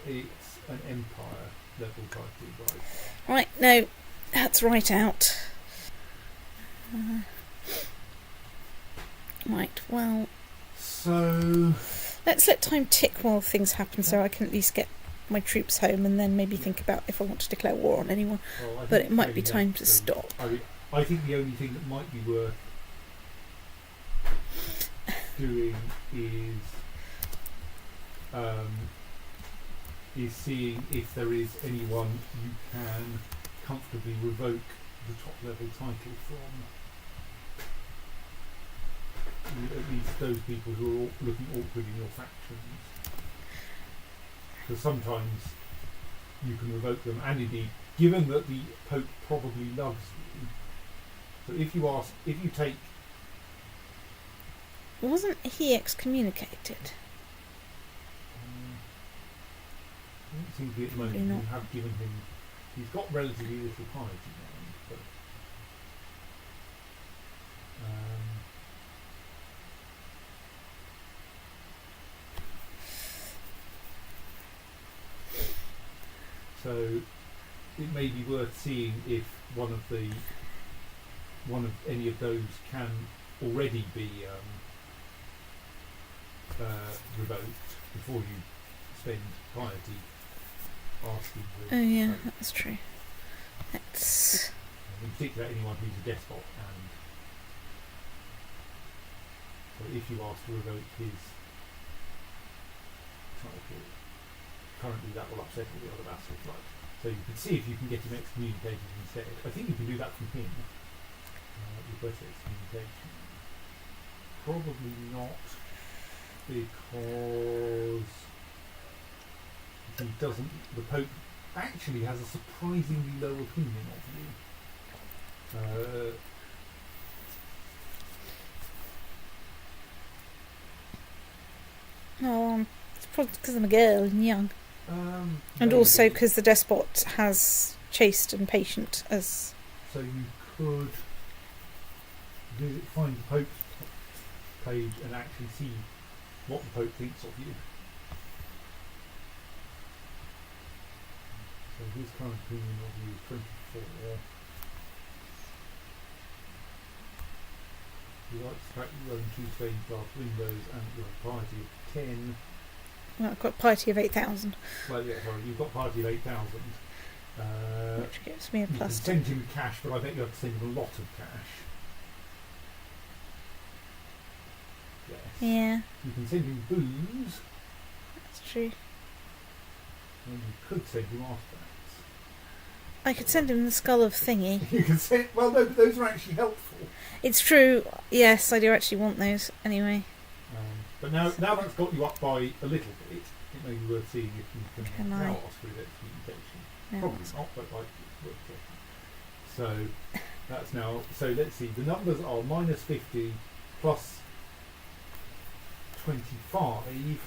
It's an empire level title, right? Right, no, that's right out. Right, well, So let's let time tick while things happen so I can at least get my troops home and then maybe think about if I want to declare war on anyone. well, I But think it might maybe be time to that's, stop. I think the only thing that might be worth doing is seeing if there is anyone you can comfortably revoke the top level title from. At least those people who are looking awkward in your factions. Because sometimes you can revoke them, and indeed, given that the Pope probably loves you, so if you take, Wasn't he excommunicated? it seems to be at the moment Probably you not. have given him, he's got relatively little piety now, but so it may be worth seeing if one of any of those can already be revoked before you spend piety asking the Oh yeah, Pope. that's true. Let's... In particular anyone who's a despot, and so if you ask to revoke his title, currently that will upset all the other vassals, right? So you can see if you can get him excommunicated instead. I think you can do that from him. Request excommunication. Probably not, because he doesn't. The Pope actually has a surprisingly low opinion of you. Oh, it's probably because I'm a girl and young. And maybe. also because the despot has chaste and patient as... So you could find the Pope's page and actually see what the Pope thinks of you. So his current opinion of you is 24. He likes the fact that you own 2 stained glass windows and you have a piety of 10. Well, I've got piety of 8,000, Well, yeah, sorry, you've got piety of 8,000. which gives me a You can plus 2. send him cash, but I bet you have to send him a lot of cash. Yes. Yeah, You can send him booze, that's true. and you could send him artifacts. I could send him the skull of thingy. You can send. Well, no, but those are actually helpful. It's true, yes, I do actually want those anyway. But now that's got you up by a little bit. It may be worth seeing if you can Can now I? ask for excommunication. No, Probably not, but like it's worth checking. So that's now. So let's see. The numbers are -50 plus 25.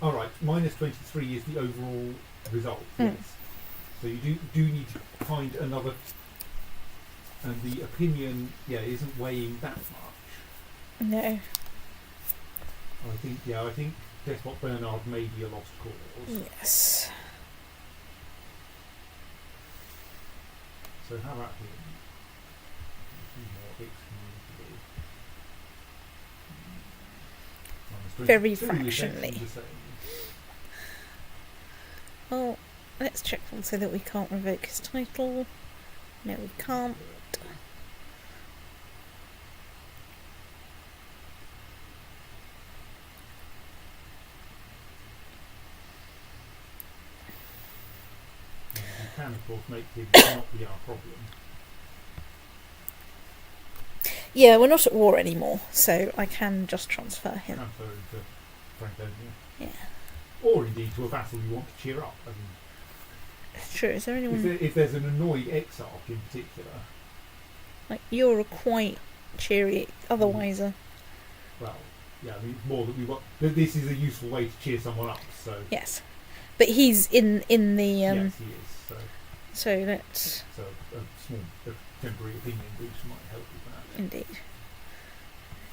All right, -23 is the overall result. Mm. Yes. So you do need to find another, and the opinion, isn't weighing that much. No. I think Despot Bernard may be a lost cause. Yes. So how about him? A few more excommunicable. Very 22 is fractionally. actually the same. Well, let's check one so that we can't revoke his title. No, we can't. You can, of course, make him not be our problem. Yeah, we're not at war anymore, so I can just transfer him. Transfer him to Franconia. Yeah. Or indeed to a vassal you want to cheer up. I mean, It's true. Is there anyone if there's an annoyed exarch in particular, like you're a quite cheery otherwise? well, I mean, it's more that we want. This is a useful way to cheer someone up. So Yes, but he's in the yes, he is. So let's So a small temporary opinion boost might help with that. indeed.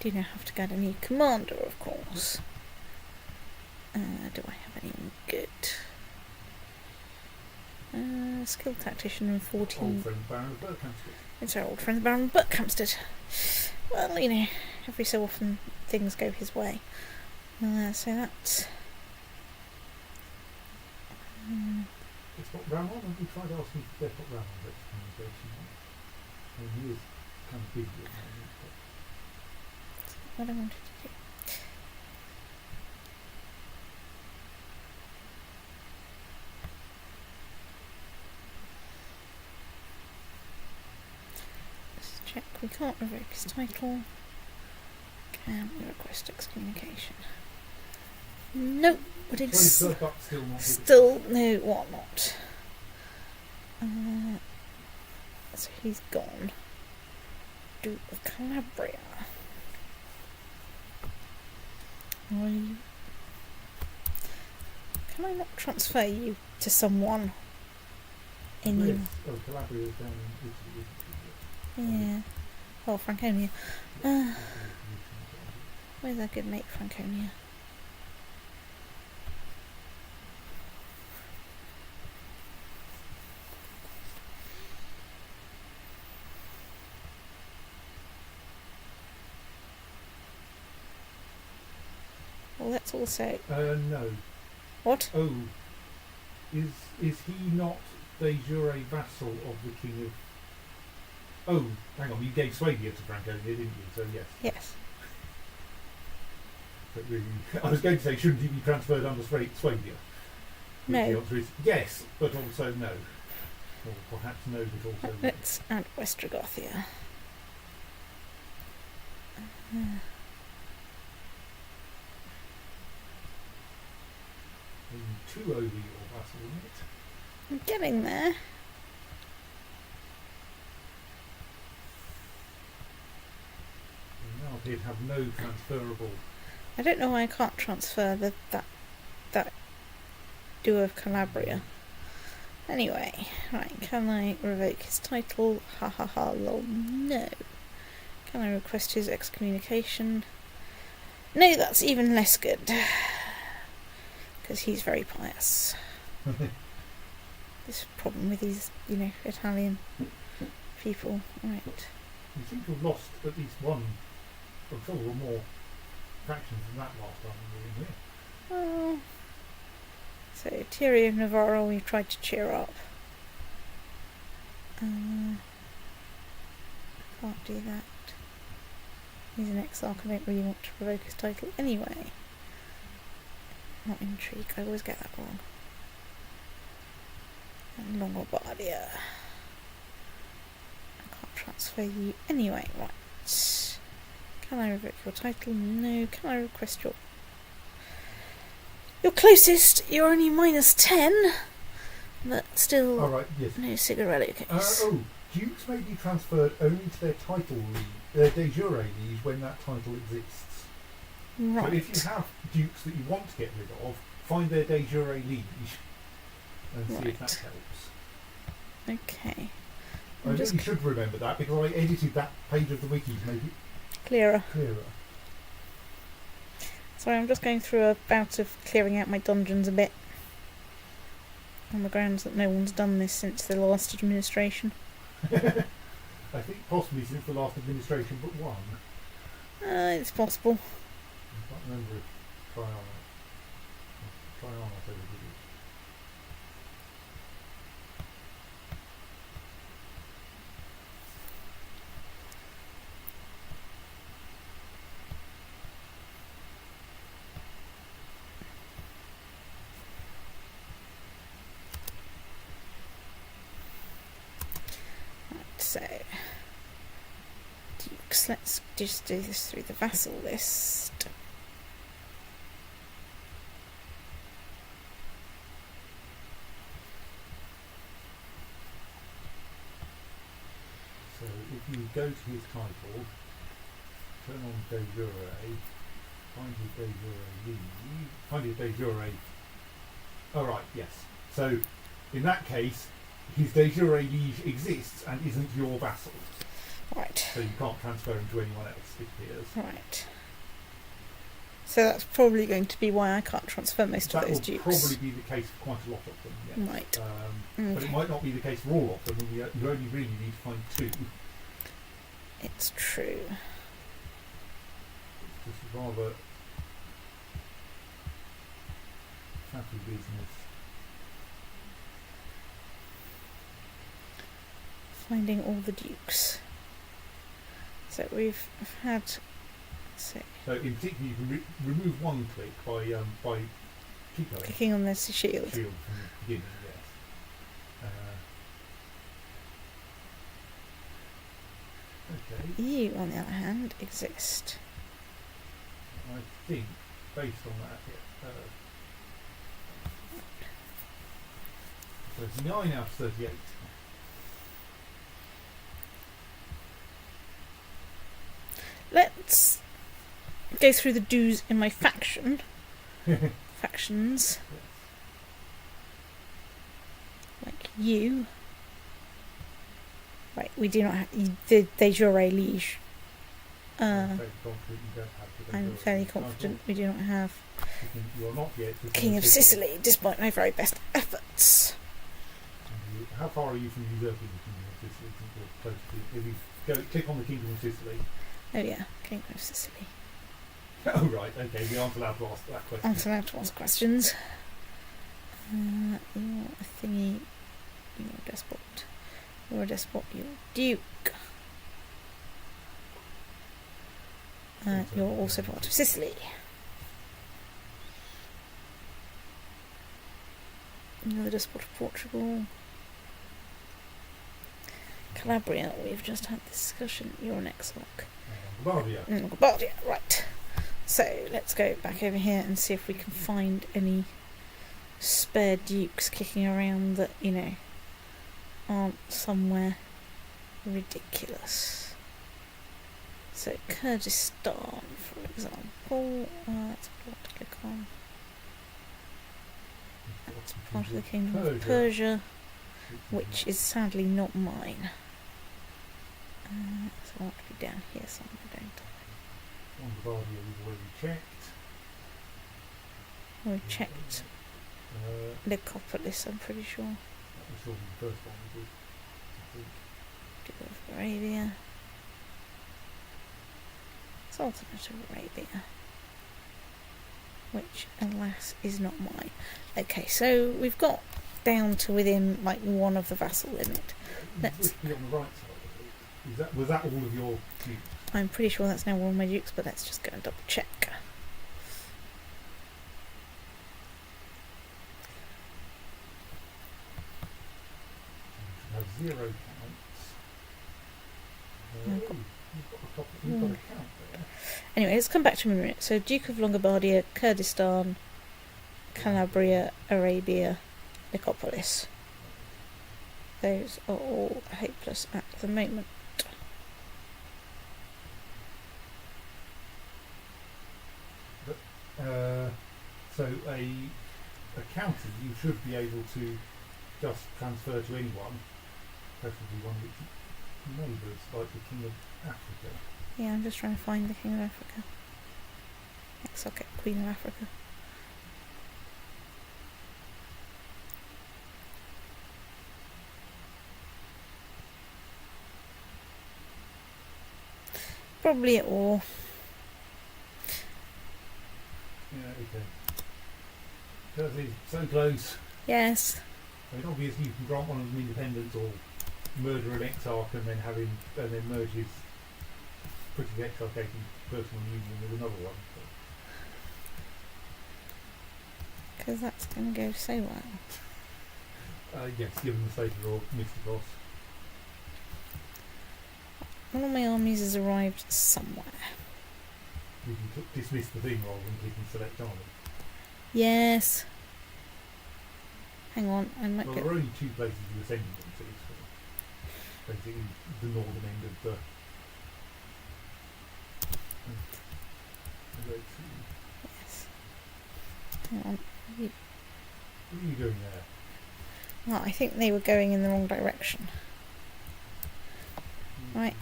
Do now have to get a new commander, of course. Do I have anyone good? Skilled tactician and 14. Old friend Baron of Berkhamsted. It's our old friend Baron Buckhamstead. Well, you know, every so often things go his way. So that's... It's not Ramon. Have we tried asking for Despot Ramon's excommunication? I mean, he is kind of busy at the moment. what I wanted to do. Let's check. We can't revoke his title. Can we request excommunication? Nope. But it's Still not. still no. What not? So he's gone. Duke of Calabria. Can I not transfer you to someone? Yes. Oh, Calabria is down in Italy. Yeah. Oh, Franconia. Where's our good mate, Franconia? Well, let's also... No. What? Oh, is he not de jure vassal of the King of... Oh, hang on, you gave Swabia to Franconia, didn't you? So yes. Yes. But really, I was going to say, shouldn't he be transferred under Swabia? No. The answer is yes, but also no. Or perhaps no, but also no. Let's add Westrogothia. Two over your vassal limit. I'm getting there. You now appear to have no transferable. I don't know why I can't transfer that duo of Calabria. Anyway, right, can I revoke his title? Ha ha ha, lol, no. Can I request his excommunication? No, that's even less good. Because he's very pious. This problem with these, Italian people. Right. You seem to have lost at least one, or several more factions than that last time we were in here. Oh. So, Thierry of Navarre, we tried to cheer up. Can't do that. He's an exarch, I don't really want to provoke his title anyway. Not intrigue, I always get that wrong. And Longobardia. I can't transfer you anyway, right. Can I revoke your title? No. Can I request your closest? You're only -10, but still Alright, yes. no cigarello case. Dukes may be transferred only to their title liege, their de jure liege, when that title exists. Right. So if you have dukes that you want to get rid of, find their de jure liege and see if that helps. Okay. I really should remember that because I edited that page of the wiki to make it Clearer. clearer. Sorry, I'm just going through a bout of clearing out my dungeons a bit. On the grounds that no one's done this since the last administration. I think possibly since the last administration but one. It's possible. I can't remember if Traiana ever did it. So, dukes, let's just do this through the vassal list. So if you go to his title, turn on de jure, find his de jure liege, find his de jure. Oh right, yes. So in that case, his de jure liege exists and isn't your vassal. Right. So you can't transfer him to anyone else, it appears. Right. So that's probably going to be why I can't transfer most of those dukes. That will probably be the case for quite a lot of them, yes. Right. But it might not be the case for all of them, and you only really need to find two. It's true. It's just rather happy business. Finding all the dukes. So we've had... So in particular, you can remove one click by clicking on this shield. Shield from the beginning, yes. Okay. You, on the other hand, exist. I think, based on that, so it's 9 out of 38. Let's go through the do's in my faction. Factions. Yes. Like you. Right, we do not have the de jure liege. I'm fairly confident we do not have You are not yet King of Sicily, despite my very best efforts. How far are you from usurping the Kingdom of Sicily? Close to, if you click on the Kingdom of Sicily. Oh yeah, King of Sicily. Oh right, okay, we aren't allowed to ask that question. Aren't allowed to ask questions. You're a thingy. You're a despot. You're a despot. You're a duke. You're also part of Sicily. the despot of Portugal. Calabria, we've just had this discussion. You're an ex-lock. Bavaria. Longobardia, right. So let's go back over here and see if we can find any spare dukes kicking around that, you know, aren't somewhere ridiculous. So Kurdistan, for example, that's what I want to click on. It's part of the Kingdom of Persia, which is sadly not mine. So I want to be down here somewhere, don't I? Longobardia we've already checked. We checked Nicopolis, I'm pretty sure. That was probably the first one we did, I think. Duke of Arabia. Sultanate of Arabia. Which, alas, is not mine. Okay, so we've got down to within, like, one of the vassal limit. Let's... Be on the right side of it. Was that all of your dukes? I'm pretty sure that's now all my dukes, but let's just go and double check. You should have 0 counts. I've got- You've got a count there. Anyway, let's come back to a minute. So Duke of Longobardia, Kurdistan, Calabria, Arabia, Nicopolis. Those are all hopeless at the moment. So a county you should be able to just transfer to anyone, preferably one which neighbours, like the King of Africa. Yeah, I'm just trying to find the King of Africa. Next I'll get Queen of Africa. Probably at war. Yeah, okay. Jersey, so close. Yes. I mean, obviously you can grant one of them independence or murder an exarch and then merge his pretty exarchating personal union with another one. Because that's going to go so well. Yes, given the state of your Mysticos. One of my armies has arrived somewhere. You can dismiss the thing rather than clicking select army. Yes. Hang on, I might Well, get... there are only 2 places you are sending them to, so basically the northern end of the Red Sea. Yes. Hang on. Where are you going there? Well, I think they were going in the wrong direction. Right.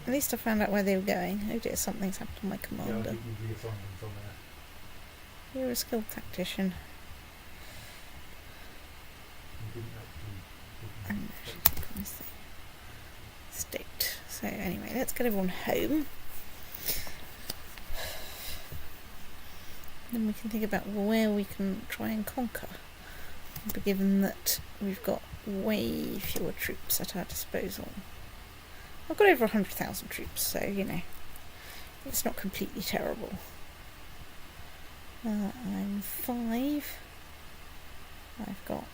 At least I found out where they were going. Oh dear, something's happened to my Yeah, I commander. think you've reassigned them somewhere. You're a skilled tactician. You didn't actually. And click on this thing. State. So anyway, let's get everyone home. Then we can think about where we can try and conquer. Given that we've got way fewer troops at our disposal. I've got over 100,000 troops, so, you know, it's not completely terrible. I'm 5. I've got,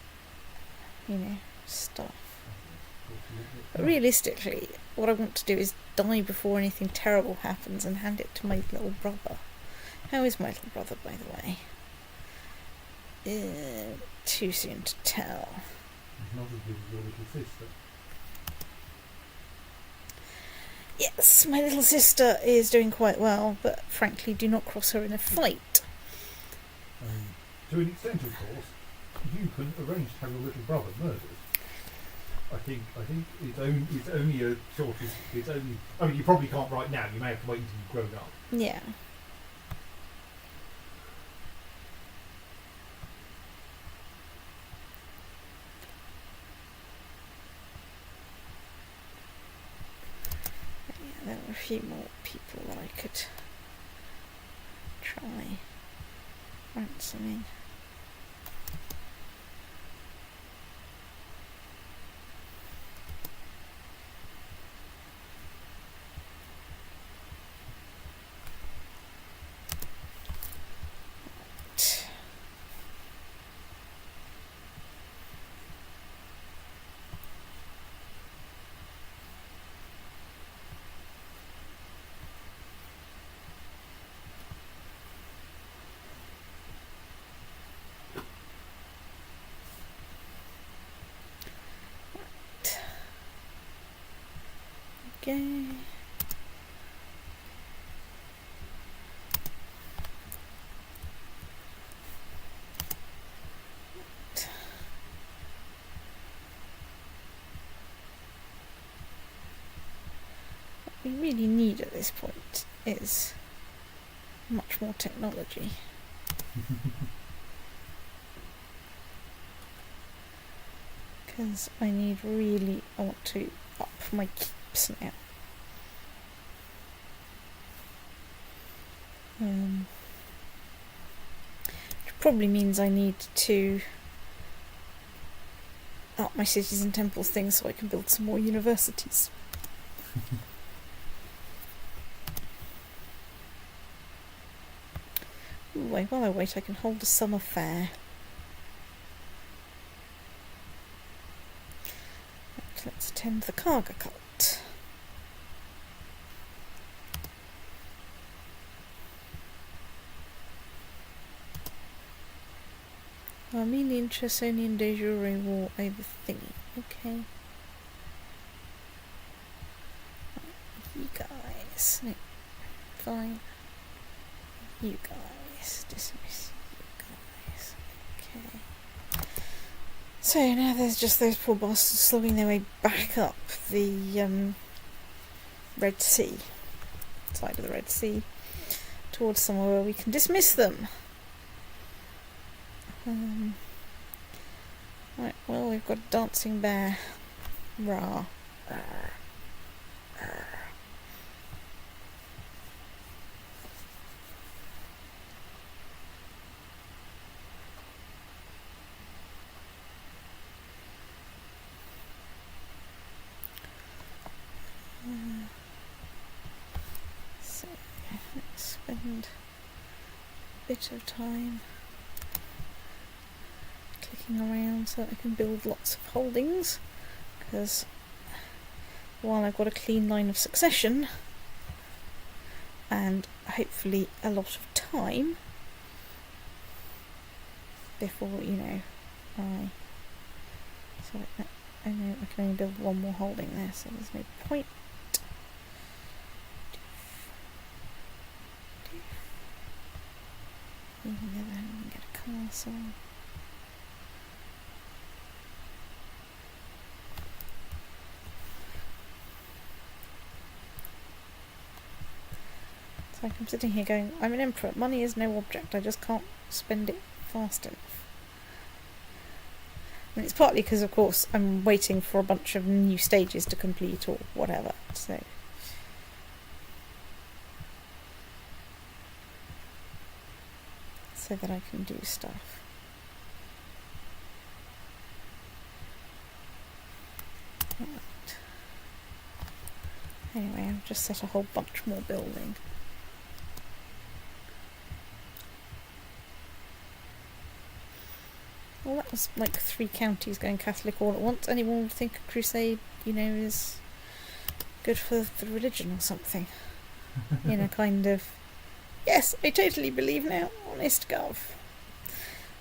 you know, stuff. But realistically, what I want to do is die before anything terrible happens and hand it to my little brother. How is my little brother, by the way? Too soon to tell. It's not as good as your little sister. Yes, my little sister is doing quite well, but frankly do not cross her in a fight. To an extent, of course, you can arrange to have your little brother murdered. I think it's only a short. It's only. I mean, you probably can't right now. You may have to wait until you've grown up. Yeah. Yeah, there are a few more people that I could try ransoming. go. What we really need at this point is much more technology. Because I want to up my keeps now. Which probably means I need to up my cities and temples things so I can build some more universities. Ooh, while I wait, I can hold a summer fair. Right, let's attend the Karga cult. Armenian, Chersonian de jure war over thingy. Okay. You guys. No. Fine. You guys. Dismiss you guys. Okay. So now there's just those poor bastards slogging their way back up the Red Sea. Side of the Red Sea. Towards somewhere where we can dismiss them. Right, well, we've got a dancing bear. Rah. So, let's spend a bit of time clicking around so that I can build lots of holdings, because while I've got a clean line of succession and hopefully a lot of time before, I know I can only build one more holding there, so there's no point. Even though I can get a castle. Like I'm sitting here going, I'm an emperor, money is no object, I just can't spend it fast enough. And it's partly because, of course, I'm waiting for a bunch of new stages to complete or whatever, so that I can do stuff. Right. Anyway, I've just set a whole bunch more building. Well, that was like 3 counties going Catholic all at once. Anyone would think a crusade, is good for the religion or something. Kind of, yes, I totally believe now, honest gov.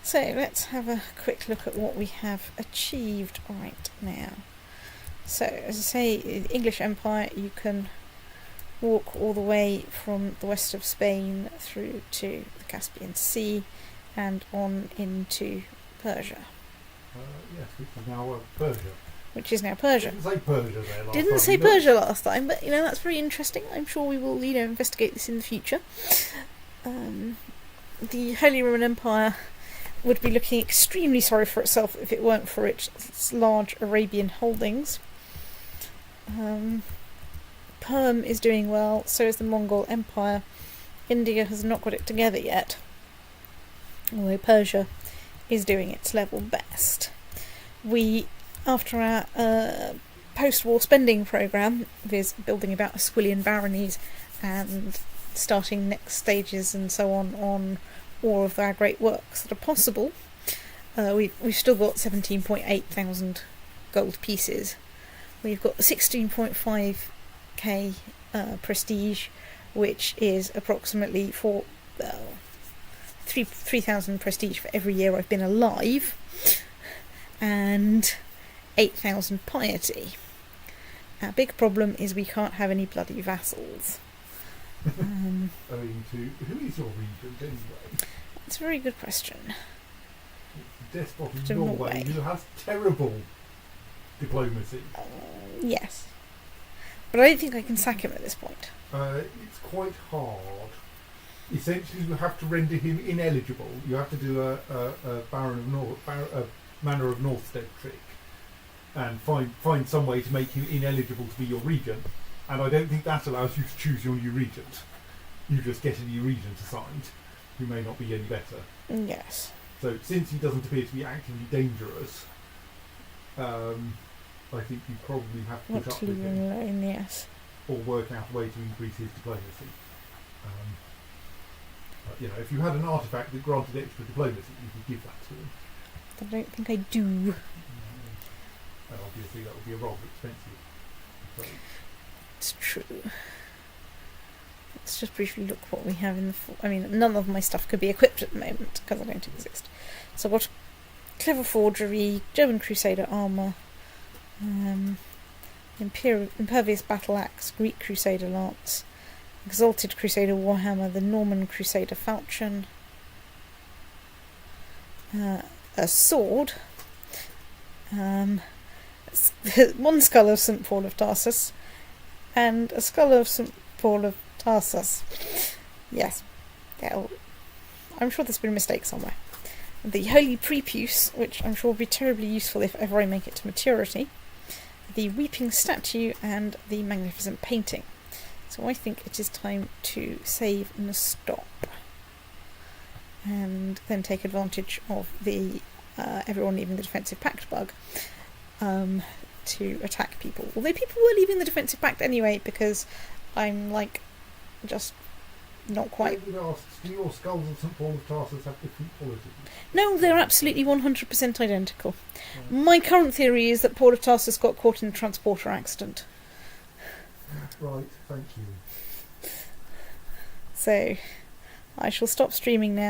So, let's have a quick look at what we have achieved right now. So, as I say, the English Empire, you can walk all the way from the west of Spain through to the Caspian Sea and on into Persia. Yes, which is now Persia. Which is now Persia. Didn't say Persia there last time. Didn't say Persia last time, but that's very interesting. I'm sure we will, investigate this in the future. The Holy Roman Empire would be looking extremely sorry for itself if it weren't for its large Arabian holdings. Perm is doing well, so is the Mongol Empire. India has not got it together yet, although Persia is doing its level best. We, after our post-war spending programme, viz. Building about Asquilian baronies and starting next stages and so on all of our great works that are possible, we've still got 17.8 thousand gold pieces. We've got 16.5k prestige, which is approximately 3,000 prestige for every year I've been alive, and 8,000 piety. Our big problem is we can't have any bloody vassals. Owing to who is your regent anyway? That's a very good question. It's the despot of To Norway Norway. who has terrible diplomacy. Yes. But I don't think I can sack him at this point. It's quite hard. Essentially, you have to render him ineligible. You have to do a Manor of Northstead trick and find some way to make him ineligible to be your regent. And I don't think that allows you to choose your new regent. You just get a new regent assigned, who may not be any better. Yes. So, since he doesn't appear to be actively dangerous, I think you probably have to Want put up to with leave him, him alone, yes. or work out a way to increase his diplomacy. If you had an artifact that granted extra diplomacy, you could give that to him. I don't think I do. And obviously, that would be a rather expensive. So, It's true. Let's just briefly look what we have in the... none of my stuff could be equipped at the moment, because I don't exist. So I've got Clever Forgery, German Crusader Armour, Impervious Battle Axe, Greek Crusader Lance, Exalted Crusader Warhammer, the Norman Crusader Falchion, a sword, one skull of St. Paul of Tarsus, and a skull of St. Paul of Tarsus. Yes. Yeah, I'm sure there's been a mistake somewhere. The Holy Prepuce, which I'm sure will be terribly useful if ever I make it to maturity. The Weeping Statue and the Magnificent Painting. So I think it is time to save and stop. And then take advantage of the everyone leaving the defensive pact bug to attack people. Although people were leaving the defensive pact anyway, because I'm just not quite... David asks, do your skulls of St. Paul of Tarsus have different qualities? No, they're absolutely 100% identical. My current theory is that Paul of Tarsus got caught in a transporter accident. Right, thank you. So I shall stop streaming now.